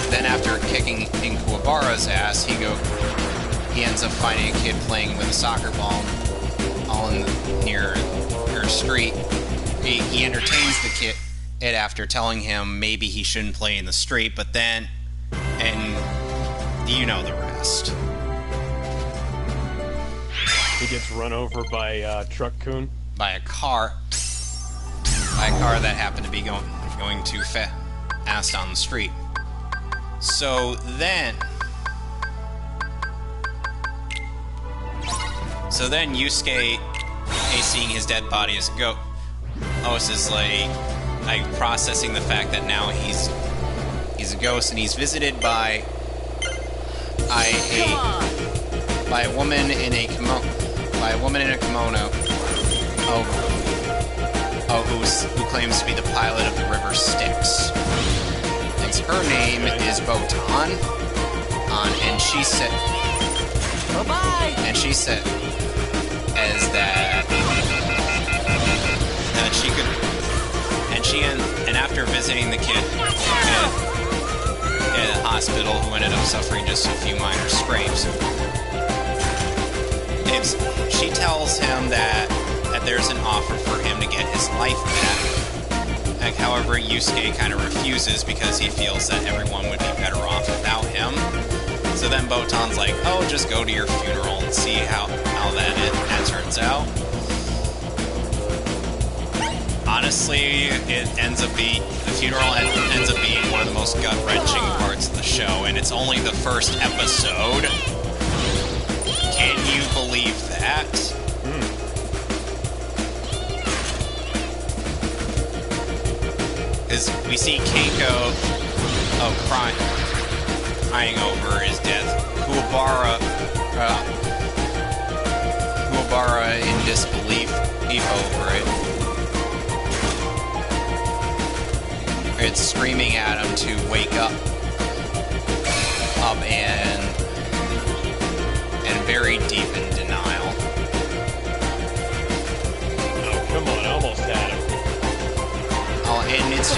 Then after kicking in Kuwabara's ass, he ends up finding a kid playing with a soccer ball near her street. He entertains the kid after telling him maybe he shouldn't play in the street, but then, and you know the rest. He gets run over by Truck Kun? By a car that happened to be going too fast on the street. So then Yusuke, seeing his dead body as a ghost, is like processing the fact that now he's a ghost, and he's visited by a woman in a kimono, who claims to be the pilot of the river Styx. And her name is Botan, and she said, bye-bye. And she said as that she could, and after visiting the kid at a hospital who ended up suffering just a few minor scrapes, she tells him that there's an offer for him to get his life back. However, Yusuke kind of refuses because he feels that everyone would be better off without him. So then Botan's like, oh, just go to your funeral and see how that turns out. Honestly, the funeral ends up being one of the most gut-wrenching parts of the show, and it's only the first episode. Can you believe that? Because we see Keiko crying over his death. Kuwabara in disbelief over it. It's screaming at him to wake up and very deep in denial. Oh, come on, I almost had him. Oh, and it's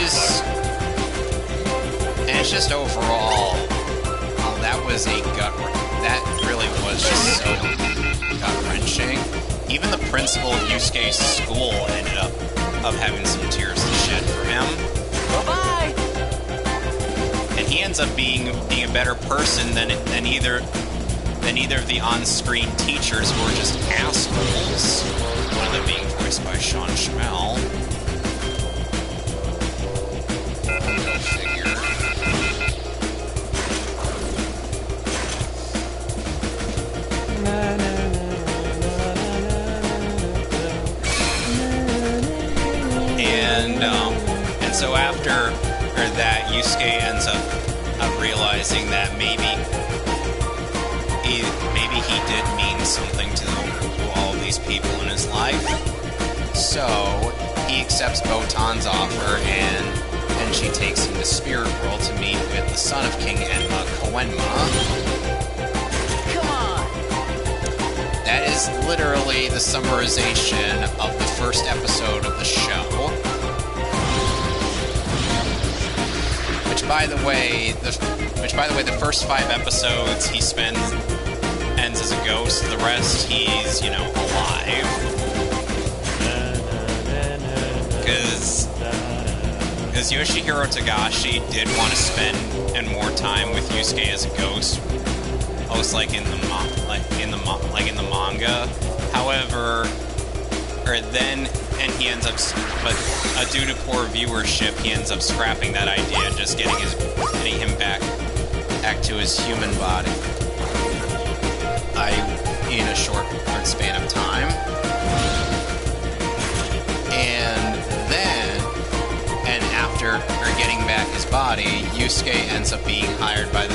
just overall, that really was just so gut-wrenching. Even the principal of Yusuke's school ended up having some tears to shed for him. Bye-bye! And he ends up being a better person than either of the on-screen teachers, who are just assholes. One of them being voiced by Sean Schmel. Go figure. And so after that, Yusuke ends up realizing that maybe he did mean something to all of these people in his life. So he accepts Botan's offer, and she takes him to Spirit World to meet with the son of King Enma, Koenma. Come on! That is literally the summarization of the first episode of the show. Which, by the way, the first 5 episodes he ends as a ghost. The rest, he's, you know, alive. Because Yoshihiro Togashi did want to spend more time with Yusuke as a ghost, almost like in the manga. However, he ends up, but due to poor viewership, he ends up scrapping that idea and just getting him back to his human body. In a short span of time. And after getting back his body, Yusuke ends up being hired by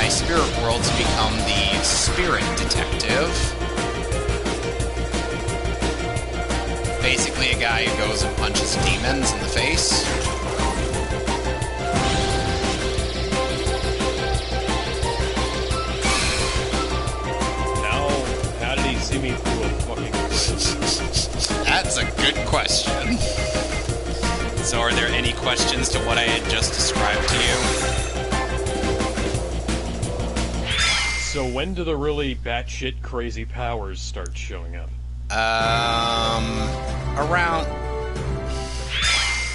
Spirit World to become the spirit detective. Basically a guy who goes and punches demons in the face. How did he see me through a fucking bridge? That's a good question. So are there any questions to what I had just described to you? So when do the really batshit crazy powers start showing up?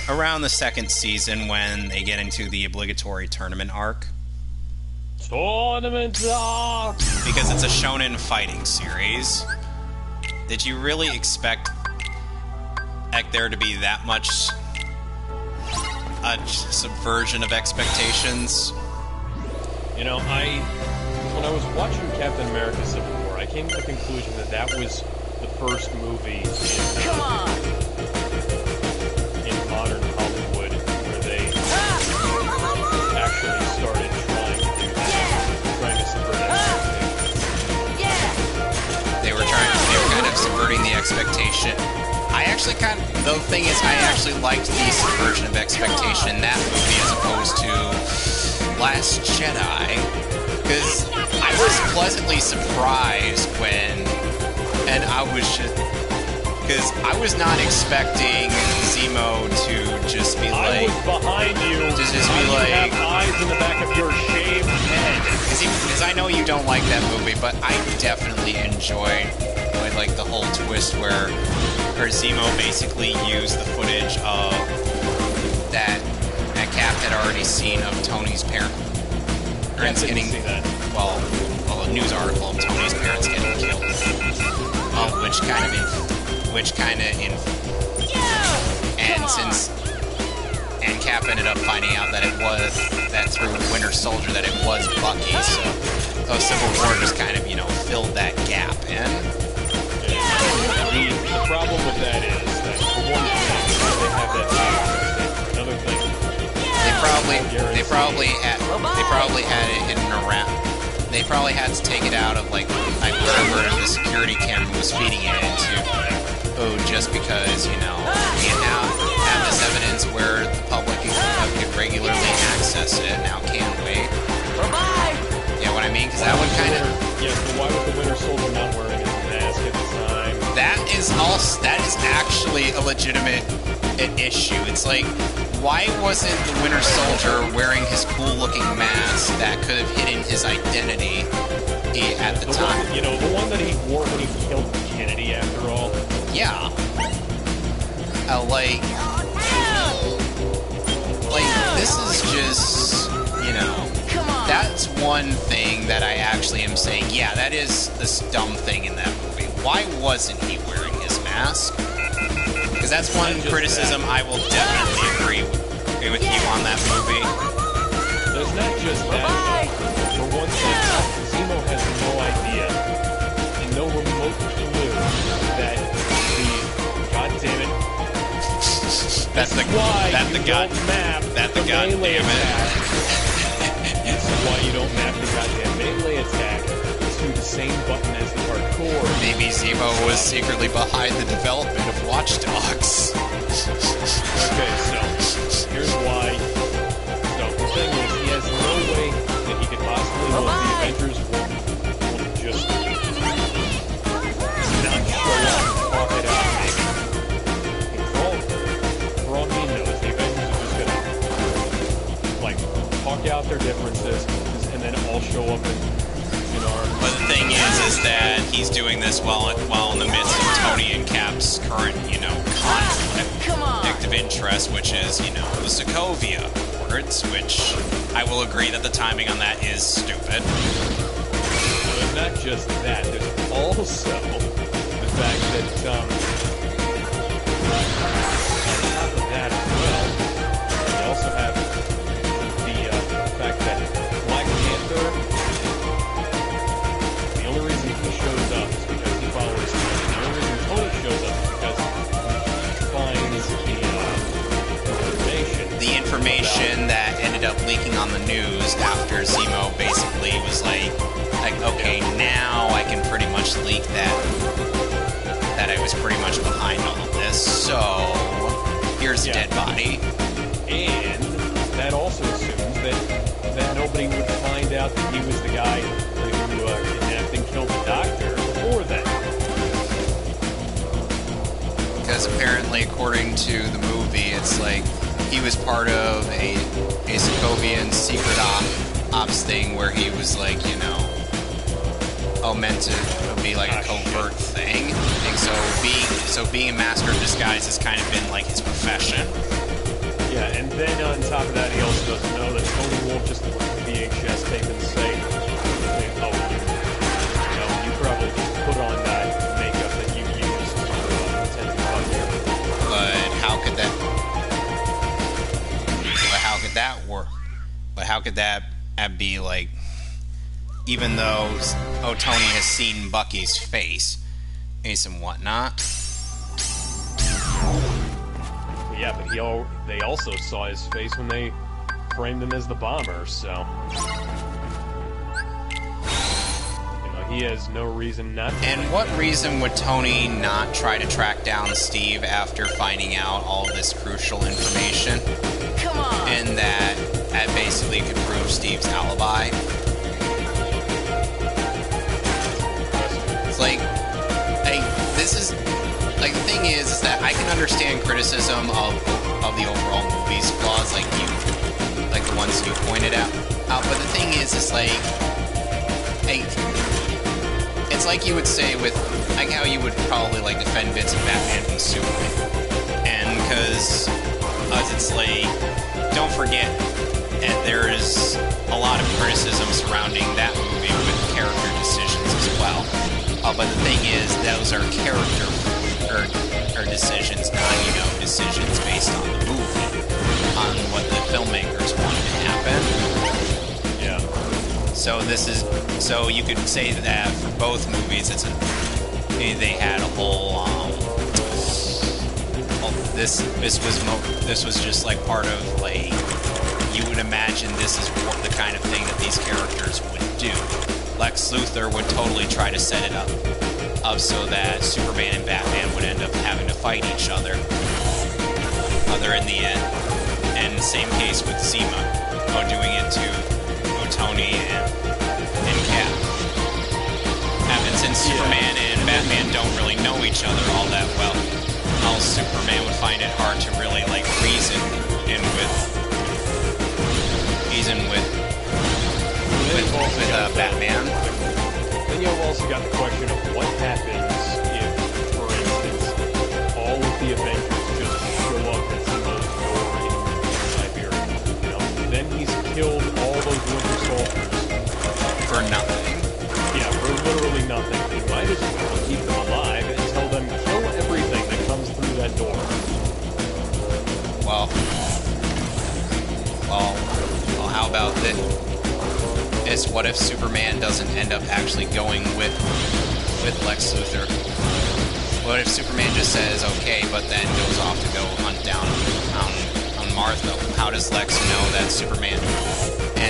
Around the second season when they get into the obligatory tournament arc. Tournament arc! Because it's a shonen fighting series. Did you really expect there to be that much a subversion of expectations? You know, when I was watching Captain America Civil War, I came to the conclusion that was the first movie in modern Hollywood where they actually started trying to subvert expectations. They were kind of subverting the expectation. The thing is, I actually liked the subversion of expectation in that movie as opposed to Last Jedi, because I was pleasantly surprised because I was not expecting Zemo to just be like... I was behind you. To just be like... You have eyes in the back of your shaved head. Because I know you don't like that movie, but I definitely enjoyed like the whole twist where Zemo basically used the footage of that Cap had already seen of Tony's parents getting... Well, a news article of Tony's parents getting killed. And Cap ended up finding out that through Winter Soldier that it was Bucky, so Civil War just kind of, filled that gap in. The problem with that is that, for one thing, they have that power. Another thing, they probably had it hidden around. They probably had to take it out of like wherever the security camera was feeding it into. Oh, just because you can't have this evidence where the public could regularly access it. Now, can we? Yeah, what I mean, because that would kind of. Yeah, so why was the Winter Soldier not wearing his mask at the time? That is actually a legitimate issue. It's like, why wasn't the Winter Soldier wearing his cool-looking mask that could have hidden his identity at the time? The one that he wore when he killed Kennedy, after all. Yeah. This is just, that's one thing that I actually am saying, yeah, that is this dumb thing in that movie. Why wasn't he wearing his mask? Because that's one criticism I will definitely agree with you on that movie. There's not just that. For one thing, Zemo has no idea and no remote clue that the goddamn it. This is why you don't map the goddamn melee attack to the same button as the hardcore. Maybe Zemo was secretly behind the development of Watch Dogs. Okay, so here's why. So the thing is, he has no way that he could possibly know if the Avengers will just not show up, talk it out, maybe. For all he knows, the Avengers are just gonna talk out their differences, and then all show up in our... But the thing is that he's doing this while in the midst of Tony and Cap's current, conflict of interest, which is, the Sokovia Accords, which I will agree that the timing on that is stupid. But not just that, there's also the fact that, on top of that as well, we also have the fact that Black Panther, the only reason he shows up is because he follows Tony. The only reason Tony shows up is because he finds the information that ended up leaking on the news after Zemo basically was like, okay, now I can pretty much leak that I was pretty much behind all of this, so here's a dead body. And that also assumes that nobody would find out that he was the guy who kidnapped and killed the doctor before that. Because apparently, according to the movie, it's like he was part of a Sokovian secret ops thing where he was like, meant to be like a covert thing. And so being a master of disguise has kind of been like his profession. Yeah, and then on top of that, he also doesn't know that Tony won't just look at the VHS tape and say, you probably just put on that makeup that you used to pretend to be here. But how could that work? But how could that be like, even though Tony has seen Bucky's face and whatnot? Yeah, but they also saw his face when they framed him as the bomber, so... he has no reason not to... And what reason would Tony not try to track down Steve after finding out all this crucial information? Come on! And that basically could prove Steve's alibi? It's like, this is... Like, the thing is that I can understand criticism of the overall movie's flaws, like the ones you pointed out. But the thing is, it's like, it's like you would say with, like how you would probably like defend bits of Batman v Superman, and because it's like, don't forget, and there is a lot of criticism surrounding that movie with character decisions as well. But the thing is, those are character or decisions, not, decisions based on the movie, on what the filmmakers wanted to happen. Yeah. So you could say that for both movies, they had a whole, this was just like part of, like, you would imagine this is the kind of thing that these characters would do. Lex Luthor would totally try to set it up so that Superman and Batman would end up having to fight each other in the end. And the same case with Zemo, doing it to Tony and Cap. And since Superman and Batman don't really know each other all that well, Superman would find it hard to really like reason with Batman. Then you've also got the question of what happens if, for instance, all of the Avengers just show up at Zemo's door in Siberia. Then he's killed all those Winter Soldiers for nothing. Yeah, for literally nothing. He might as well keep them alive and tell them kill everything that comes through that door. Well, how about this? What if Superman doesn't end up actually going with Lex Luthor? What if Superman just says okay, but then goes off to go hunt down on Martha? How does Lex know that Superman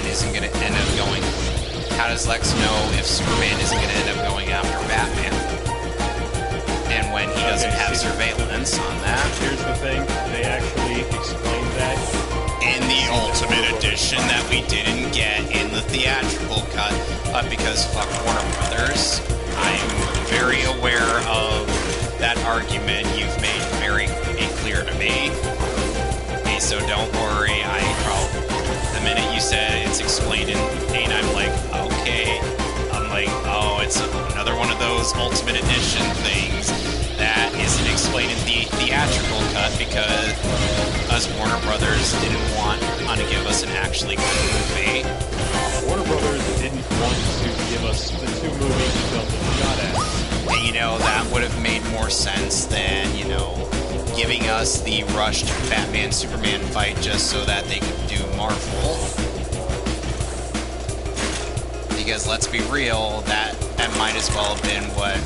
isn't going to end up going? How does Lex know if Superman isn't going to end up going after Batman? And when he doesn't have surveillance on that? Here's the thing, they actually explained that in the Ultimate Edition that we didn't get in the theatrical cut, because fuck Warner Brothers. I'm very aware of that argument you've made very clear to me. So don't worry, the minute you said those Ultimate Edition things that isn't explained in the theatrical cut because us Warner Brothers didn't want to give us an actually good movie. Warner Brothers didn't want to give us the 2 movies we felt they shot at. And, you know, that would have made more sense than, you know, giving us the rushed Batman-Superman fight just so that they could do Marvel. Because let's be real, that might as well have been what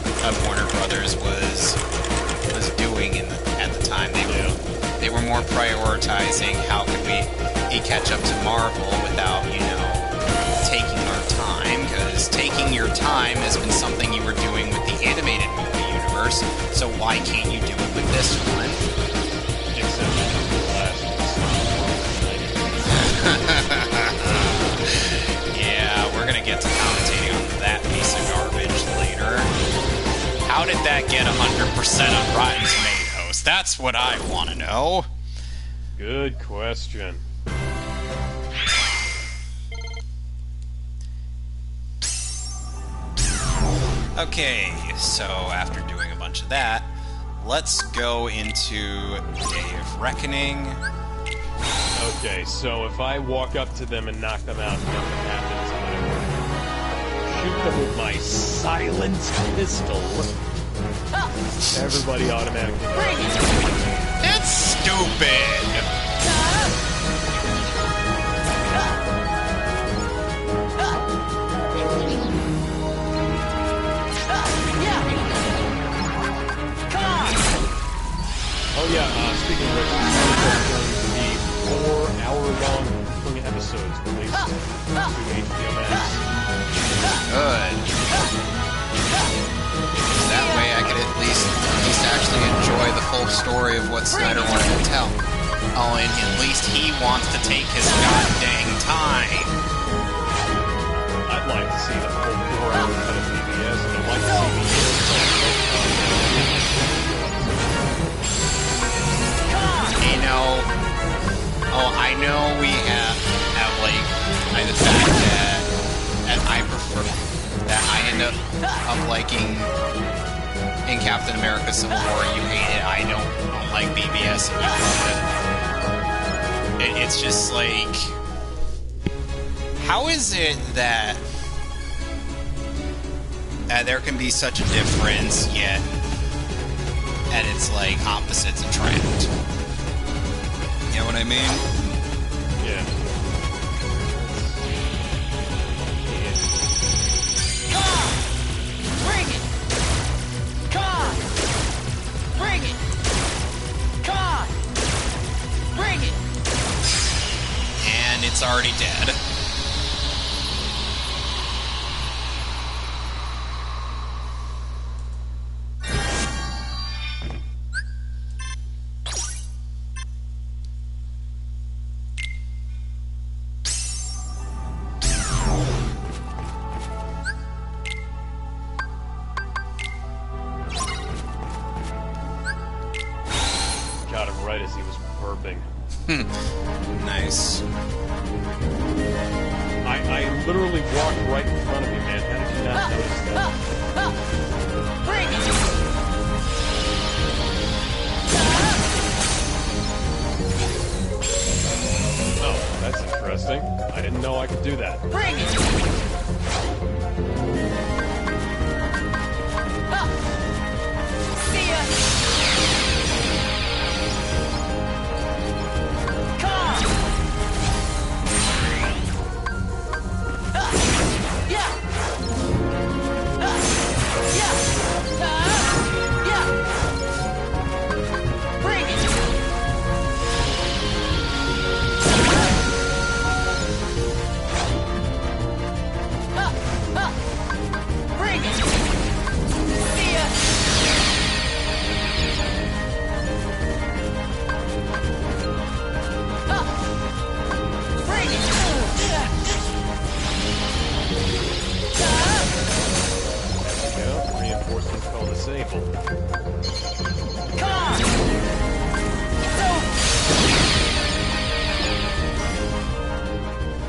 Warner Brothers was doing at the time. They were more prioritizing how could we catch up to Marvel without, you know, taking our time. Because taking your time has been something you were doing with the animated movie universe. So why can't you do it with this one? Except for the last Yeah, we're gonna get to commentating on that piece of garbage later. How did that get 100% on Rotten Tomatoes? That's what I want to know. Good question. Okay, so after doing a bunch of that, let's go into Day of Reckoning. Okay, so if I walk up to them and knock them out, nothing happens, and I shoot them with my silent pistol, everybody automatically knows. It's stupid! Oh yeah, speaking of which, the 4-hour-long episodes released to HBO Max. Good. That way I could at least actually enjoy the full story of what Snyder wanted to tell. Oh, and at least he wants to take his goddamn time. I'd like to see the full 4-hour cut of PBS, and I'd like to see You know, I know we have like, the fact that I prefer, that I end up liking in Captain America Civil War, you hate it, I don't like BBS, and you love it. It's just like, how is it that there can be such a difference, yet, and it's like opposites attract? You know what I mean? Yeah. Bring it! God! Bring it! God! Bring it! And it's already dead. Got him right as he was burping. Nice. I literally walked right in front of you, man. How did you not notice that? Bring it! Oh, that's interesting. I didn't know I could do that. Bring it! See ya!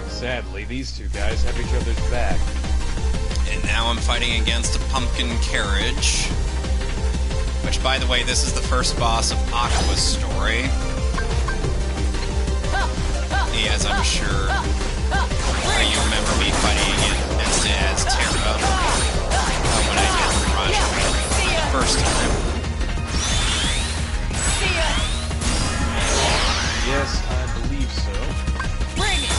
Sadly, these two guys have each other's back. And now I'm fighting against a pumpkin carriage. Which, by the way, this is the first boss of Aqua's story. As I'm sure you remember me fighting against it as Terra when I did the Mirage the first time. Yes, I believe so. Bring it!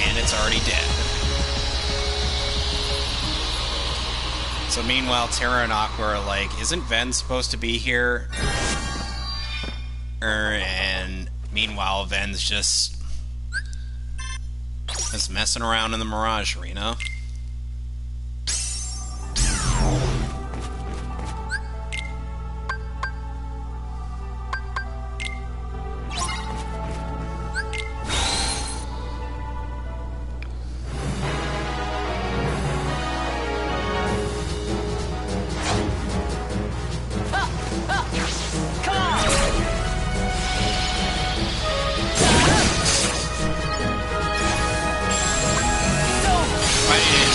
And it's already dead. So meanwhile, Terra and Aqua are like, isn't Ven supposed to be here? And meanwhile, Ven's just messing around in the Mirage Arena.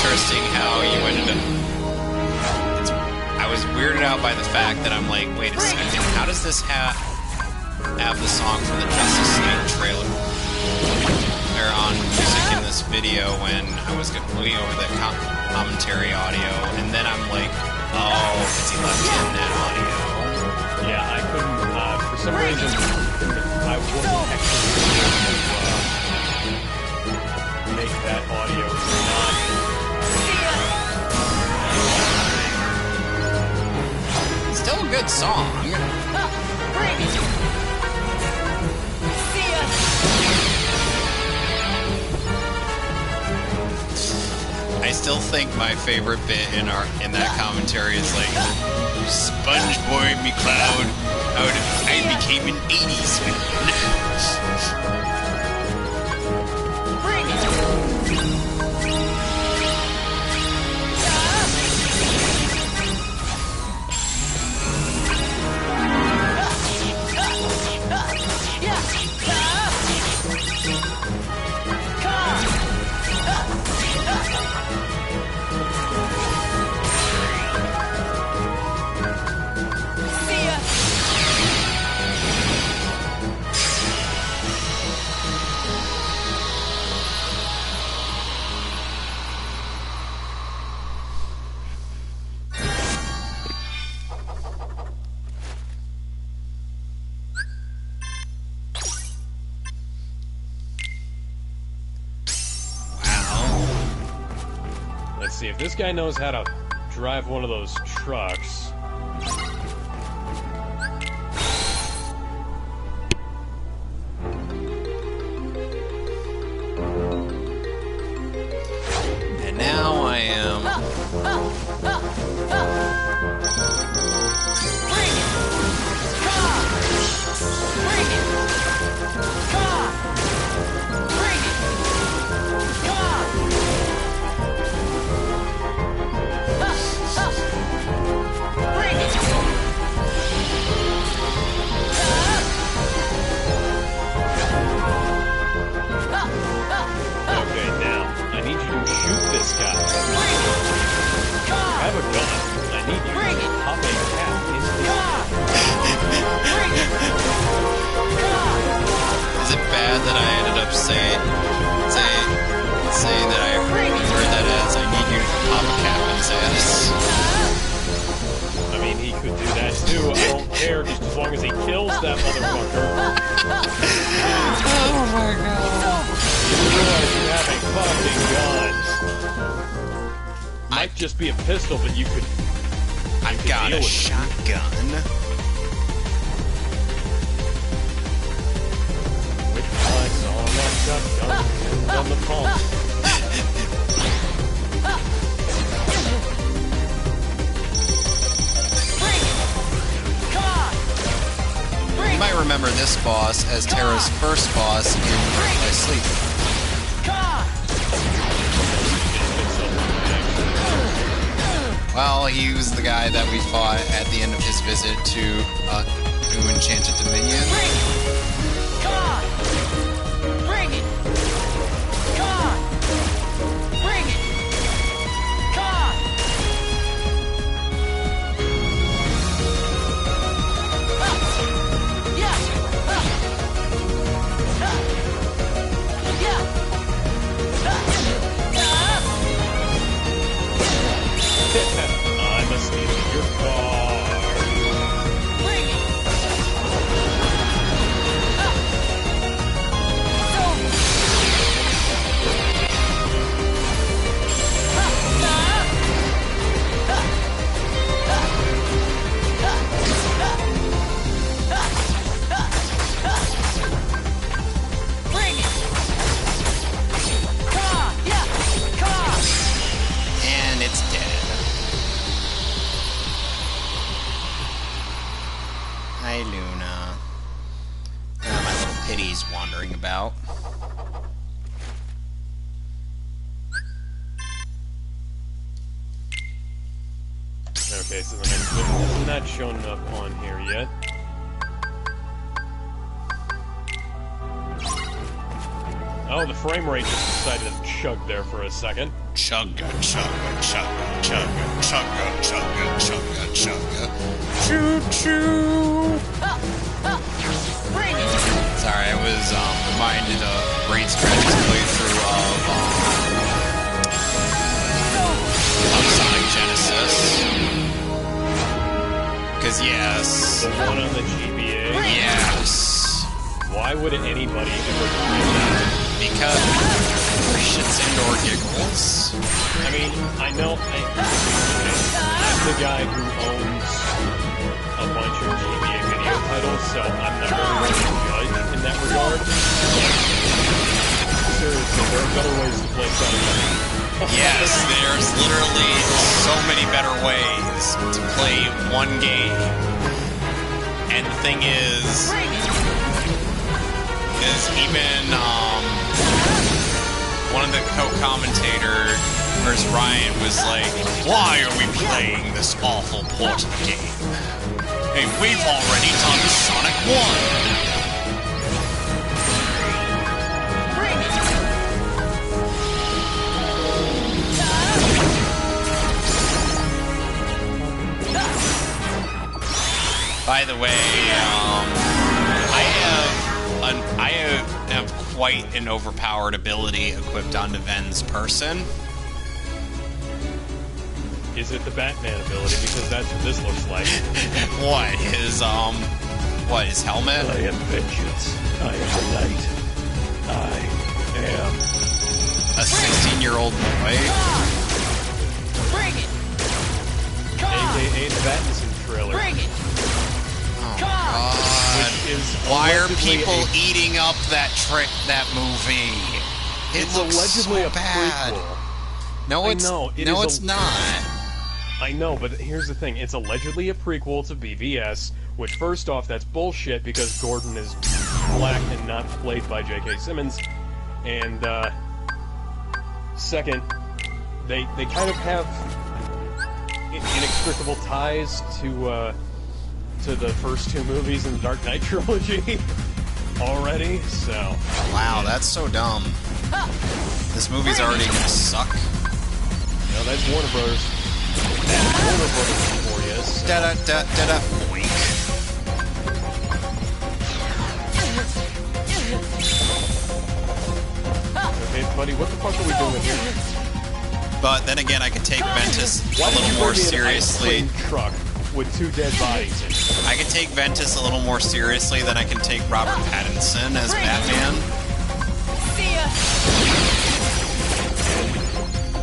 Interesting how you ended up... I was weirded out by the fact that I'm like, wait a second, how does this have the song from the Justice League trailer? They're on music in this video when I was looking over the commentary audio, and then I'm like, oh, because he left in that audio. Yeah, I couldn't, for some reason, I wasn't actually able to make that audio not... Still a good song. I still think my favorite bit in that commentary is like, Sponge Boy McCloud, I became an 80s man. Let's see, if this guy knows how to drive one of those trucks... And now I am... Bring it! Come! Bring it! Come! Bring it! Come! Bring it! Okay, now, I need you to shoot this guy. I have a gun. I need you to pop a cap into the... Is it bad that I ended up saying that I heard that as I need you to pop a cap in his ass? I mean, he could do that too. I don't care, just as long as he kills that motherfucker. Oh my god. You realize you have a fucking gun. Might just be a pistol, but you could... I've got a shotgun. Which flies on that shotgun and on the pump. You might remember this boss as Terra's first boss in Birth by Sleep. Well, he was the guy that we fought at the end of his visit to Enchanted Dominion. Bring it! Yuna. My little pitties wandering about. Okay, so it's not showing up on here yet. Oh, the frame rate just decided to chug there for a second. Chugga, chugga, chugga, chugga, chugga, chugga, chugga, chugga. Choo choo! Sorry, I was reminded of Brain Scratch's playthrough of Sonic Genesis. Because yes. The one on the GBA? Yes. Why would anybody ever play that? Because for shits and or giggles. I mean, I know I'm the guy who owns a bunch of GBA video titles, so I'm not really going to judge in that regard. Seriously, there are better ways to play Sonic. Yes, there's literally so many better ways to play one game. And the thing is even one of the co-commentators, Ryan, was like, why are we playing this awful portal game? Hey, we've already done Sonic 1. By the way, I have quite an overpowered ability equipped onto Ven's person. Is it the Batman ability? Because that's what this looks like. What? His helmet? I am vengeance. I am the light. I am a 16-year-old boy. Bring it! AKA the Batman trailer. Bring it! Oh God! Why are people eating up that movie? It looks allegedly so a bad. prequel. No, it's not. I know, but here's the thing. It's allegedly a prequel to BVS, which, first off, that's bullshit because Gordon is black and not played by J.K. Simmons. And, second, they kind of have inextricable ties to the first two movies in the Dark Knight trilogy already, so... Wow, that's so dumb. This movie's already gonna suck. No, that's Warner Bros. That's Warner Bros. for you. So. Da-da-da-da-da. Boink. Okay, buddy, what the fuck are we doing here? But then again, I could take Ventus a little more seriously. Truck with two dead bodies in it. I could take Ventus a little more seriously than I can take Robert Pattinson as Batman. See ya.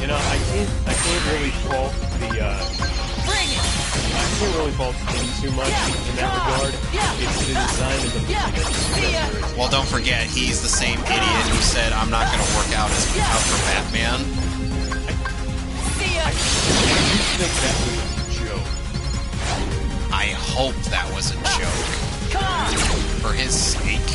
You know, I can't really fault the Bring it. I can't really fault him too much in that regard. It's the design of the movie. Well, don't forget, he's the same idiot who said, I'm not going to work out for Batman. See ya. I think that was a joke. I hope that was a joke. For his sake.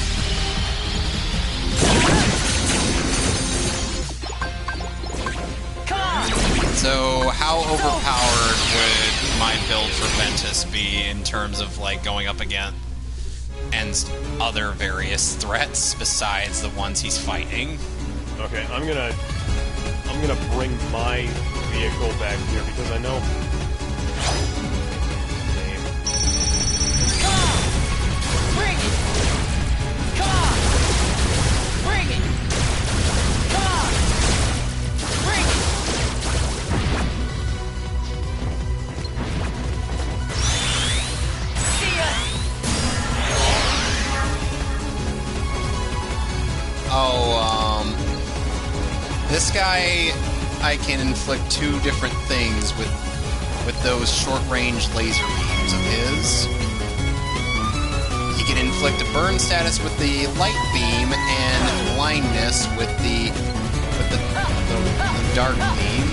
So, how overpowered would my build for Ventus be in terms of, like, going up against and other various threats besides the ones he's fighting? Okay, I'm gonna bring my vehicle back here because I know. Bring it. Bring it. Bring it. See ya. This guy, I can inflict two different things with those short-range laser beams of his. He can inflict a burn status with the light beam and blindness with the dark beam.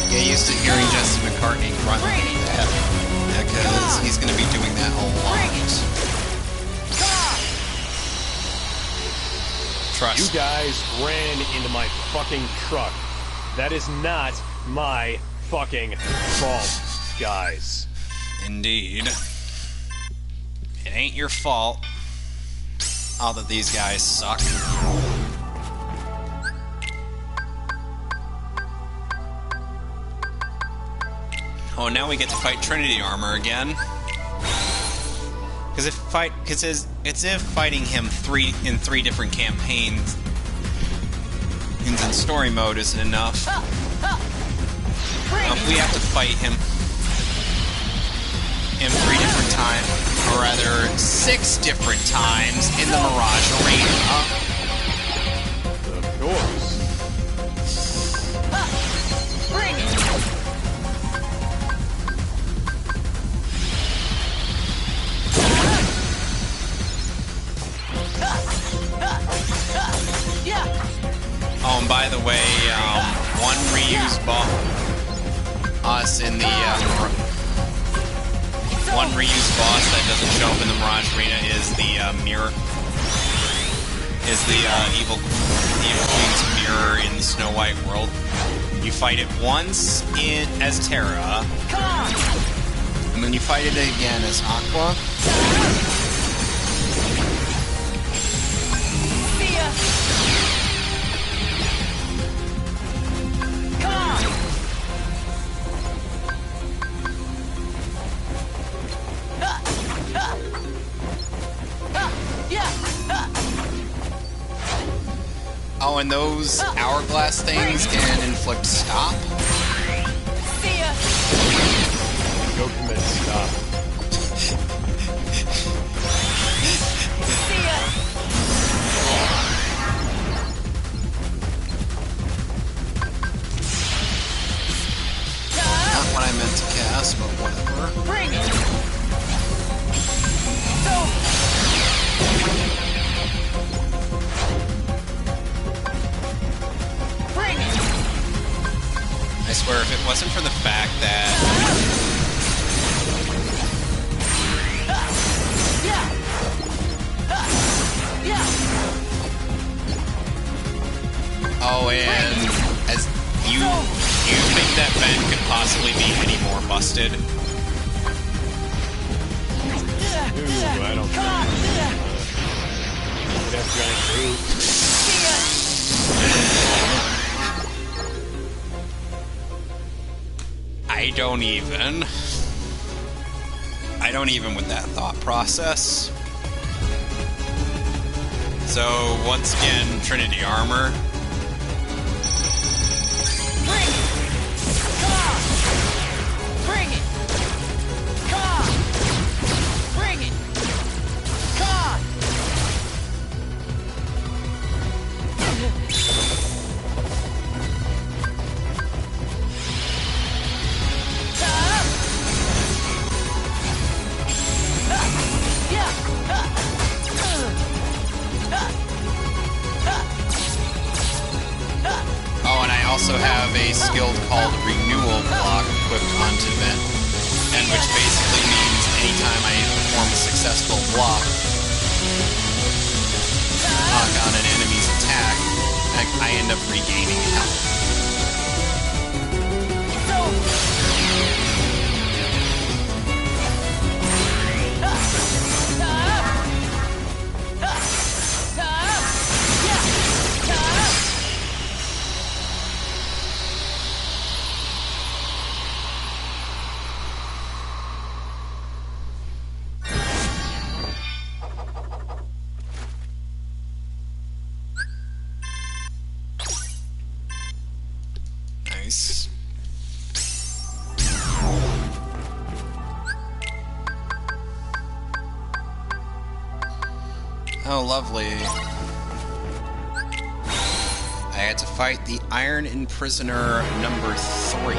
Get used to hearing Jesse McCartney grunt like that, because he's going to be doing that a lot. Trust. You guys ran into my fucking truck. That is not my fucking fault, guys. Indeed. It ain't your fault. All that these guys suck. Oh, now we get to fight Trinity Armor again. Because it's if fighting him in three different campaigns in story mode isn't enough. We have to fight him in 3 different times, or rather 6 different times in the Mirage Arena. Of course. Bring it! Oh, and by the way, one reused boss in the one reused boss that doesn't show up in the Mirage Arena is the mirror. Is the evil Queen's mirror in the Snow White world. You fight it once as Terra, and then you fight it again as Aqua. See ya! Oh, and those hourglass things can inflict stop. See ya! Go commit stop. See ya! Not what I meant to cast, but whatever. Bring it! Bring it! I swear, if it wasn't for the fact that oh, and as you think that Ben could possibly be any more busted? Ooh, I don't think. That's giant boot. I don't even with that thought process. So, once again, Trinity Armor. Bring it! Come on! Bring it! Come on! Bring it! Come on! Oh, and I also have a skill called Renewal Block equipped onto it, and which basically means anytime I perform a successful block on an enemy's attack, I end up regaining health. Nice. Oh, lovely. I had to fight the Iron Imprisoner number 3.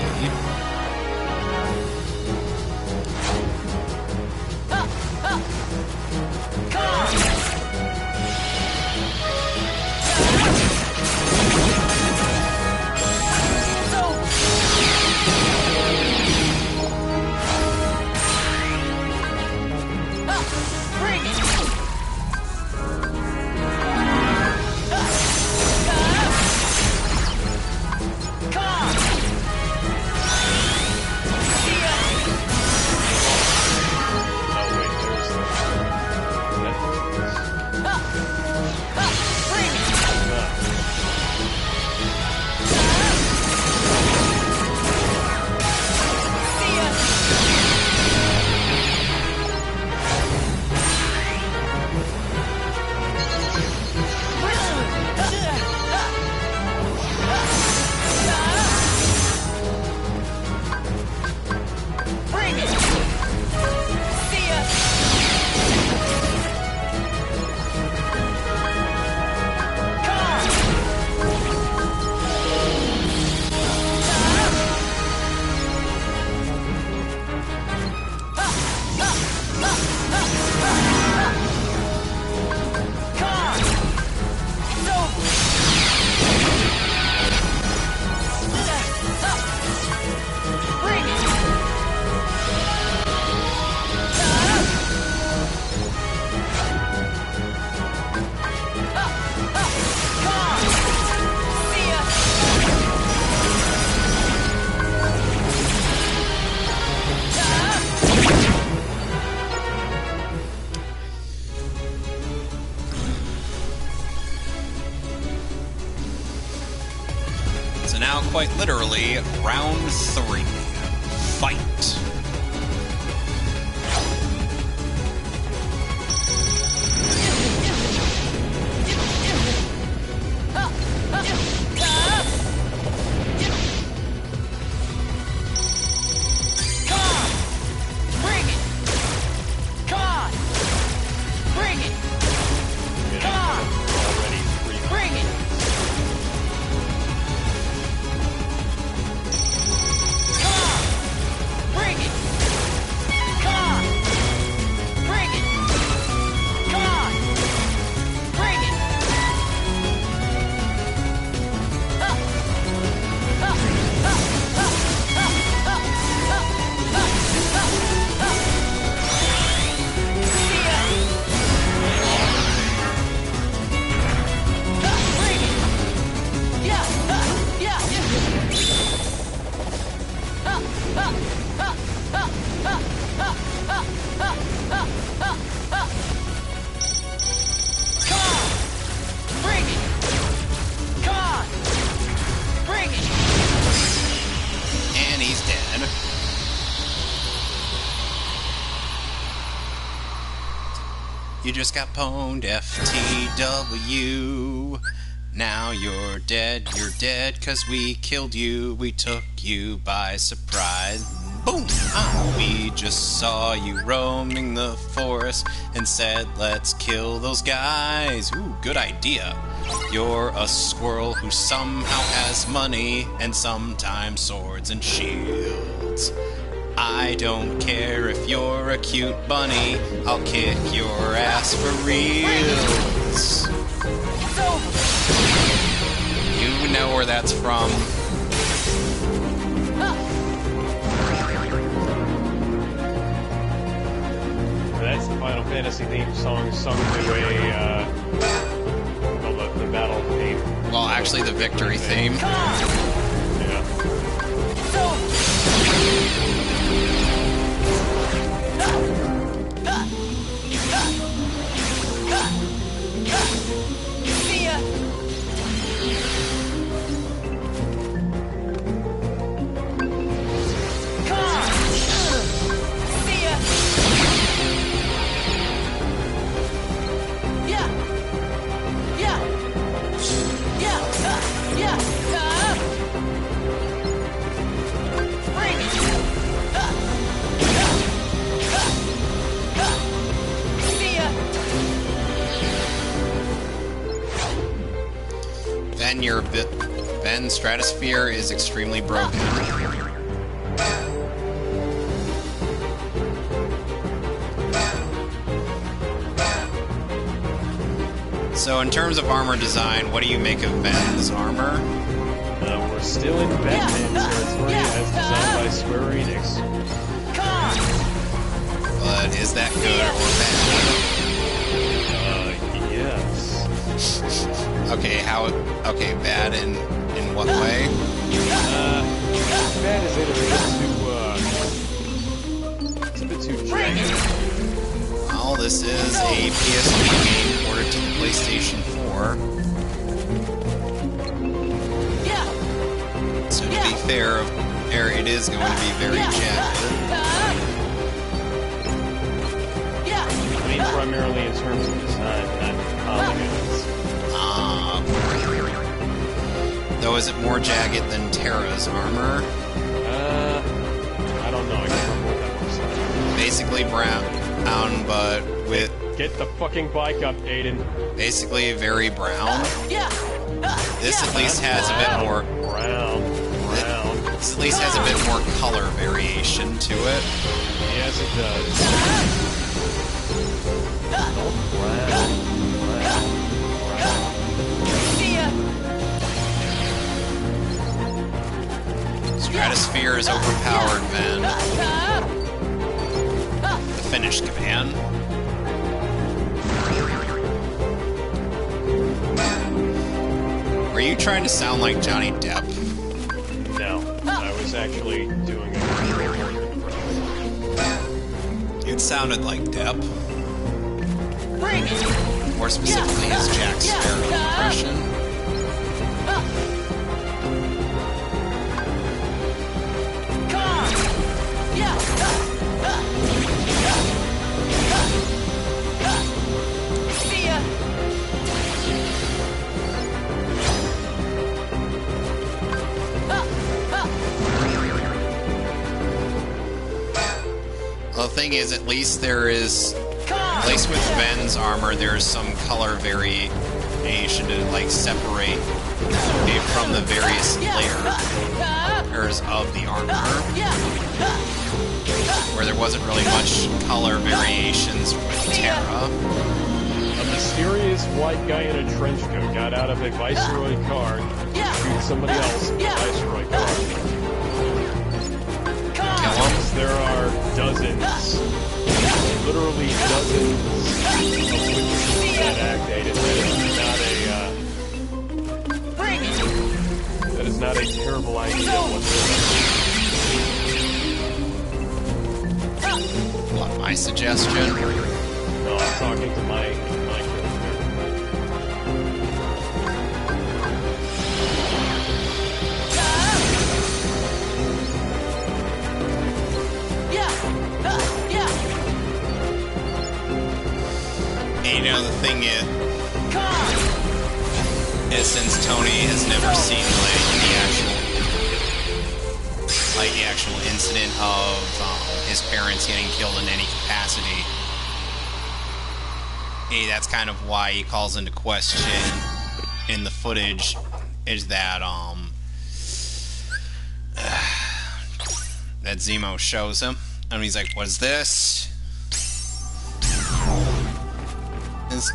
Round 3. Fight. And he's dead. You just got pwned, FTW. Now you're dead, 'cause we killed you. We took you by surprise. Boom! We just saw you roaming the forest and said, let's kill those guys. Ooh, good idea. You're a squirrel who somehow has money and sometimes swords and shields. I don't care if you're a cute bunny, I'll kick your ass for reals. You know where that's from. That's the Final Fantasy theme song sung to the battle theme. Well, actually the victory theme. Yeah. See ya. Ben's stratosphere is extremely broken. So in terms of armor design, what do you make of Ben's armor? We're still in Batman territory as designed by Square Enix. But is that good or bad? Yes. Okay, okay, bad in what way? Bad is it's a bit too jagged. Well, this is a PSP game ported to the PlayStation 4. So to be fair, it is going to be very jagged. I mean, primarily in terms of design, not polygons. Though, is it more jagged than Terra's armor? I don't know. I can't remember what that looks like. Basically brown, but with... Get the fucking bike up, Aiden. Basically very brown. This at least has a bit more... Brown. This at least has a bit more color variation to it. Yes, it does. Brown. Stratosphere is overpowered, man. The finish command. Were you trying to sound like Johnny Depp? No, I was actually doing a... It sounded like Depp. More specifically, his Jack Sparrow impression. the thing is, at least there is, at least with Ven's armor, there's some color variation to like separate it from the various layers of the armor, where there wasn't really much color variations with Terra. A mysterious white guy in a trench coat got out of a Viceroy car and shoots somebody else in a Viceroy car. There are dozens, literally dozens of witnesses to that act date, and that is not a terrible idea whatsoever. What, my suggestion? No, I'm talking to my character. You know, the thing is since Tony has never seen like the actual incident of his parents getting killed in any capacity, that's kind of why he calls into question in the footage is that that Zemo shows him, and he's like, "What's this?"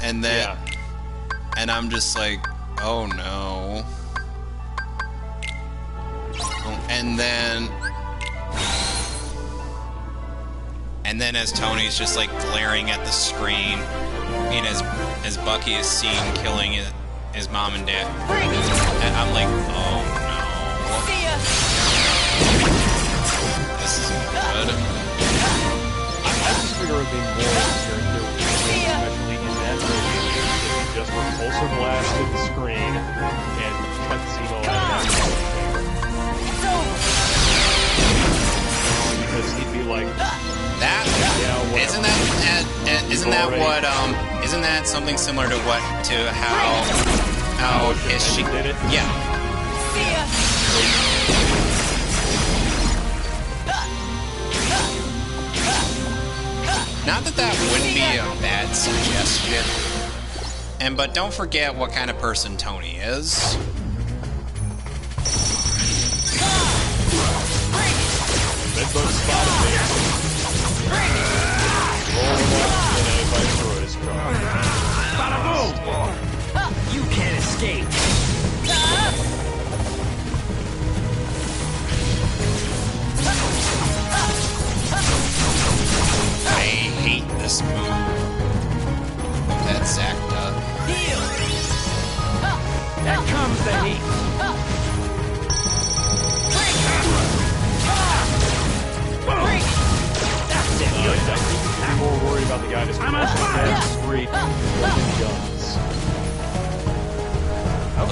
And then, and I'm just like, oh no. And then as Tony's just like glaring at the screen, and as Bucky is seen killing his mom and dad, and I'm like, oh no. This isn't good. I just figure it would be more character, especially in that movie, if you just repulsor blasted the screen and cut Zemo out of that. Because he'd be like, that isn't that something similar to how she did it? Yeah. Not that wouldn't be a bad suggestion. But don't forget what kind of person Tony is. Bedbug spotted me. Rolling up in a Viceroy's car. Bada boom! You can't escape. I hate this move that Zack does. Here comes the heat. That's it. I think you're more worried about the guy that's walking down the street with guns.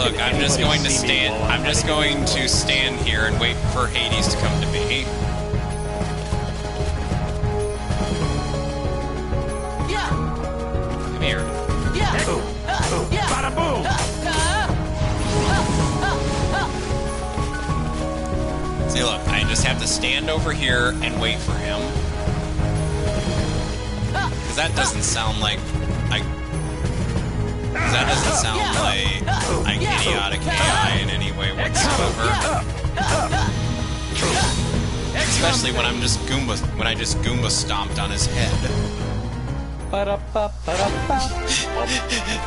Look, I'm just going to stand. I'm just going to stand here and wait for Hades to come to me. Come here. Bada boom! See, look, I just have to stand over here and wait for him. Because that doesn't sound like idiotic AI in any way whatsoever. Especially when I just Goomba stomped on his head.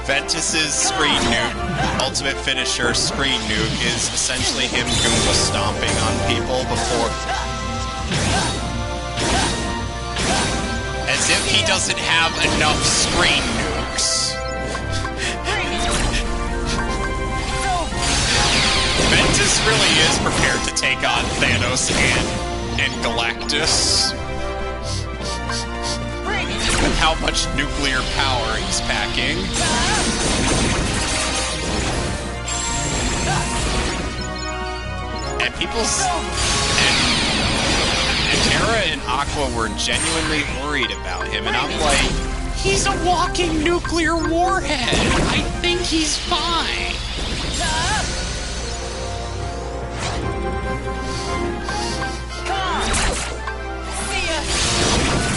Ventus's screen nuke, ultimate finisher screen nuke, is essentially him Goomba stomping on people before. As if he doesn't have enough screen nukes. Ventus really is prepared to take on Thanos and Galactus. With how much nuclear power he's packing. And and Terra and Aqua were genuinely worried about him, and I'm like, he's a walking nuclear warhead. I think he's fine.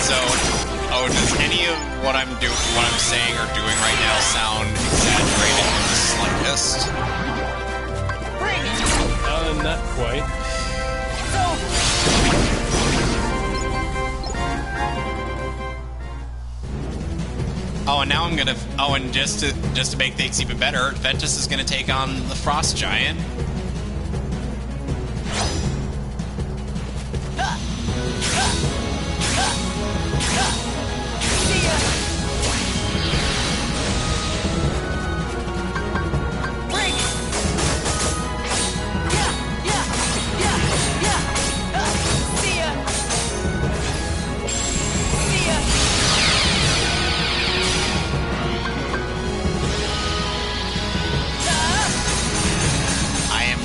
So what I'm saying or doing right now sound exaggerated in the slightest. Not quite. Oh, and now I'm gonna. Oh, and just to make things even better, Ventus is gonna take on the Frost Giant.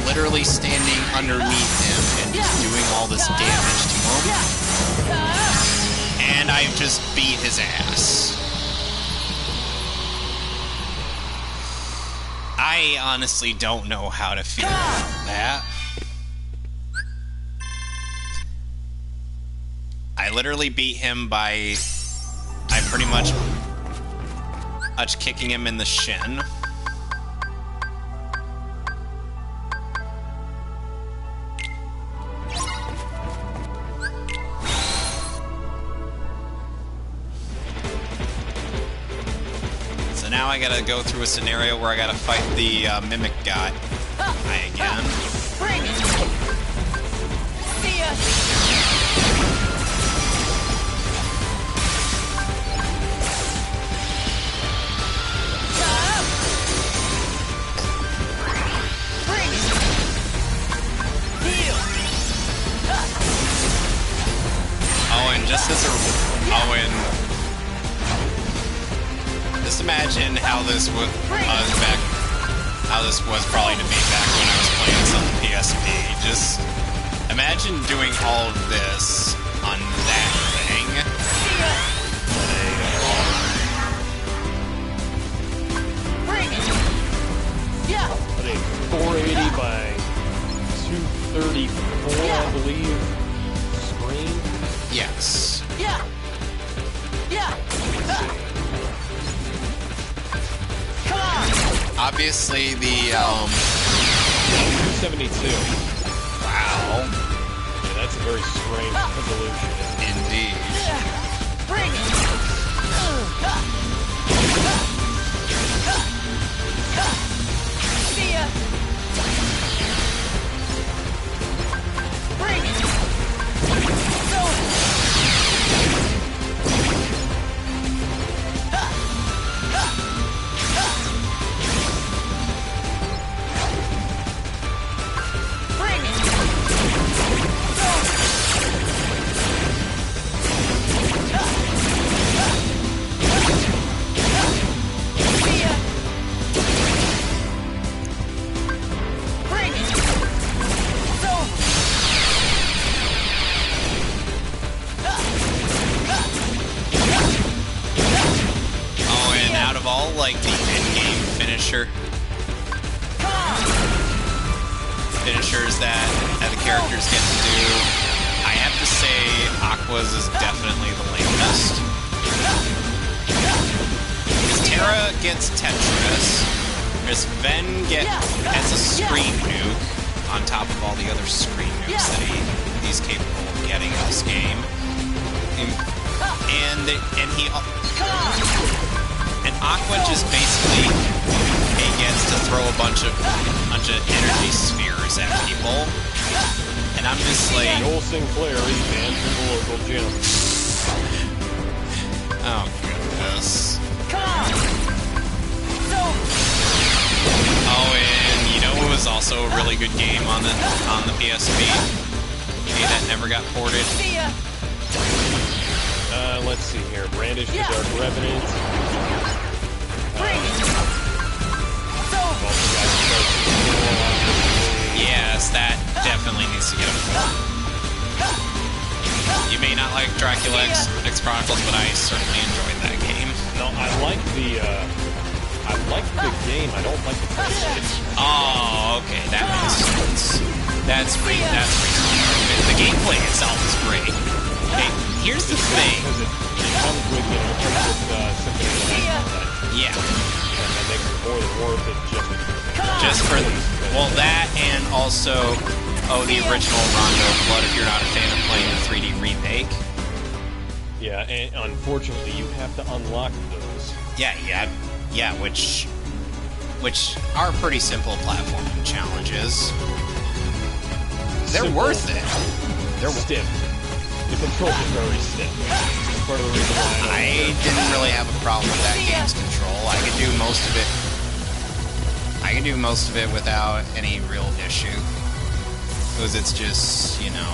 Literally standing underneath him and just doing all this damage to him. And I just beat his ass. I honestly don't know how to feel about that. I literally beat him by... I pretty much kicking him in the shin. Now I gotta go through a scenario where I gotta fight the mimic guy again. Bring it! See ya! Bring it! Heal! Oh, and just as a... Oh, and... Just imagine how this was probably to me back when I was playing this on the PSP. Just imagine doing all of this on that thing. Bring it! Yeah. But a 480 by 234, I believe. Screen. Yes. Yeah. Yeah. Obviously, the, 272. Wow. Yeah, that's a very strange resolution. Indeed. Bring it! See ya! Bring it! Go! Like the end-game finishers that the characters get to do, I have to say Aqua's is definitely the lamest. Because Terra gets Tetris, Miss Ven has a screen nuke on top of all the other screen nukes that he's capable of getting in this game, and Aqua just basically gets to throw a bunch of energy spheres at people, and I'm just like... Joel Sinclair is banned from the local gym. Oh goodness. Oh, and you know it was also a really good game on the PSP? Okay, that never got ported. Let's see here. Brandish the Dark Revenant. Yes, that definitely needs to get a port. You may not like Dracula X Chronicles, but I certainly enjoyed that game. No, I like the game. I don't like the presentation. Oh, okay, that makes sense. That's reasonable. The gameplay itself is great. Okay, here's the thing. comes with, you know, Symphony of the Night. Yeah. And that makes it more than worth it just for that, and also the original Rondo of Blood if you're not a fan of playing the 3D remake. Yeah, and unfortunately you have to unlock those. Yeah, which are pretty simple platforming challenges. They're worth it. They're stiff. The controls are very stiff. That's part of the reason why I didn't really have a problem with that game's control. I could do most of it without any real issue. Because it's just, you know,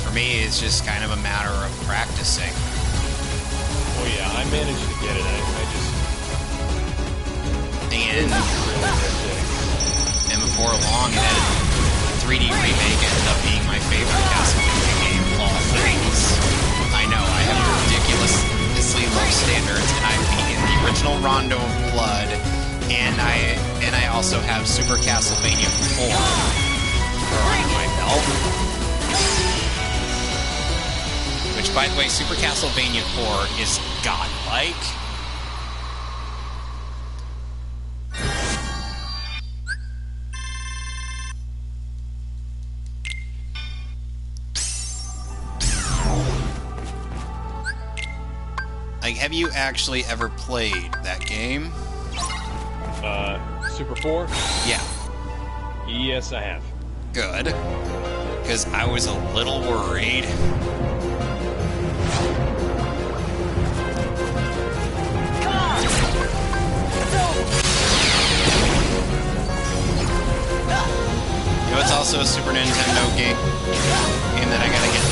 for me, it's just kind of a matter of practicing. Oh yeah, I managed to get it. And before long, that 3D remake ended up being my favorite Castlevania game of all things. I know, I have ridiculously low standards, and I've beaten the original Rondo of Blood, and I also have Super Castlevania 4 under my belt. Which, by the way, Super Castlevania 4 is godlike. Like, have you actually ever played that game? Super 4? Yeah. Yes, I have. Good. Because I was a little worried. You know, it's also a Super Nintendo game that I gotta get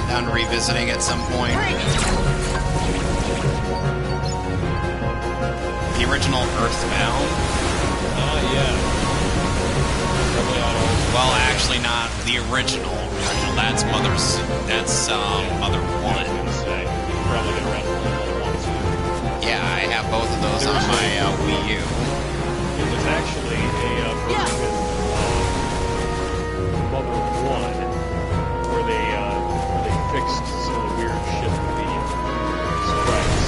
down to revisiting at some point. The original Earthbound. Yeah. Well, actually, not the original. That's Mother 1. Yeah, I have both of those on my Wii U. It was actually a version of Mother 1 where they fixed some of the weird shit with the sprites.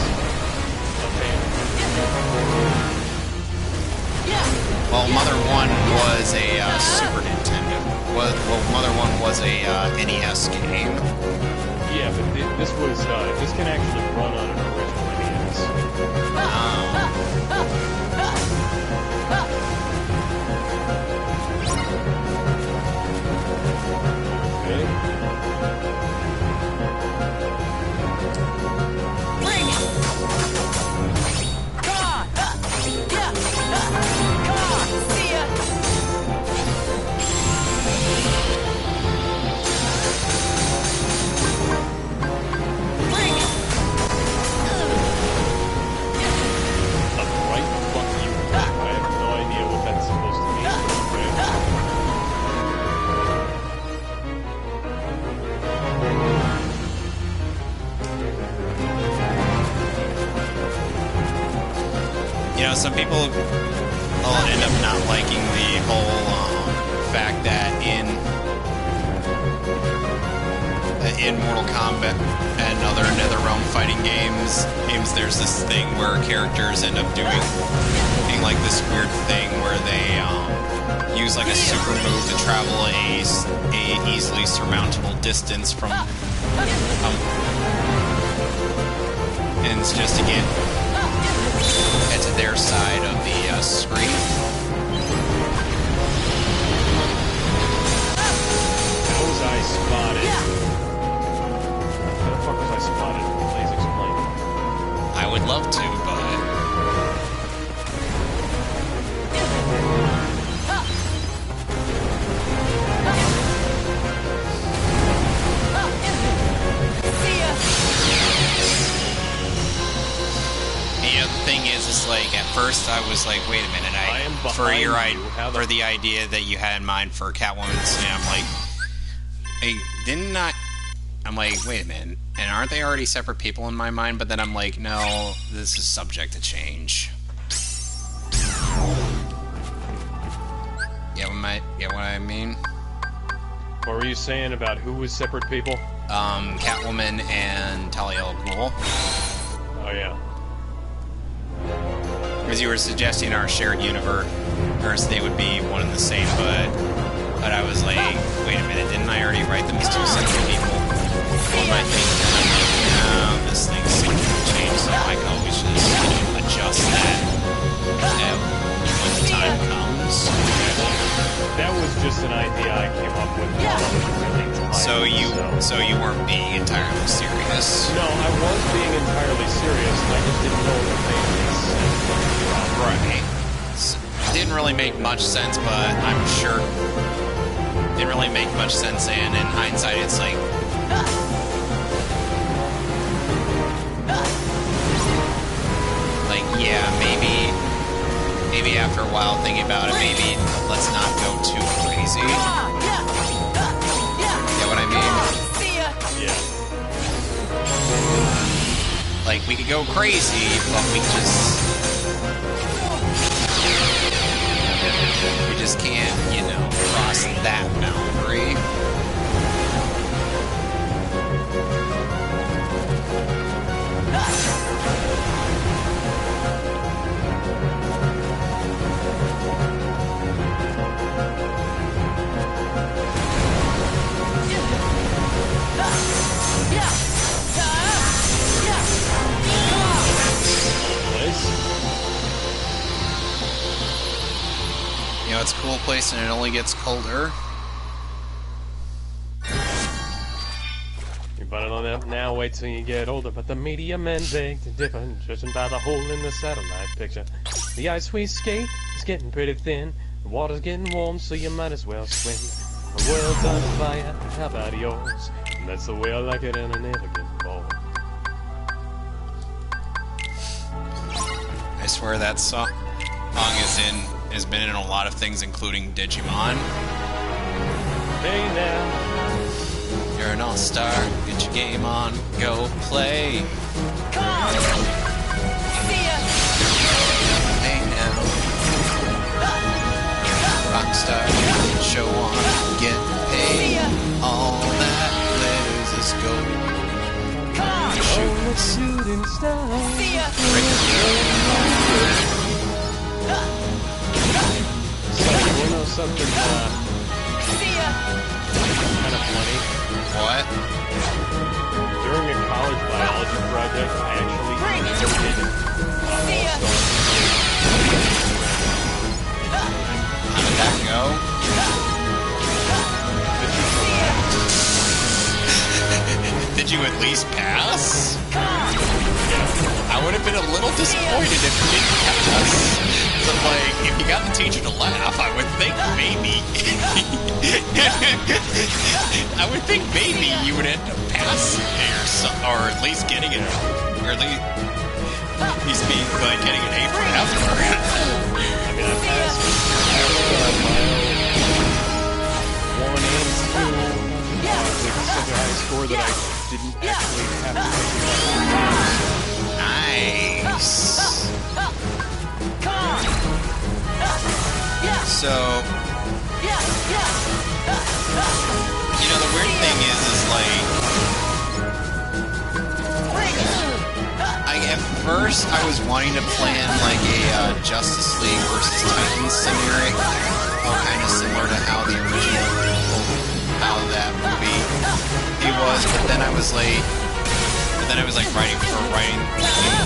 Well, Mother 1 was a Super Nintendo. Well, Mother 1 was a NES game. Yeah, but this can actually run on an original NES. Bring it! Come on! Yeah! Come on! See ya! Bring it! A bright fuck you. I have no idea what that's supposed to mean. You know, some people will end up not liking the whole fact that in Mortal Kombat and other NetherRealm fighting games, there's this thing where characters end up doing like this weird thing where they use like a super move to travel a easily surmountable distance from, and it's just to get to their side of the screen. How was I spotted? How the fuck was I spotted? Please explain. I would love to, but... You know, the thing is, like, at first I was like, wait a minute, for the idea that you had in mind for Catwoman's, and I'm like, I'm like, wait a minute, and aren't they already separate people in my mind? But then I'm like, no, this is subject to change. Get what I mean? What were you saying about who was separate people? Catwoman and Talia al Ghul. Oh yeah. Because you were suggesting our shared universe, they would be one and the same, but I was like, wait a minute, didn't I already write them as two separate people? What am I thinking? I'm like, no, this thing seems to change, so I can always just adjust that when the time comes. That was just an idea I came up with. So you weren't being entirely serious? No, I was being entirely serious. I just didn't know if it made any sense. Right. Didn't really make much sense, but I'm sure didn't really make much sense. And in hindsight, it's like. Like, yeah, maybe after a while thinking about it, maybe let's not go too crazy. Get what I mean? Yeah. Like, we could go crazy, but we just can't, you know, cross that boundary. You know, it's a cool place and it only gets colder. You're butting on that now, wait till you get older. But the media men beg to differ, judging by the hole in the satellite picture. The ice we skate is getting pretty thin. The water's getting warm, so you might as well swim. The world's on fire, how about yours? And that's the way I like it, and I never get bored. I swear that song has been in a lot of things, including Digimon. Hey now, you're an all-star. Get your game on. Go play. Come on. See ya. Hey now, rockstar. Show on. Get paid. All that glitters is gold. Come on. Shooting star. See ya. So, you wanna know something, See ya. kind of funny? What? During a college biology project, I actually did See ya. How did that go? Did you at least pass? I would have been a little disappointed if you didn't pass. But, like, if you got the teacher to laugh, I would think maybe... I would think maybe you would end up passing or at least getting it, or at least being, like, getting an A for effort. I mean, I passed bio 1 and 2. With such a high score that I didn't actually have to take Nice. So, you know, the weird thing is like, at first I was wanting to plan like a Justice League versus Titans scenario, kind of similar to how the original, how that movie was, but then I was like writing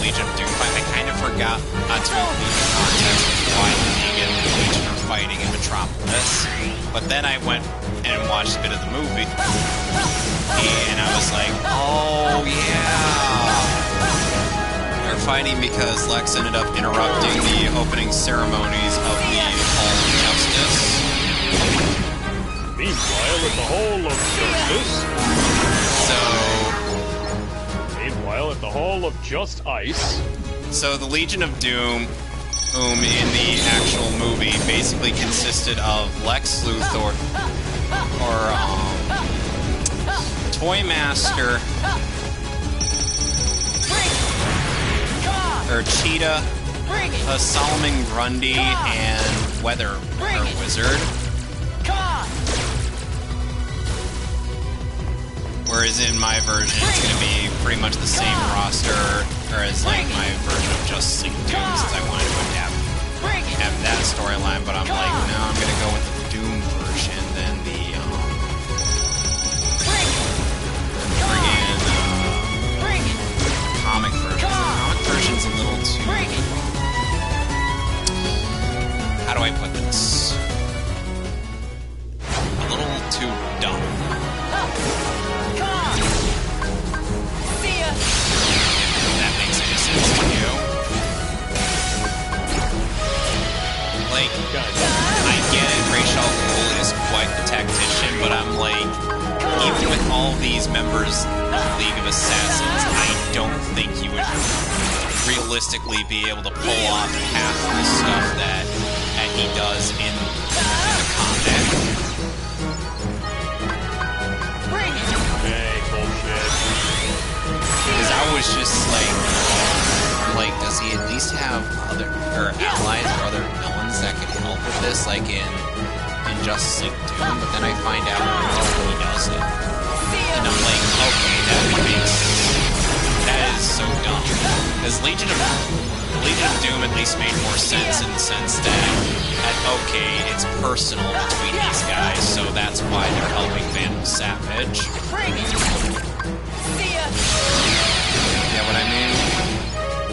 Legion of Doom fight. I kind of forgot to include the context of why Negan and Legion are fighting in Metropolis. But then I went and watched a bit of the movie, and I was like, oh yeah, they're fighting because Lex ended up interrupting the opening ceremonies of the Hall of Justice. Meanwhile, at the Hall of Just Ice. So the Legion of Doom, in the actual movie, basically consisted of Lex Luthor, Toymaster, or Cheetah, Solomon Grundy, and Weather Wizard. Whereas in my version, it's going to be pretty much the same roster, or as like my version of Justice League Doom, since I wanted to have that storyline. But I'm like, no, I'm going to go with the Doom version than the comic version. The comic version's a little too. How do I put this? A little too dumb. If that makes any sense to you. Like, I get it, Rachel Gould is quite the tactician, but I'm like, even with all these members of the League of Assassins, I don't think you would realistically be able to pull off half the stuff that he does in the combat. Hey, bullshit. Because I was just like, does he at least have other allies or other villains that could help with this, like in Justice League Doom? But then I find out, he doesn't. And I'm like, okay, that is so dumb. Because Legion of Doom at least made more sense in the sense that, okay, it's personal between these guys, so that's why they're helping Vandal Savage. Yeah, what I mean?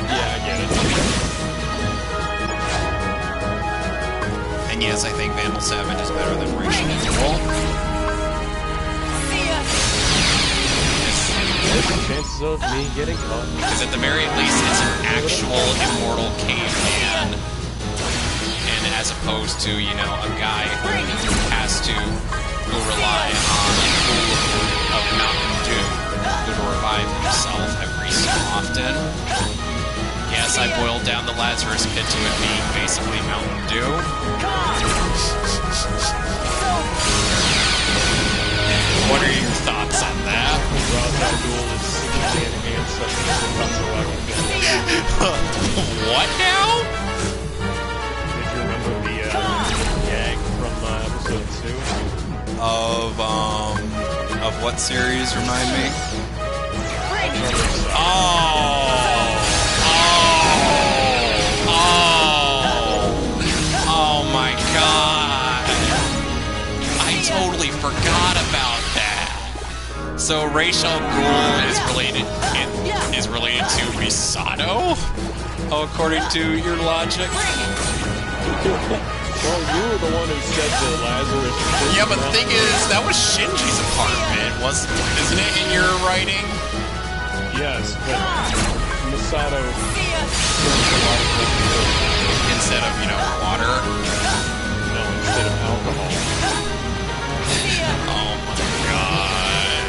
Yeah, I get it. And yes, I think Vandal Savage is better than Rachel Gould. There's the chances of me getting caught. Because at the very least, it's an actual immortal caveman. And as opposed to, you know, a guy who has to rely on a pool of Mountain Dew to revive himself every so often. Yes, I boiled down the Lazarus Pit to it being basically Mountain Dew. What are your thoughts on that? What now? Did you remember the gag from episode 2? Of what series, remind me? Oh my god. I totally forgot about that. So Rachel Gould is related to Misato? According to your logic? Well, you were the one who said that Lazarus... Yeah, but the thing is, that was Shinji's apartment, isn't it, in your writing? Yes, but Misato drinks a lot of liquor. Instead of, you know, water? No, instead of alcohol. Oh my god.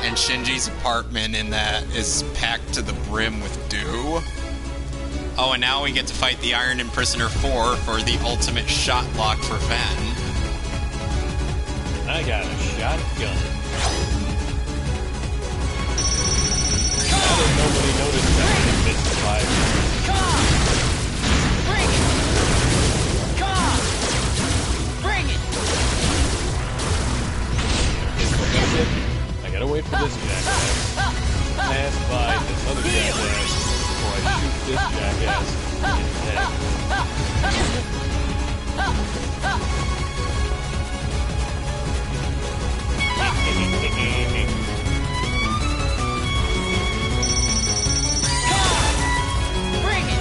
And Shinji's apartment in that is packed to the brim with dew. Oh, and now we get to fight the Iron Imprisoner 4 for the ultimate shot lock for Ven. I got a shotgun. How did nobody notice that in this 5 minutes? Bring it! Bring it! I gotta wait for this jackass. Pass by this other jackass before I shoot this jackass in the head. Bring it!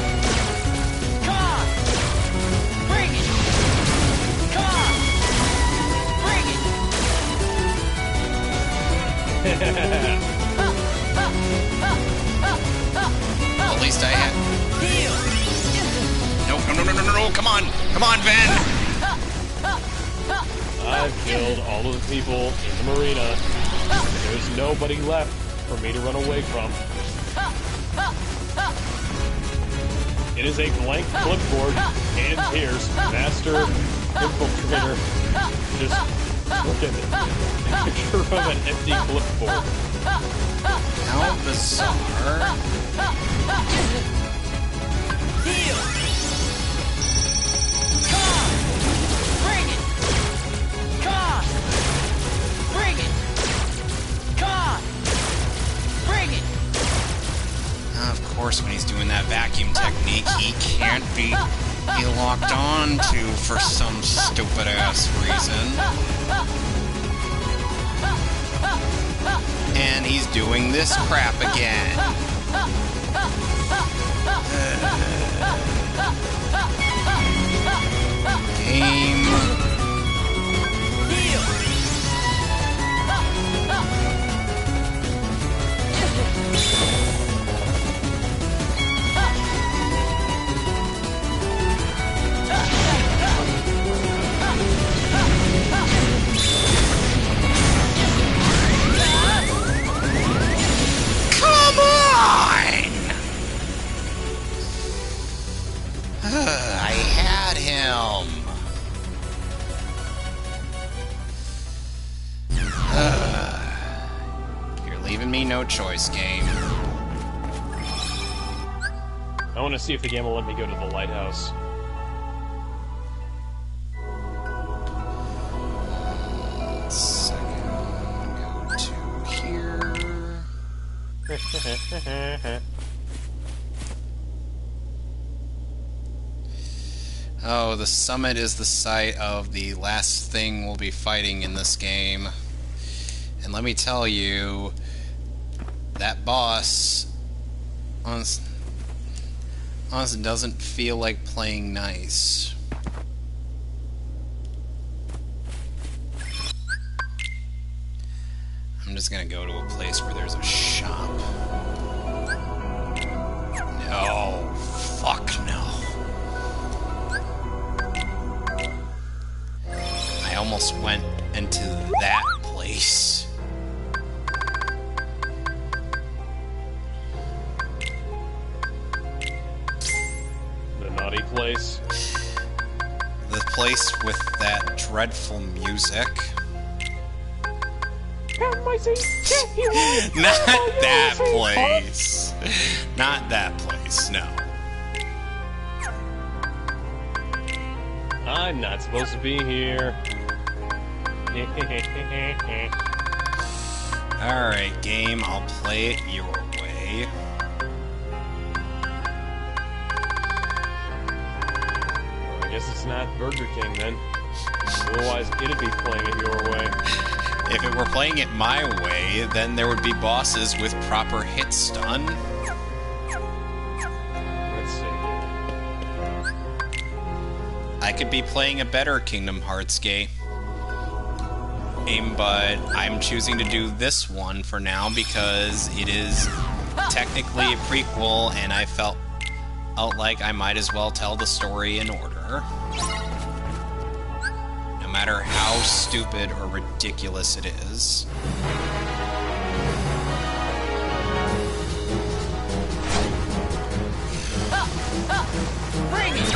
Come on! Bring it! Come on! Bring it! At least I had... No, come on! Come on, Ven! I've killed all of the people in the marina. There's nobody left for me to run away from. It is a blank clipboard, and Pierce, Master Infiltrator, just looking at a picture of an empty clipboard. How bizarre. Heal! Come on! Bring it! Come on! Bring it! course, when he's doing that vacuum technique, he can't be locked on to for some stupid-ass reason. And he's doing this crap again. Game. I had him. You're leaving me no choice, game. I want to see if the game will let me go to the lighthouse. Go to here. Oh, the summit is the site of the last thing we'll be fighting in this game. And let me tell you, that boss honestly doesn't feel like playing nice. I'm just gonna go to a place where there's a shop. No, fuck no. I almost went into that place. The naughty place? The place with that dreadful music. Not that place. Not that place, no. I'm not supposed to be here. Alright, game, I'll play it your way. I guess it's not Burger King then. Otherwise, it'd be playing it your way. If it were playing it my way, then there would be bosses with proper hit stun. Let's see. I could be playing a better Kingdom Hearts game, but I'm choosing to do this one for now because it is technically a prequel, and I felt like I might as well tell the story in order. No matter how stupid or ridiculous it is. Bring it!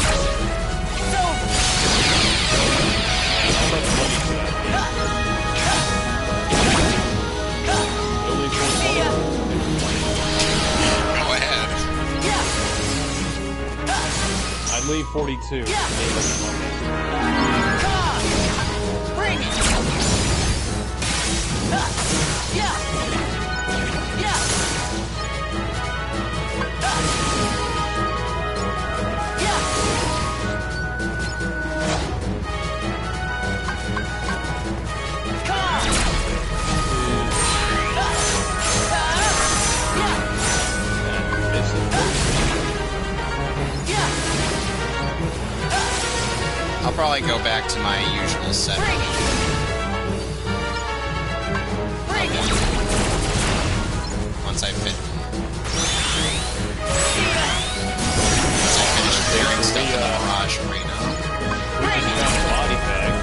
Go ahead. I'd leave 42. Bring it! I'll probably go back to my usual setting. Once I finish clearing stuff in the Mirage Arena. Body bag.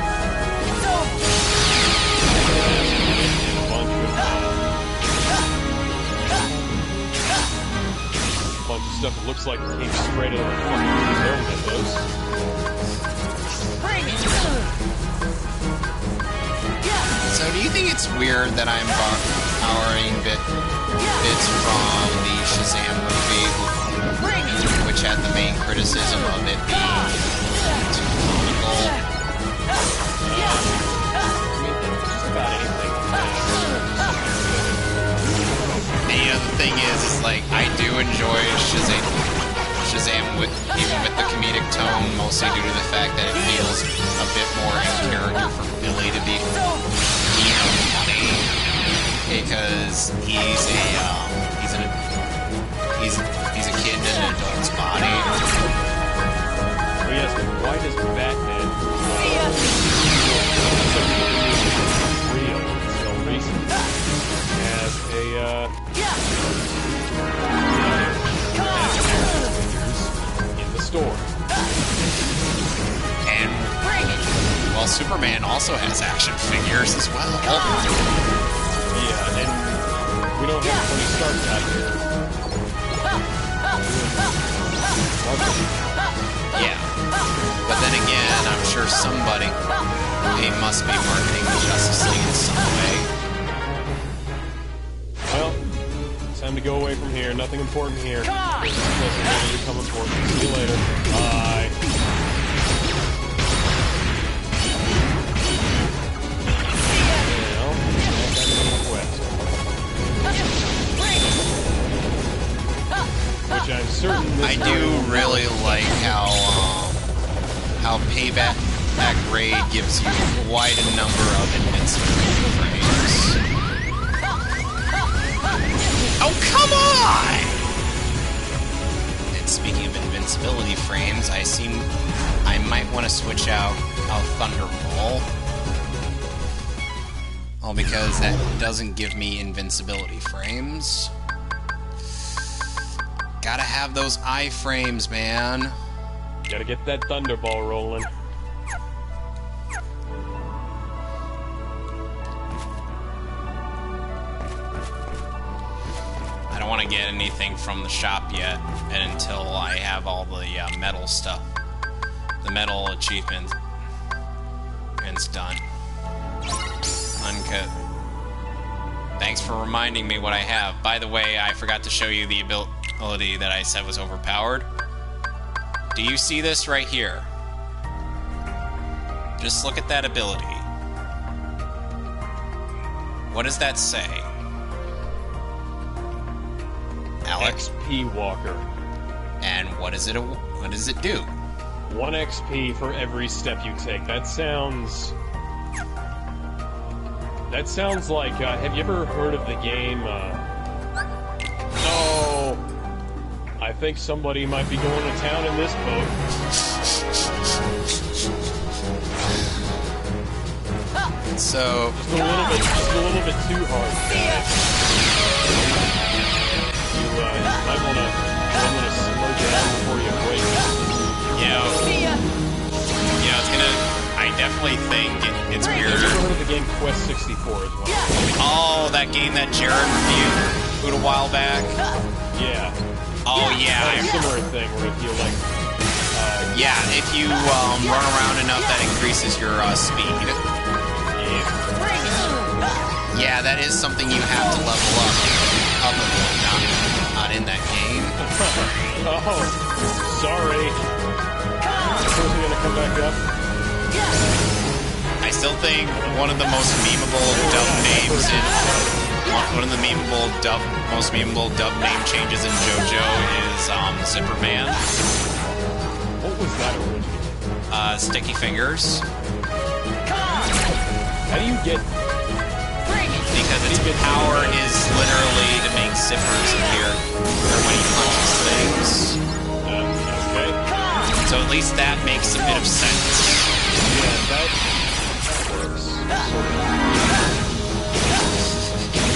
A bunch of stuff that looks like it came straight out of the fucking their windows. So do you think it's weird that I'm borrowing bits from the Shazam movie, which had the main criticism of it being too comical? And you know, the thing is like, I do enjoy Shazam with even with the comedic tone, mostly due to the fact that it feels a bit more in character for Billy to be, you know, funny, because he's a kid in an adult's body. Oh yes, but why does Batman real until recently as a in the store? And well, Superman also has action figures as well. Yeah, and we don't have Tony Stark out here. Yeah, but then again, I'm sure somebody, they must be marketing the Justice League in some way. Well, time to go away from here. Nothing important here. Nothing going to become important. See you later. Bye. Well, back on the quest. Which I'm certain this I do really like how Payback Raid gives you quite a number of invincibility frames. Oh, come on! And speaking of invincibility frames, I might want to switch out Thunderball. Well, because that doesn't give me invincibility frames. Gotta have those iframes, man. Gotta get that Thunderball rolling. I don't want to get anything from the shop yet, and until I have all the metal stuff, the metal achievement, and it's done. Uncut. Thanks for reminding me what I have. By the way, I forgot to show you the ability that I said was overpowered. Do you see this right here? Just look at that ability. What does that say? Alex? XP Walker. And what does it do? 1 XP for every step you take. That sounds like, have you ever heard of the game, Oh, I think somebody might be going to town in this boat. So... Just a little bit too hard, guys. You might want to slow down before you break. It's gonna... I definitely think it's weird. Have you ever heard of the game Quest 64 as well? Oh, that game that Jared reviewed a while back? Yeah. Oh, yeah. A similar thing where if you, like... yeah, if you run around enough, that increases your speed. Yeah, that is something you have to level up. Not in that game. Oh, sorry. Is it gonna come back up? I still think one of the most memeable dub names in most memeable dub name changes in JoJo is Zipperman. What was that originally? Sticky Fingers. How do you get? Because its power is literally to make zippers appear when he punches things. Okay. So at least that makes a bit of sense. Yeah, that works.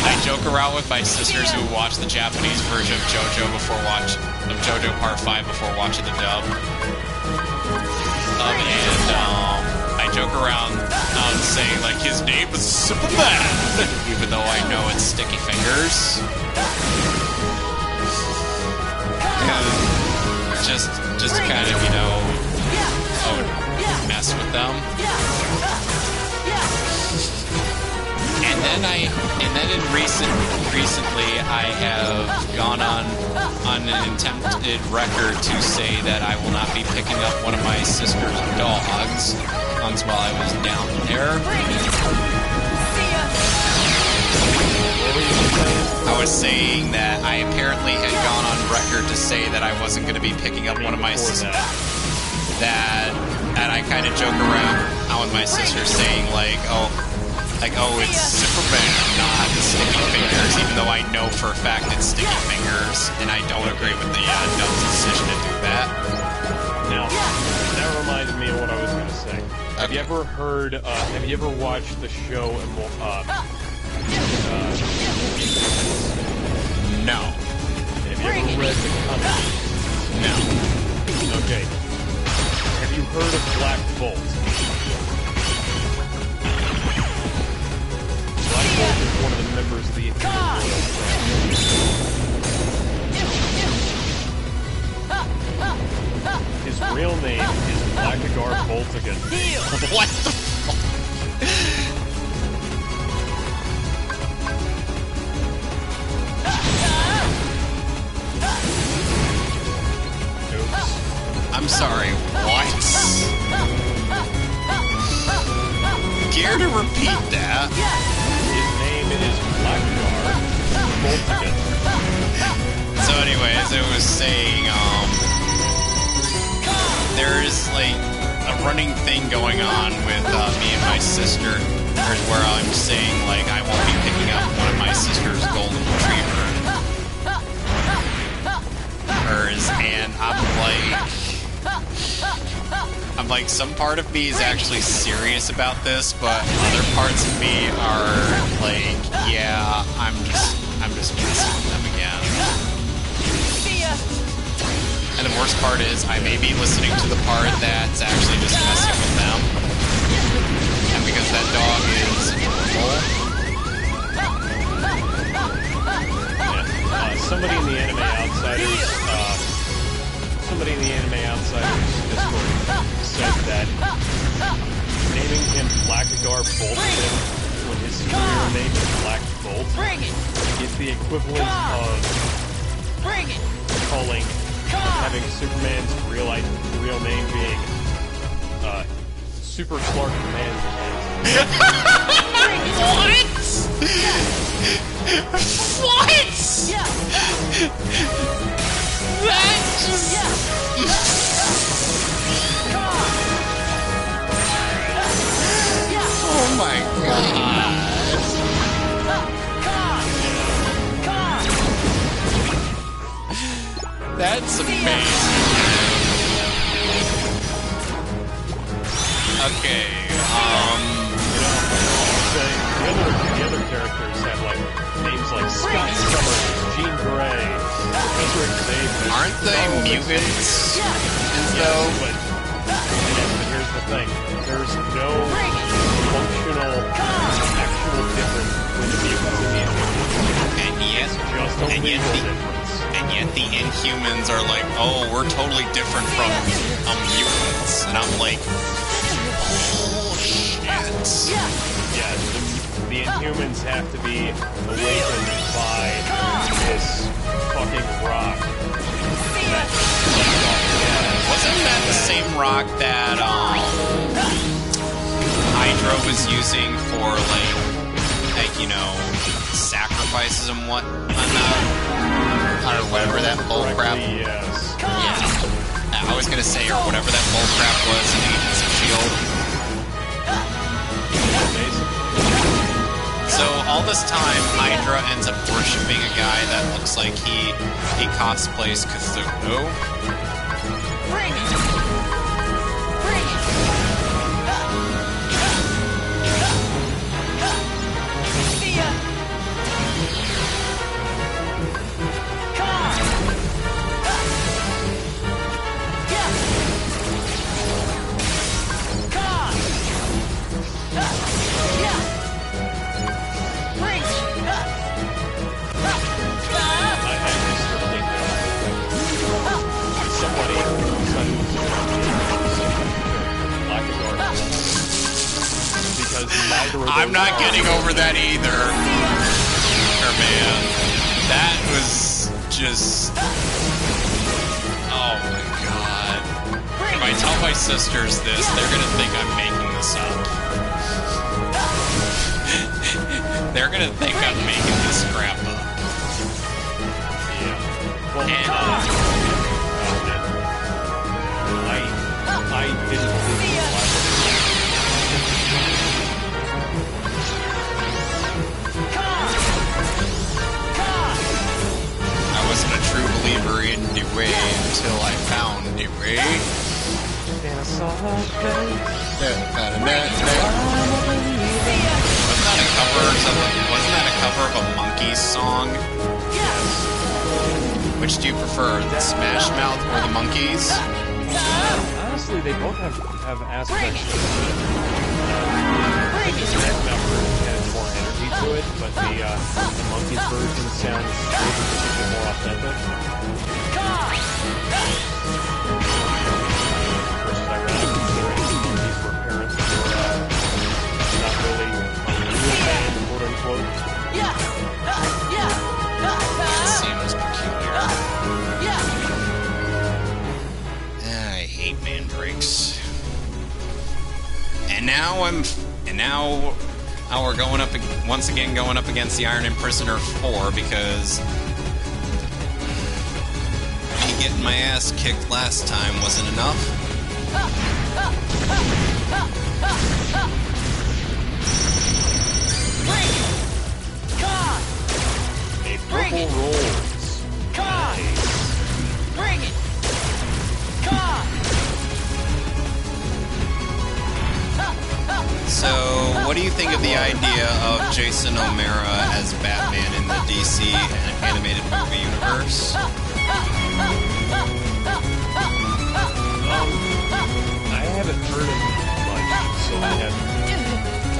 I joke around with my sisters who watch the Japanese version of JoJo JoJo Part 5 before watching the dub. I joke around saying, like, his name is Superman, even though I know it's Sticky Fingers. And just to kind of, mess with them. And then recently I have gone on an attempted record to say that I will not be picking up one of my sister's dogs while I was down there. I was saying that I apparently had gone on record to say that I wasn't going to be picking up one of my sisters. And I kind of joke around with my sister saying like, oh, it's Superman, not the Sticky Fingers, even though I know for a fact it's Sticky Fingers, and I don't agree with the Dubb's decision to do that. Now, that reminded me of what I was going to say. Have you ever heard, have you ever watched the show, no. Have you ever read the comic? No. Okay. Have you heard of Black Bolt? Black Bolt is one of the members of the His real name is Blackagar Boltigan. What the fuck? I'm sorry, what? Care to repeat that? His name is Blackagar Boltigan. So anyways, it was saying, there's like a running thing going on with me and my sister, where I'm saying like I won't be picking up one of my sister's golden retrievers, and I'm like, some part of me is actually serious about this, but other parts of me are like, yeah, I'm just messing with them again. And the worst part is, I may be listening to the part that's actually just messing with them. And because that dog is full. Yeah. Somebody in the Anime Outsiders Discord said that naming him Blackagar Boltigan when his superior name is Black Bolt is the equivalent of having Superman's real name being Super Clark Command. What? What? That just... Oh my god. That's amazing. Okay, the other characters have like names like Scott Summers, Jean Grey, Professor Xavier. Aren't they mutants? Though? But here's the thing: there's no functional, actual difference between the mutants and the Inhumans. And yet the Inhumans are like, oh, we're totally different from mutants, and I'm like, oh shit. Yeah, the Inhumans have to be awakened by this fucking rock. Wasn't that the same rock that Hydra was using for like you know, sacrifices and whatnot? Or whatever that bullcrap. Yes. Yeah. I was gonna say, or whatever that bullcrap was in Agents of S.H.I.E.L.D. So all this time, Hydra ends up worshipping a guy that looks like he cosplays Cthulhu. Bring it! See ya! I'm not getting over that either. Man, that was just... Oh my god. If I tell my sisters this, they're gonna think I'm making this up. They're gonna think I'm making this crap up. Yeah. Well, and till I found it, right? Wasn't that a cover of a Monkees song? Yes. Which do you prefer, the Smash Mouth or the Monkees? Honestly, they both have aspects. I think the Smash Mouth version has more energy to it, but the Monkees version sounds a bit more authentic. Which is ironic considering these were parents who were not really a real band, quote unquote. It seems peculiar. I hate mandrakes. And now we're going up once again against the Iron Imprisoner 4 because me getting my ass kicked last time wasn't enough. A purple rolls. Bring it! So, what do you think of the idea of Jason O'Mara as Batman in the DC animated movie universe? I haven't heard of it much, so I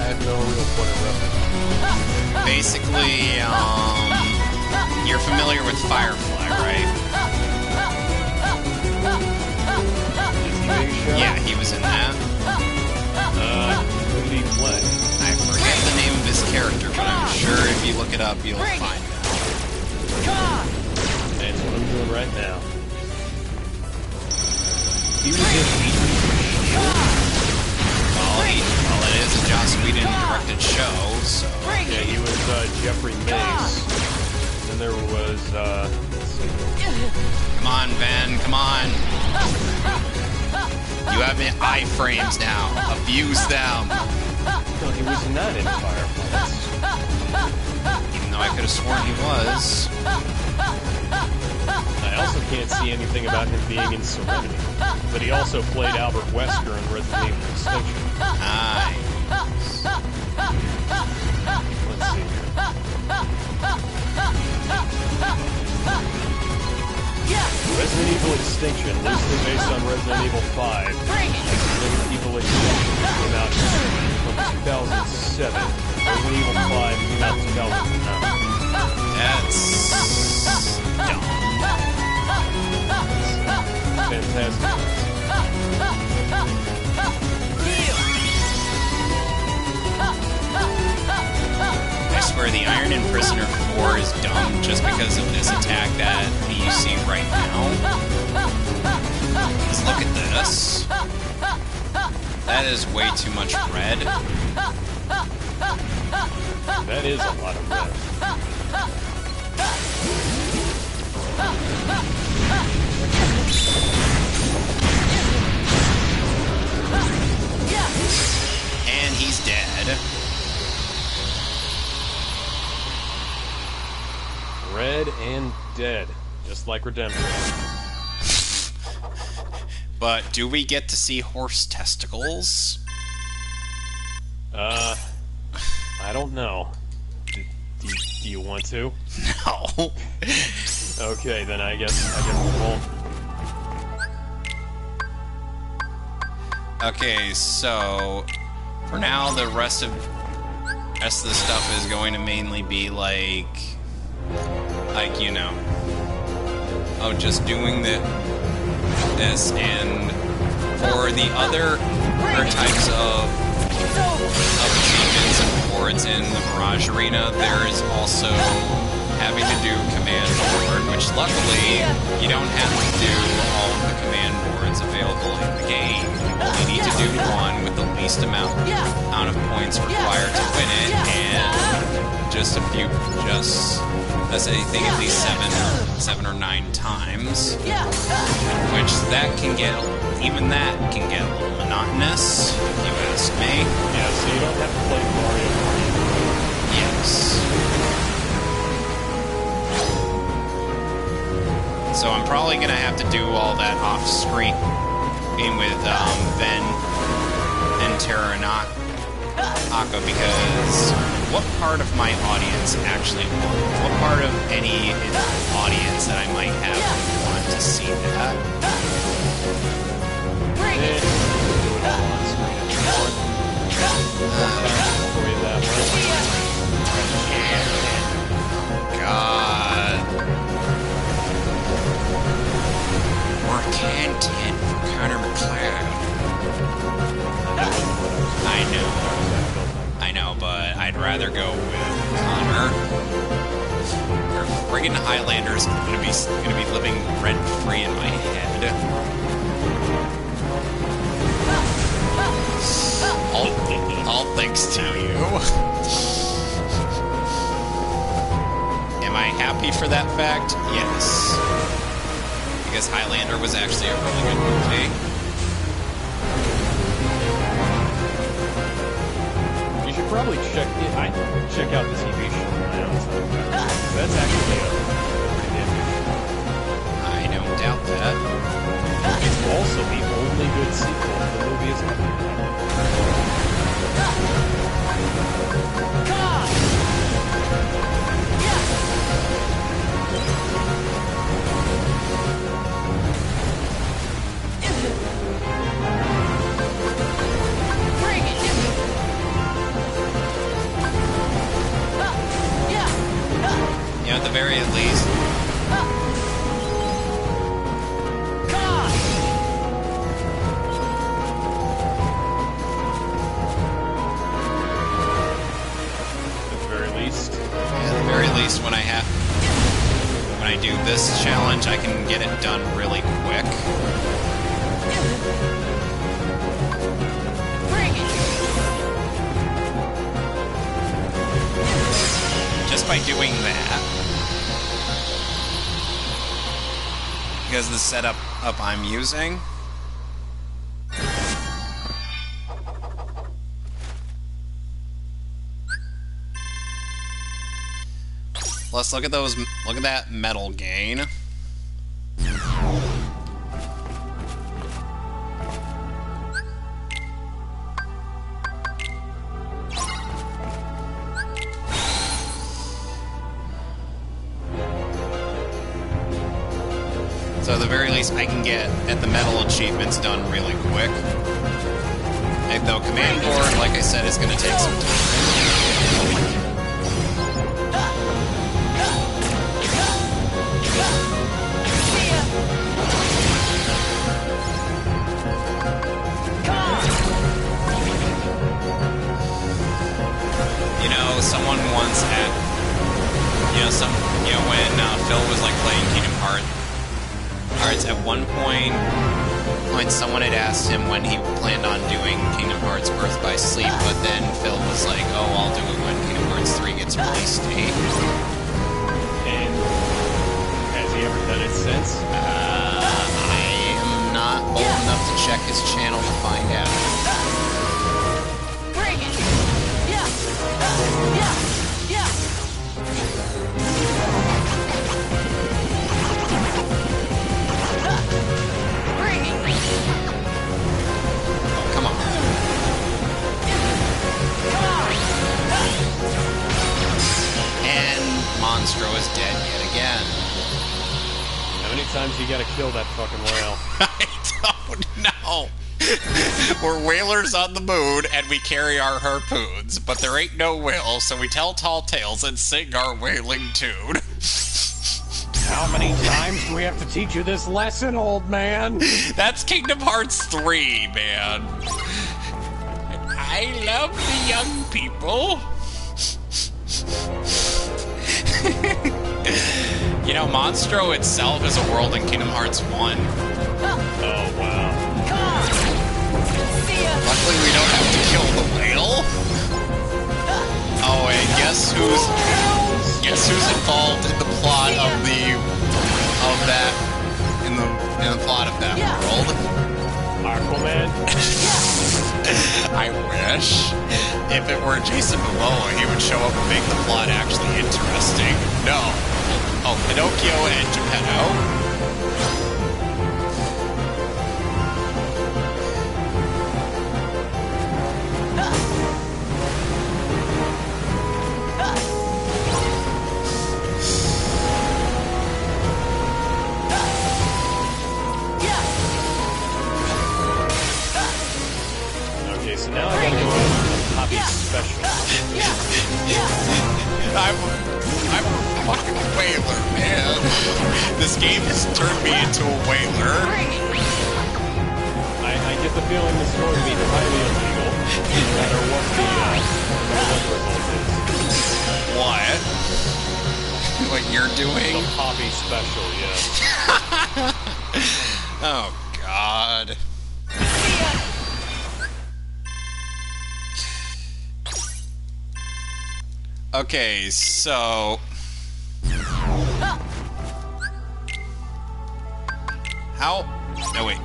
have no real point of reference. Basically, you're familiar with Firefly, right? Yeah, he was in that. Who did he play? I forget the name of his character, but I'm sure if you look it up, you'll find out. That's what I'm doing right now. He was in Well, it is a Joss Whedon directed show, so... Yeah, he was Jeffrey Mace. And there was, let's see. Come on, Ben, come on. You have iframes now. Abuse them. No, he was not in Firefly. Even though I could have sworn he was. I also can't see anything about him being in Serenity. But he also played Albert Wesker in Resident Evil Extinction. Nice. Let's see here. Resident Evil Extinction, loosely based on Resident Evil 5. Resident Evil Extinction came out in 2007. Resident Evil 5 came out in 2009. That's... dumb. Fantastic. I swear the Iron Imprisoner 4 is dumb just because of this attack that you see right now. Let's look at this. That is way too much red. That is a lot of red. And he's dead. Red and dead. Just like Redemption. But do we get to see horse testicles? I don't know. Do you want to? No. Okay, then I guess we won't. Okay, so for now the rest of the stuff is going to mainly be like you know, just doing this, and for the other types of achievements and rewards in the Mirage Arena, there is also having to do command board, which luckily you don't have to do all of the command boards available in the game. You need to do one with the least amount of points required to win it, and just I think at least seven or 9 times, which even that can get a little monotonous, if you ask me. Yeah, so you don't have to play Mario Party. Yes. So I'm probably gonna have to do all that off screen with Ben and Terra and Akko, because what part of my audience actually what part of any audience that I might have want to see that? Bring it! Do it all on screen if you want. For you that way. God. More content for Connor McLeod. I know, but I'd rather go with Connor. Or friggin' Highlander's gonna be living rent free in my head. All thanks to you. Am I happy for that fact? Yes. Because Highlander was actually a really good movie. You should probably check out the TV show on Amazon. That's actually a pretty damn good show. I don't doubt that. It's also the only good sequel the movie has ever had. You know, at the very least. When I do this challenge, I can get it done really quick. Just by doing that. Because the setup I'm using. Let's look at those. Look at that metal gain. So at the very least, I can get at the metal achievements done really quick. And though command board, like I said, is going to take some time. You know, someone once at, when Phil was like playing Kingdom Hearts, at one point, when someone had asked him when he planned on doing Kingdom Hearts Birth by Sleep, but then Phil was like, oh, I'll do it when Kingdom Hearts 3 gets released. And has he ever done it since? I am not old enough to check his channel to find out. Bring it! Yeah! Come on. And Monstro is dead yet again. How many times you gotta kill that fucking whale? I don't know. We're whalers on the moon, and we carry our harpoons, but there ain't no whale, so we tell tall tales and sing our whaling tune. How many times do we have to teach you this lesson, old man? That's Kingdom Hearts 3, man. I love the young people. You know, Monstro itself is a world in Kingdom Hearts 1. Oh, wow. Luckily, we don't have to kill the whale. Oh, and guess who's involved in the plot in the plot of that world? Aquaman? I wish. If it were Jason Momoa, he would show up and make the plot actually interesting. No. Oh, Pinocchio and Geppetto. Okay, so now I gotta go to Poppy Special. I'm a fucking whaler, man. This game has turned me into a whaler. I get the feeling this is going to be highly illegal, no matter what the result is. What? What you're doing? The Poppy Special, yeah. Oh, God. Okay, so... How... No, wait.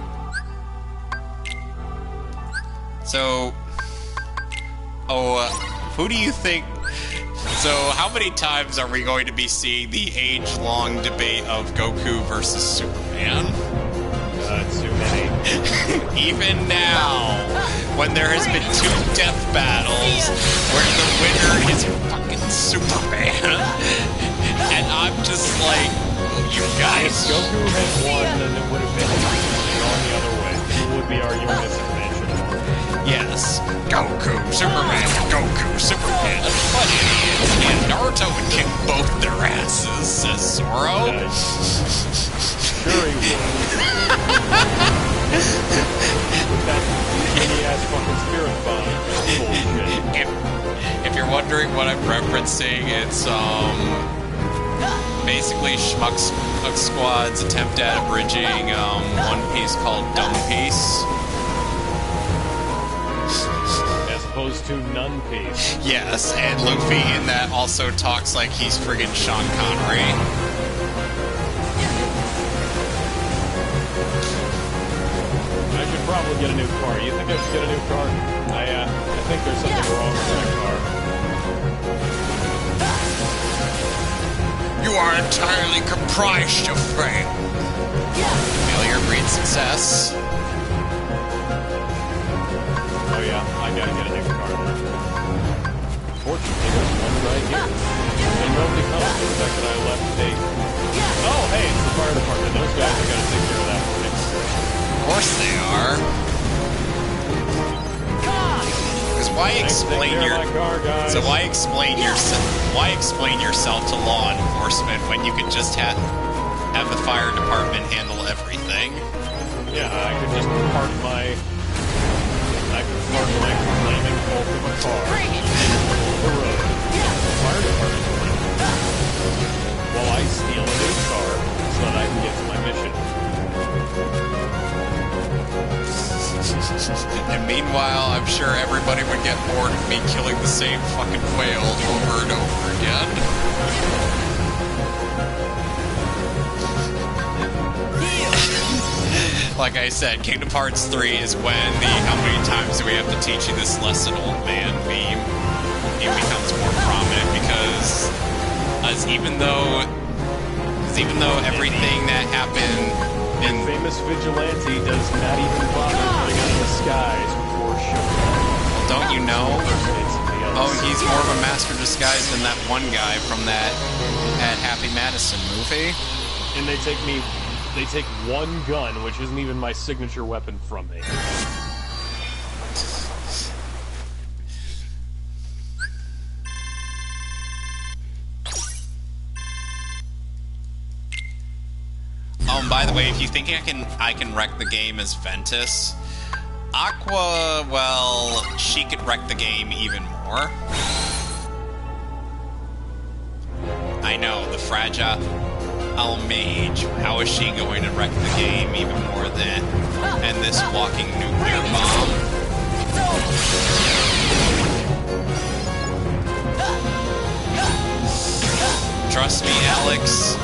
So... who do you think... So, how many times are we going to be seeing the age-long debate of Goku versus Superman? Too many. Even now, when there has been 2 death battles where the winner is fucking Superman, and I'm just like, you guys. If Goku had won, then it would have been going the other way. People would be arguing this information. Yes, Goku, Superman. What idiots. And Naruto would kick both their asses, says Zoro. Sure he would. With that skinny-ass fucking spirit bomb. Bullshit. If you're wondering what I'm referencing, it's, basically Schmuck Squad's attempt at abridging, One Piece called Dumb Piece. As opposed to None Piece. Yes, and Luffy in that also talks like he's friggin' Sean Connery. I should probably get a new car. You think I should get a new car? I think there's something wrong with my car. You are entirely comprised of fail. Failure breeds success. Oh yeah, I gotta get a new car then. Fortunately, there's one right here. And nobody comes to the fact that I left a... Oh, hey, it's the fire department. Those guys are gonna take care of that for me. Of course they are. Because why explain yourself to law enforcement when you could just have the fire department handle everything? Yeah, I could just park my flaming Ultima car on the road. Fire department while I steal a new car so that I can get to my mission. And meanwhile, I'm sure everybody would get bored of me killing the same fucking whale over and over again. Like I said, Kingdom Hearts 3 is when the how many times do we have to teach you this lesson, old man meme, it becomes more prominent because even though everything that happened in famous vigilante does not even bother putting on the skies before showing. Well, don't you know? Oh, he's more of a master disguise than that one guy from that Happy Madison movie. And they take one gun, which isn't even my signature weapon, from me. Oh, and by the way, if you think I can wreck the game as Ventus, Aqua, well, she could wreck the game even more. I know, the fragile mage. How is she going to wreck the game even more than this walking nuclear bomb? Trust me, Alex.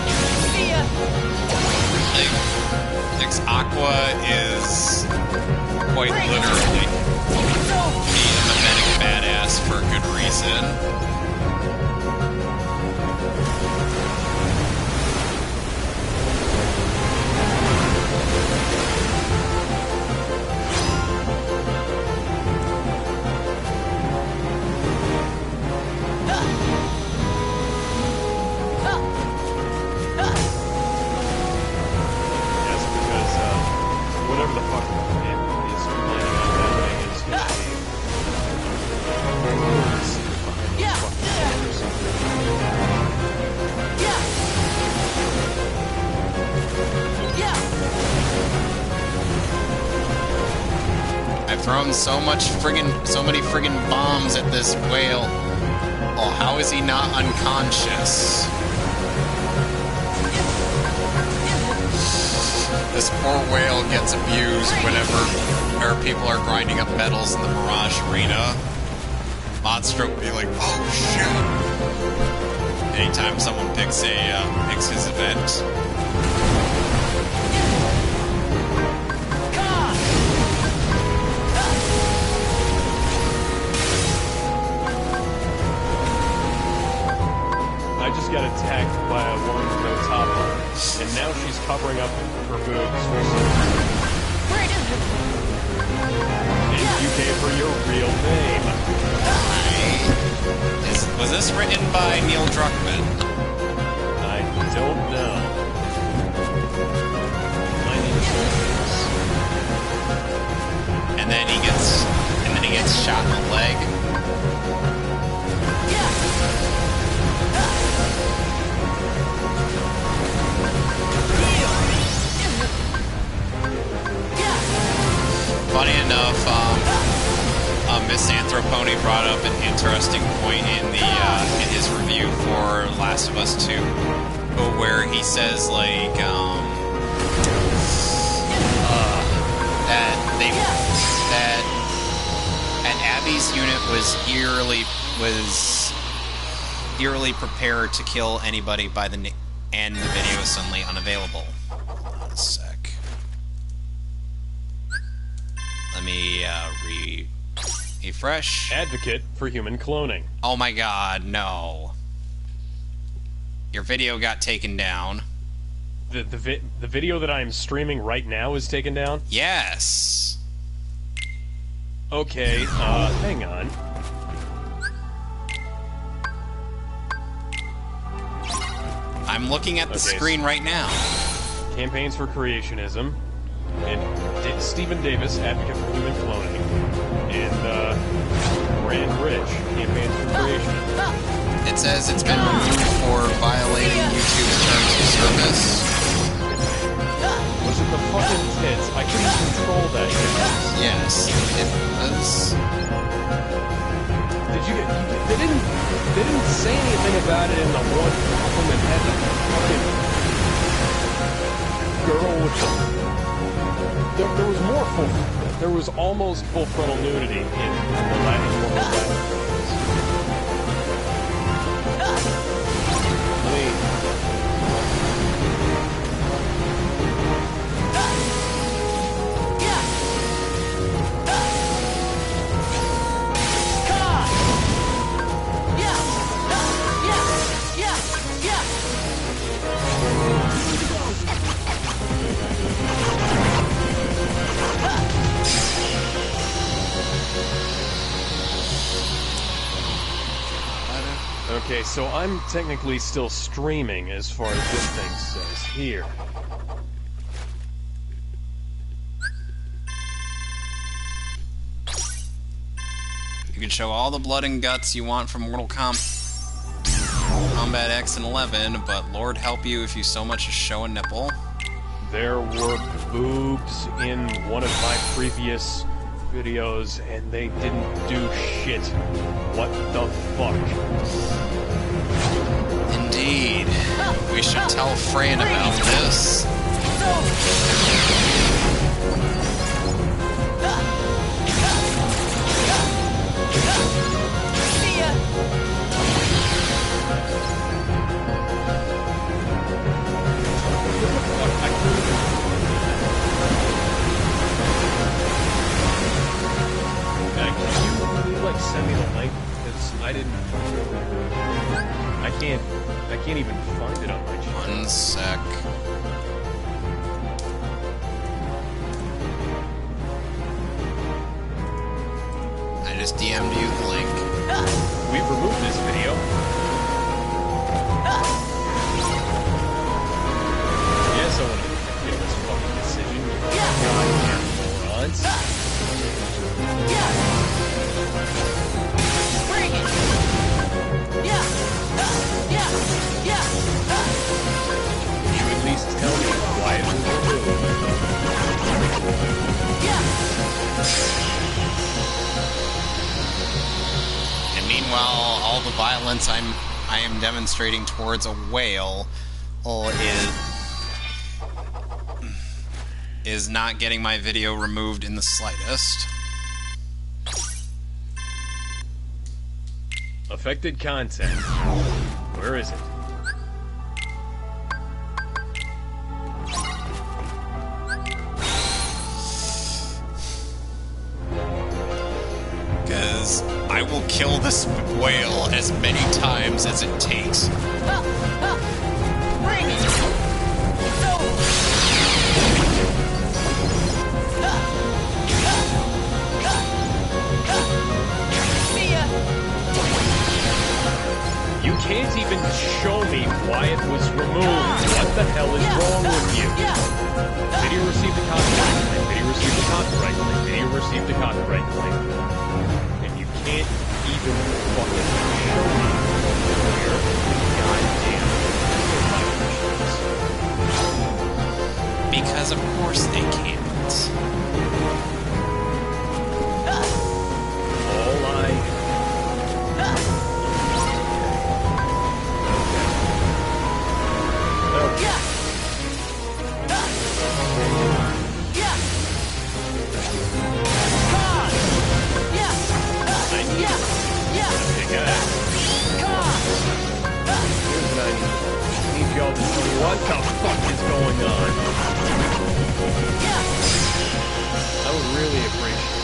Aqua is quite literally a mimetic badass for a good reason. thrown so many friggin' bombs at this whale. Oh, how is he not unconscious? This poor whale gets abused whenever people are grinding up metals in the Mirage Arena. Modstroke be like, oh shoot! Anytime someone picks his event. I just got attacked by a woman with no top on, and now she's covering up her boobs. And you gave her your real name. Was this written by Neil Druckmann? I don't know. My name is Ventus. And then he gets shot in the leg. Funny enough, Miss Anthroponi brought up an interesting point in his review for Last of Us 2, where he says like that Abby's unit was eerily prepared to kill anybody by the and the video is suddenly unavailable. Hold on a sec. Let me refresh. Advocate for human cloning. Oh my god, no. Your video got taken down. The video that I'm streaming right now is taken down? Yes. Okay, hang on. I'm looking at the screen right now. Campaigns for Creationism. And Stephen Davis, Advocate for Human Cloning. And, Brand Rich, Campaigns for Creationism. It says it's been removed for violating YouTube's terms of service. Was it the fucking tits? I couldn't control that shit. Yes, it was. Did you get... They didn't say anything about it in the one album that had the fucking girl with the... There was more full... There was almost full frontal nudity in the Latin woman's life. Okay, so I'm technically still streaming as far as this thing says here. You can show all the blood and guts you want from Mortal Kombat X and 11, but Lord help you if you so much as show a nipple. There were boobs in one of my previous videos, and they didn't do shit. What the fuck? Indeed. We should tell Fran about this. Can you like send me the link? Because I can't even find it on my channel. One sec. I just DM'd you the link. We've removed this video. Yes, I want to get this fucking decision. Goddamn morons. Bring it! You at least tell me why it was removed. Meanwhile, all the violence I am demonstrating towards a whale is not getting my video removed in the slightest. Affected content. Where is it? Because I will kill this whale as many times as it takes. Bring it! You can't even show me why it was removed. What the hell is wrong with you? Video received a copyright claim. Video received a copyright claim. Video received a copyright claim. And you can't even fucking show me where goddamn violations. Because of course they can't. All I... Y'all just tell me what the fuck is going on. I would really appreciate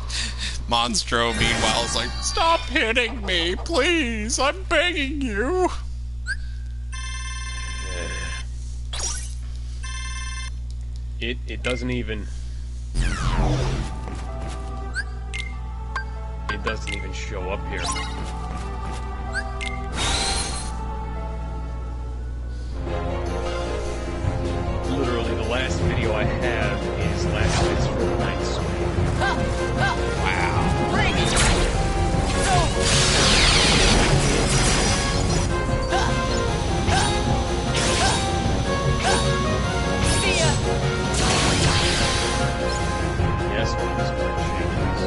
it. Monstro, meanwhile, is like, stop hitting me, please, I'm begging you. It doesn't even... It doesn't even show up here. Literally, the last video I have is last night's from Night Swing. Wow. Bring it! See ya! Yes, one of these great shakers.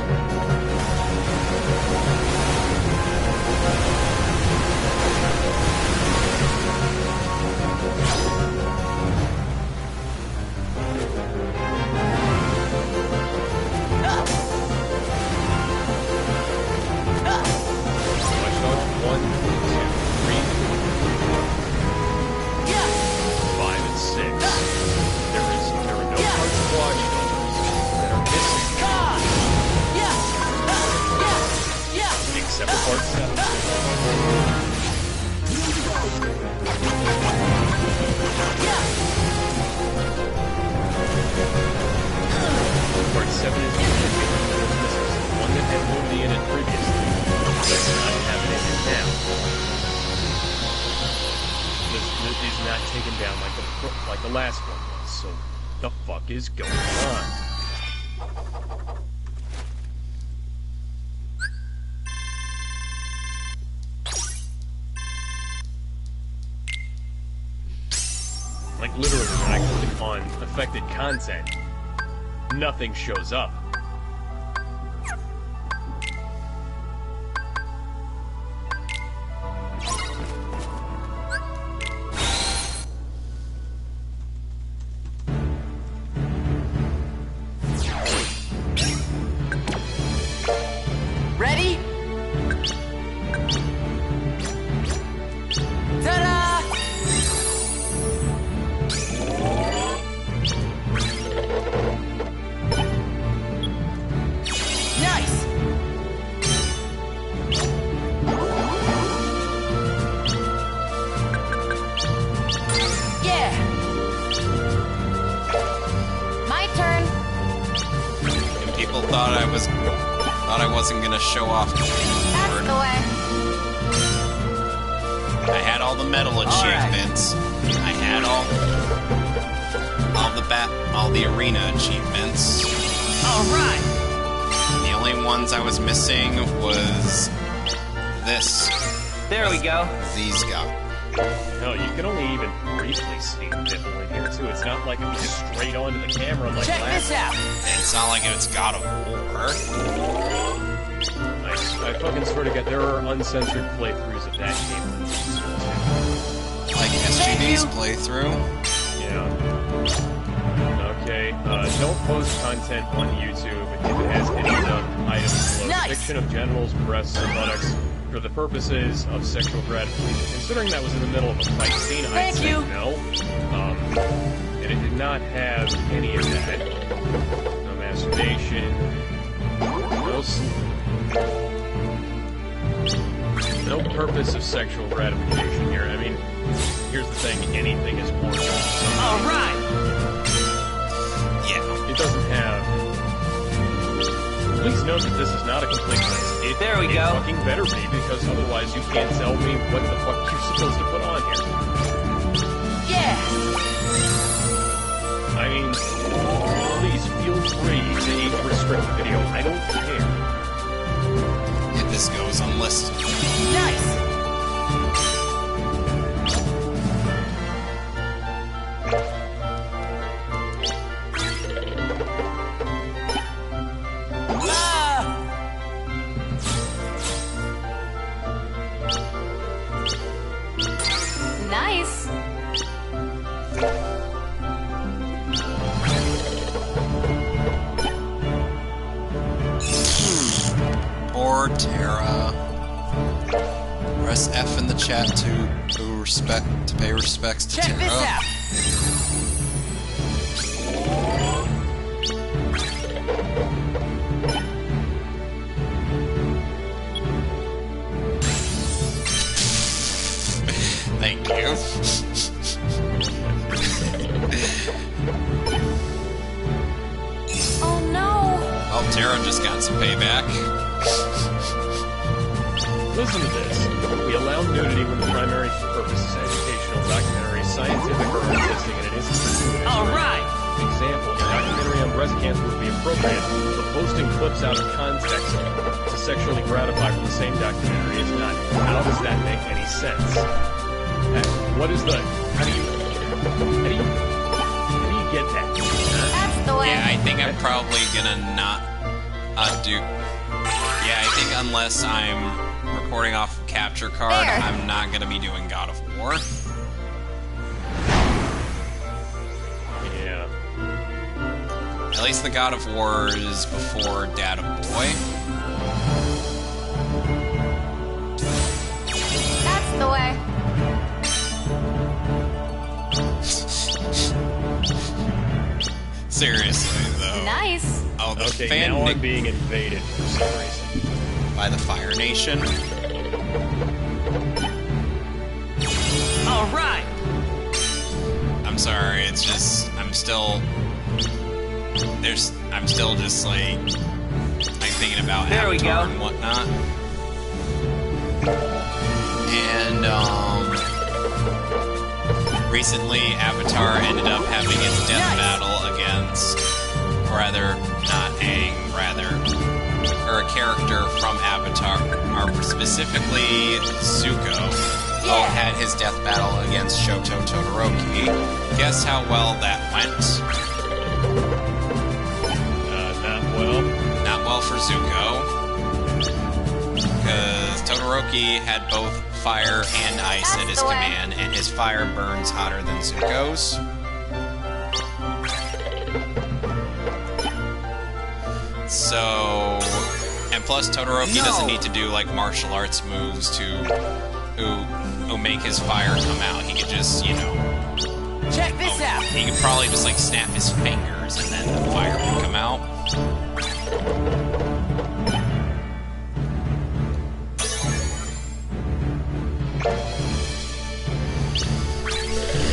Is going on? Like literally, when I click on affected content, nothing shows up. Wasn't gonna show off the board. I had all the medal achievements. Right. I had all the arena achievements. All right. The only ones I was missing was this. There we go. These guys. No, you can only even briefly see Nipple in here, too. It's not like it was just straight onto the camera like Check last this out! It's not like it's God of War. I fucking swear to God, there are uncensored playthroughs of that game on YouTube, too. Like SGD's playthrough? Yeah. Okay, don't post content on YouTube if it has any of the items below. Nice. Depiction of genitals, breasts, or buttocks for the purposes of sexual gratification. Considering that was in the middle of a fight scene, I'd say no. And it did not have any of that. No masturbation. No purpose of sexual gratification here. I mean, here's the thing, anything is more than Alright! Yeah. It doesn't have... Please note that this is not a complete list. There we go. Fucking better be, because otherwise you can't tell me what the fuck you're supposed to put on here. Yeah! I mean, please feel free to age-restrict the video. I don't care. If this goes unlisted. Nice! Nice. Poor Terra. Press F in the chat to pay respects to Check Terra. this out! Thank you. Oh no. Well, Terra just got some payback. Listen to this. We allow nudity when the primary purpose is educational, documentary, scientific, or artistic, and it isn't gratuitous. Alright! Example, a documentary on breast cancer would be appropriate, but posting clips out of context to sexually gratify from the same documentary is not. How does that make any sense? What is the... How do you get that? That's the way. Yeah, I think I'm probably gonna not do... Yeah, I think unless I'm recording off a capture card, There. I'm not gonna be doing God of War. Yeah. At least the God of War is before Dad of Boy. That's the way. Seriously, though. Nice. Oh, the Okay, fan now I'm being invaded for some reason. by the Fire Nation. Alright! I'm sorry, it's just I'm still just like thinking about There we Avatar go. and whatnot. And recently Avatar ended up having its death battle against or a character from Avatar, or specifically Zuko, who had his death battle against Shoto Todoroki. Guess how well that went? Not well. Not well for Zuko. Because Todoroki had both fire and ice at his command, and his fire burns hotter than Zuko's. So, and plus Todoroki doesn't need to do like martial arts moves to who make his fire come out. He could just, you know, check this out. He could probably just like snap his fingers and then the fire would come out.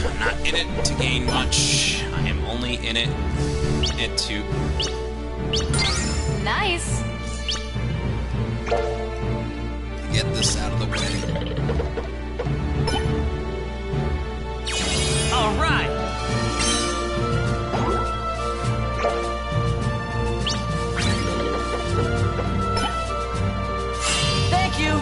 I'm not in it to gain much. I am only in it to Nice. get this out of the way. Alright! Thank you!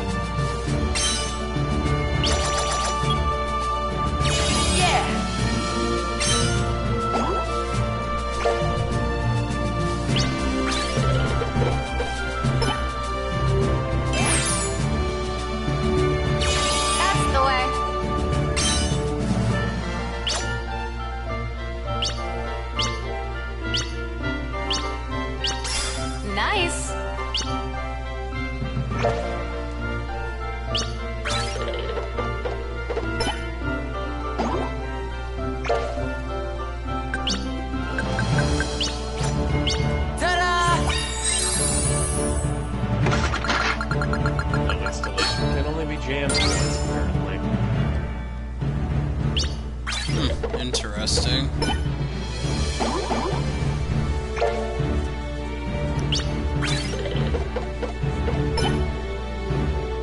jams once, apparently. Interesting.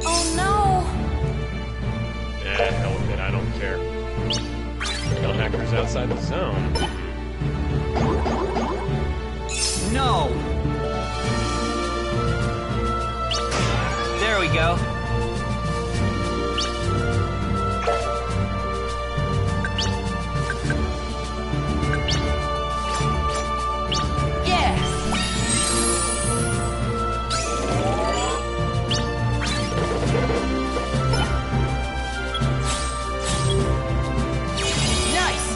Oh no! Hell with it, I don't care. No hackers outside the zone. No! There we go. Yes! Nice!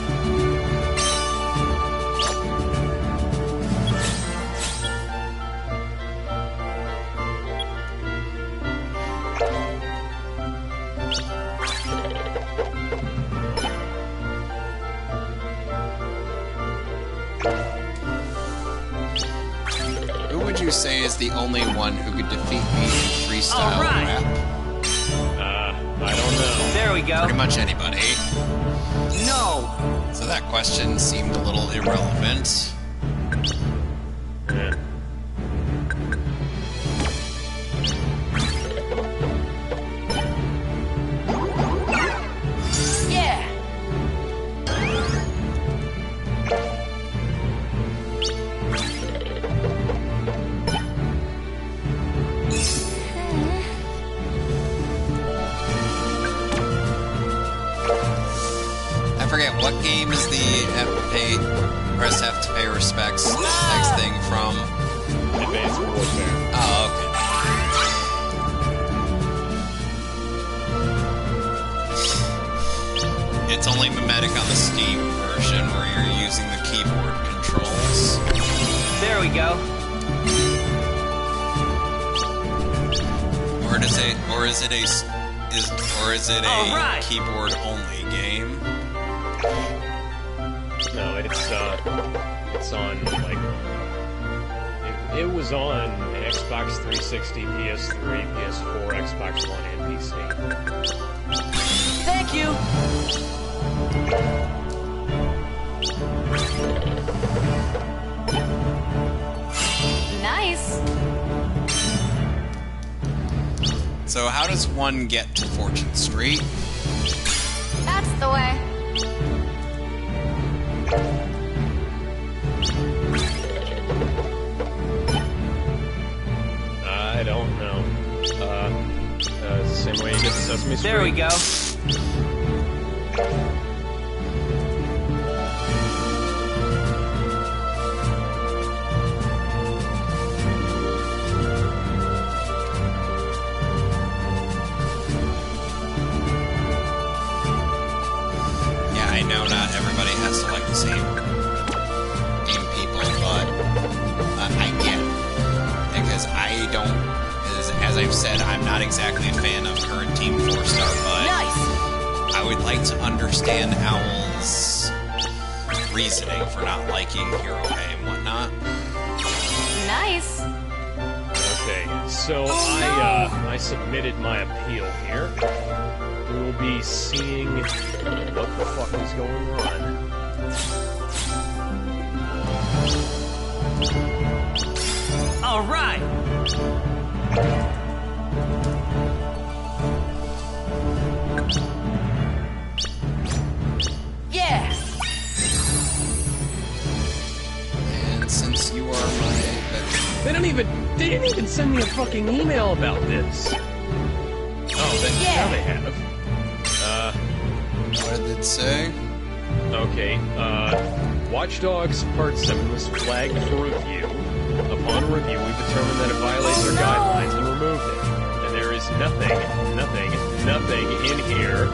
Who would you say is the only one who could defeat me in freestyle rap? I don't know. There we go. Pretty much anybody. No! So that question seemed a little irrelevant. Yeah. Yeah! I forget, what game is the press F to pay respects next thing from? Advanced Warfare. Oh, okay. It's only mimetic on the Steam version where you're using the keyboard controls. There we go. Or is it a right. keyboard only game? No, it's on, like... It was on Xbox 360, PS3, PS4, Xbox One, and PC. Thank you! Nice. So how does one get to Fortune Street? That's the way. I don't know. It's the same way you get to Sesame Street. There we go. Yeah, I know not everybody has to like the same game people, but I get it. Because I don't, as I've said, I'm not exactly a fan of current Team 4-star, but I would like to understand Owl's reasoning for not liking Hero Pay and whatnot. Nice. Okay, so I submitted my appeal here. We will be seeing what the fuck is going on. All right. Yeah! And since you are my... They didn't even send me a fucking email about this. Oh, then now they have. What did it say? Okay, Watch Dogs Part 7 was flagged for review. Upon review, we determined that it violates our guidelines and removed it. And there is nothing in here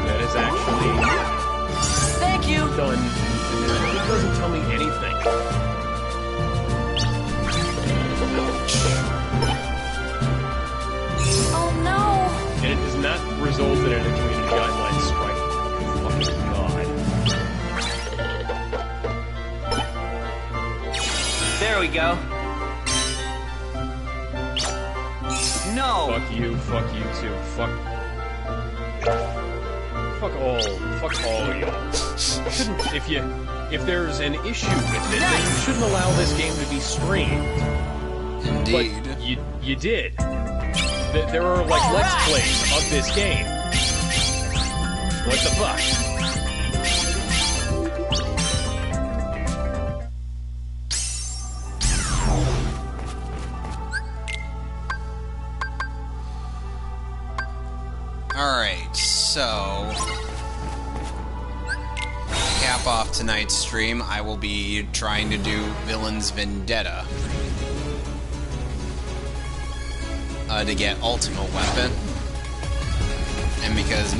that is actually done. It doesn't tell me anything. Oh no! And it has not resulted in a community guideline strike. Fucking God. There we go. no! Fuck you too. Fuck all of y'all. If there's an issue with it, then you shouldn't allow this game to be streamed. Indeed. But you did. There are like Let's Plays of this game. What the fuck? Alright, so cap off tonight's stream, I will be trying to do Villain's Vendetta to get Ultimate Weapon. And because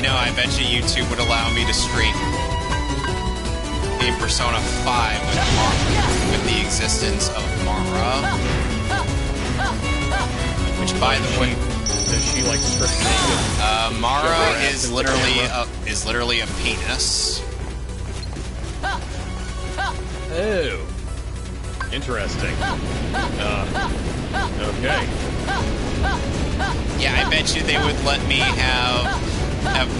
I bet you YouTube would allow me to stream in Persona 5 with the existence of Mara. Which, by the way, does she like strip naked? Mara is literally a penis. Oh, interesting. Okay. Yeah, I bet you they would let me have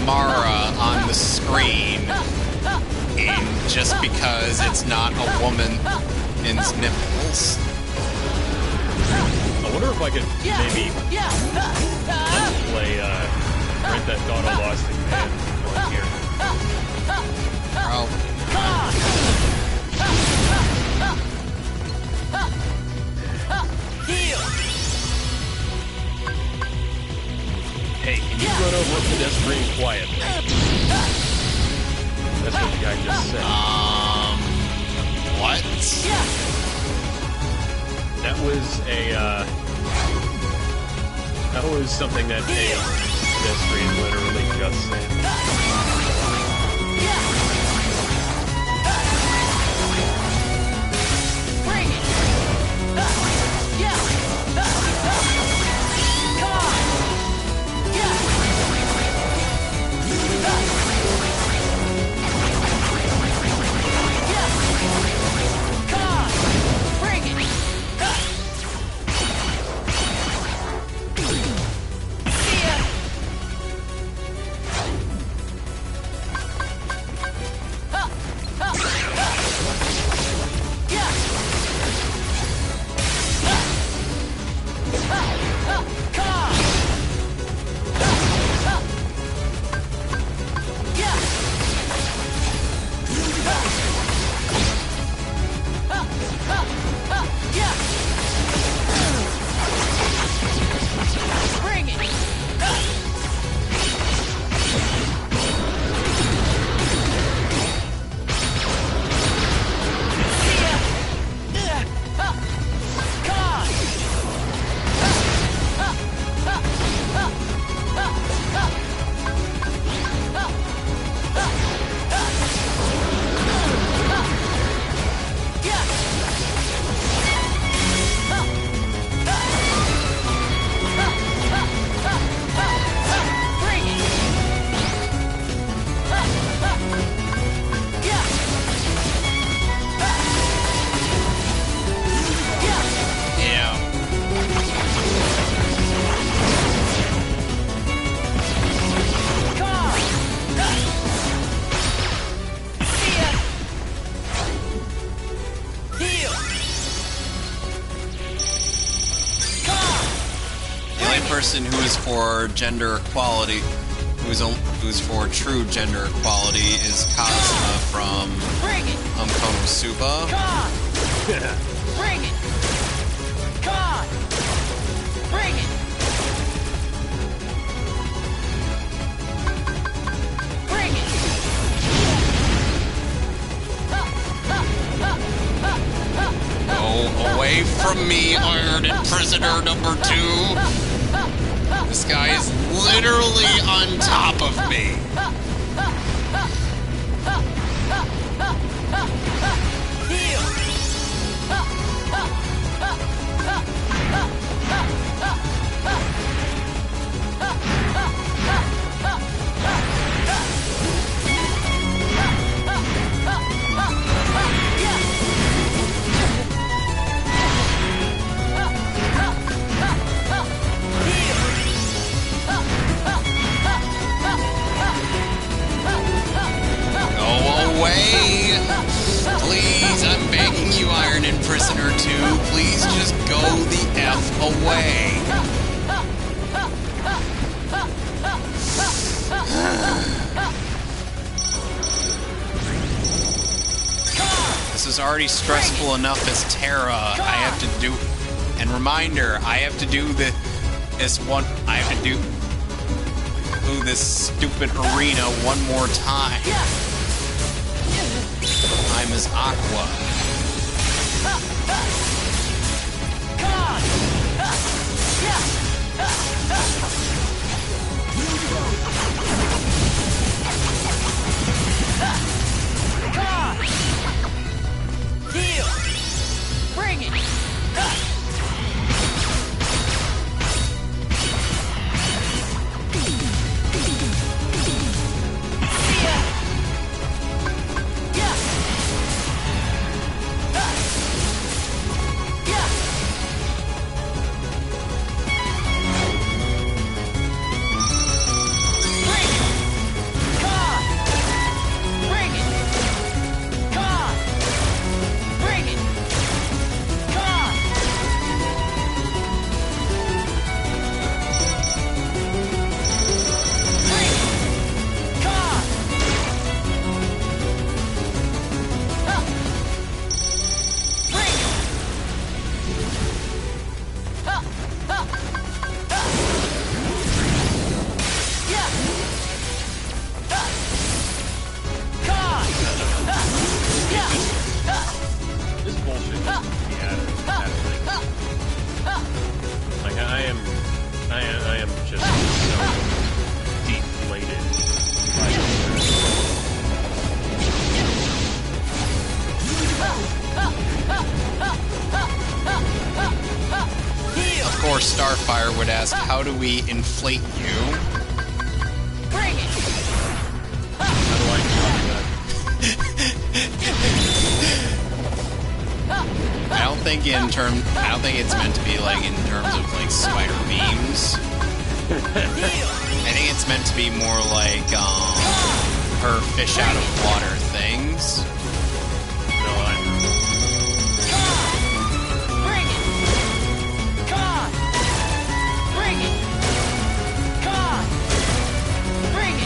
Mara on the screen, and just because it's not a woman's nipples. I wonder if I could maybe play Grand Theft Auto Lost in Japan on here. Hey, can you run over to this screen quietly? That's what the guy just said. What? That was something that a pedestrian literally just said. Bring it! Yeah! Come on! Yeah! Come on! Bring it! See ya! Bring it! Person who is for gender equality, who's for true gender equality, is Kazuma from Konosuba. Bring it! Come on! Bring it! away from me, Iron and Prisoner number 2. This guy is literally on top of me. Please, I'm begging you, Iron and Prisoner 2. Please just go the F away. This is already stressful enough as Terra. I have to do... And reminder, I have to do this one... I have to do this stupid arena one more time. Time is Aqua. Deal. Bring it. I am just so deflated by this. Of course, Starfire would ask, how do we inflate you? Bring it. How do I do that? I don't think it's meant to be like in terms of like spider beams. I think it's meant to be more like her fish out of water things. No, I Bring it. Come on. Bring it. Come on. Bring it.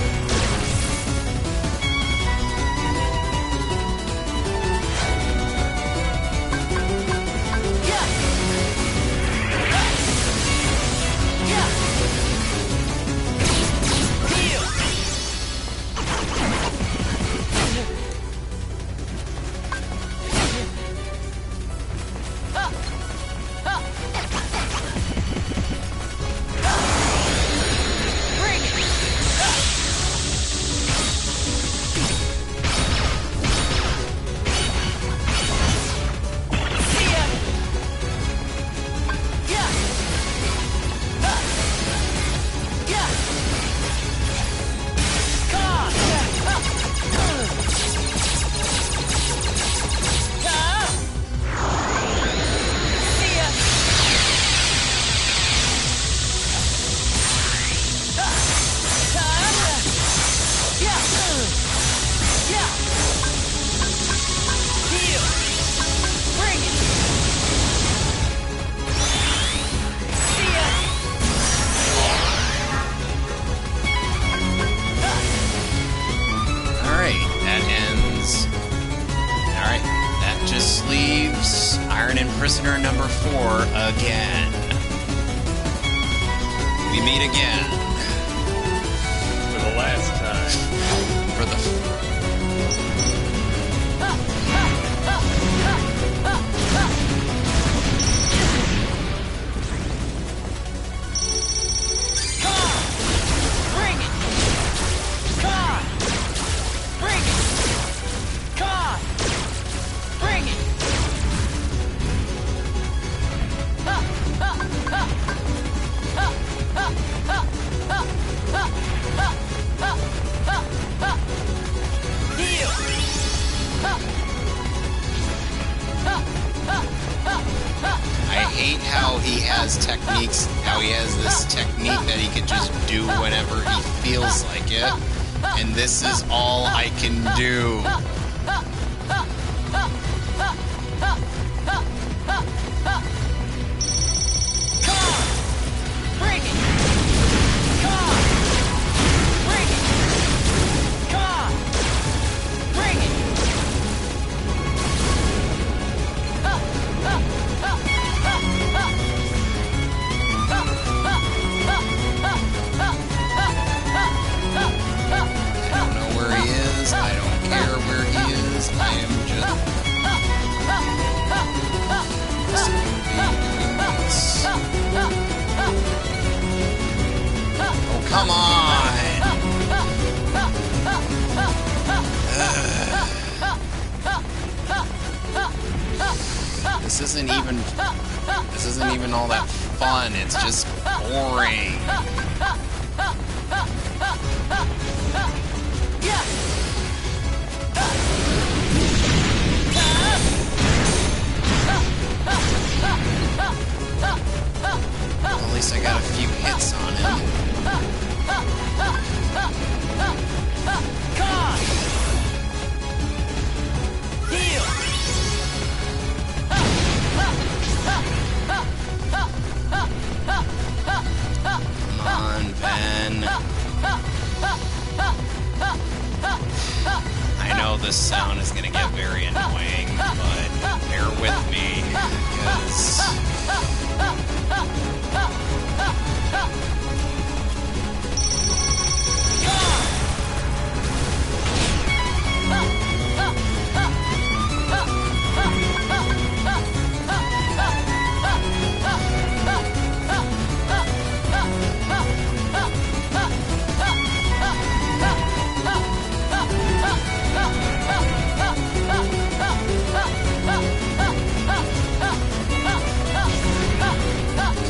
Prisoner number 4 again. We meet again. For the last time. For the... hate how he has techniques, how he has this technique that he could just do whenever he feels like it. And this is all I can do. Bring it! Come on! Bring it! Come on! Bring it! I don't know where he is. I don't care where he is. I am just Oh, come on! This isn't even all that fun. It's just boring. Well, at least I got a few hits on him. Come on! Heal! Come on, Ben. I know this sound is gonna get very annoying, but bear with me, because...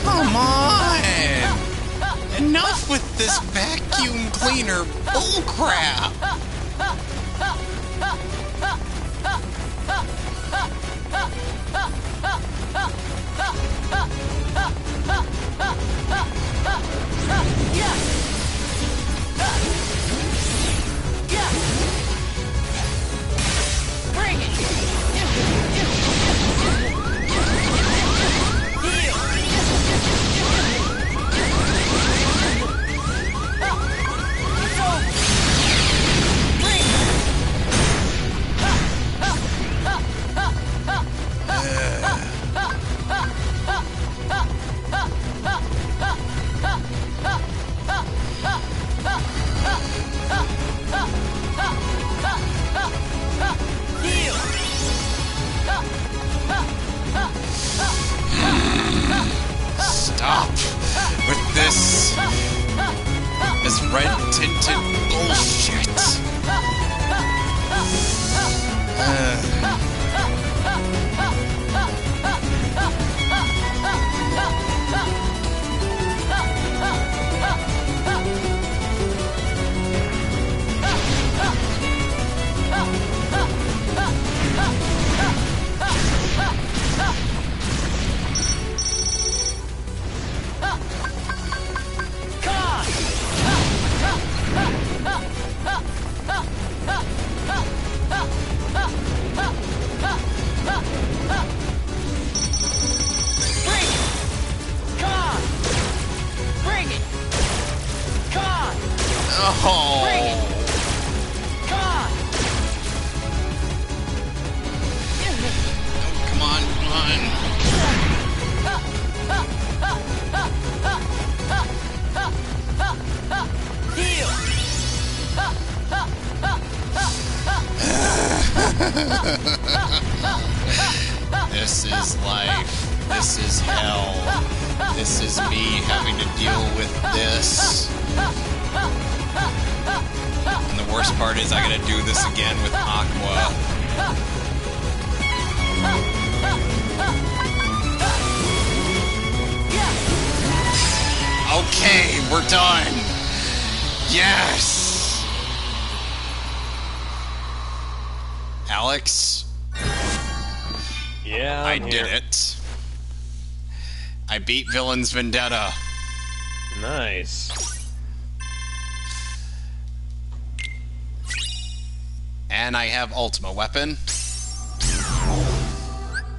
Come on! Enough with this vacuum cleaner bullcrap! Bring it! Stop with this red-tinted bullshit. Oh. Bring it! Come on! Come on, come on. This is life. This is hell. This is me having to deal with this. And the worst part is I gotta do this again with Aqua. Okay, we're done. Yes. Alex? Yeah, I did it. I beat Villain's Vendetta. Nice. And I have Ultima Weapon.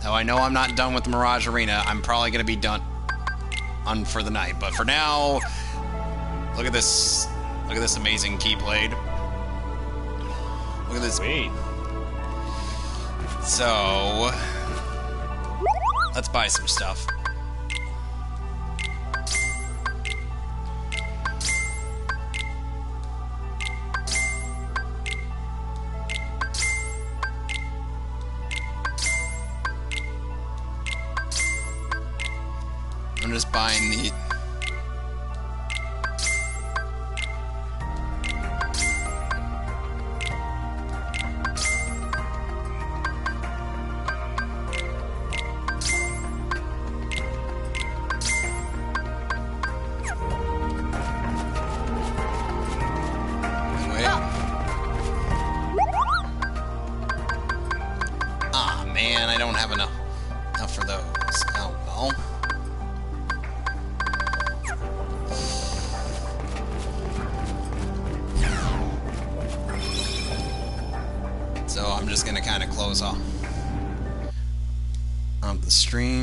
Though I know I'm not done with the Mirage Arena, I'm probably going to be done for the night. But for now, look at this. Look at this amazing Keyblade. Look at this. Sweet. So, let's buy some stuff. I'm just buying the... Ah, man, I don't have enough for those. Oh, well. So I'm just gonna kind of close off the stream.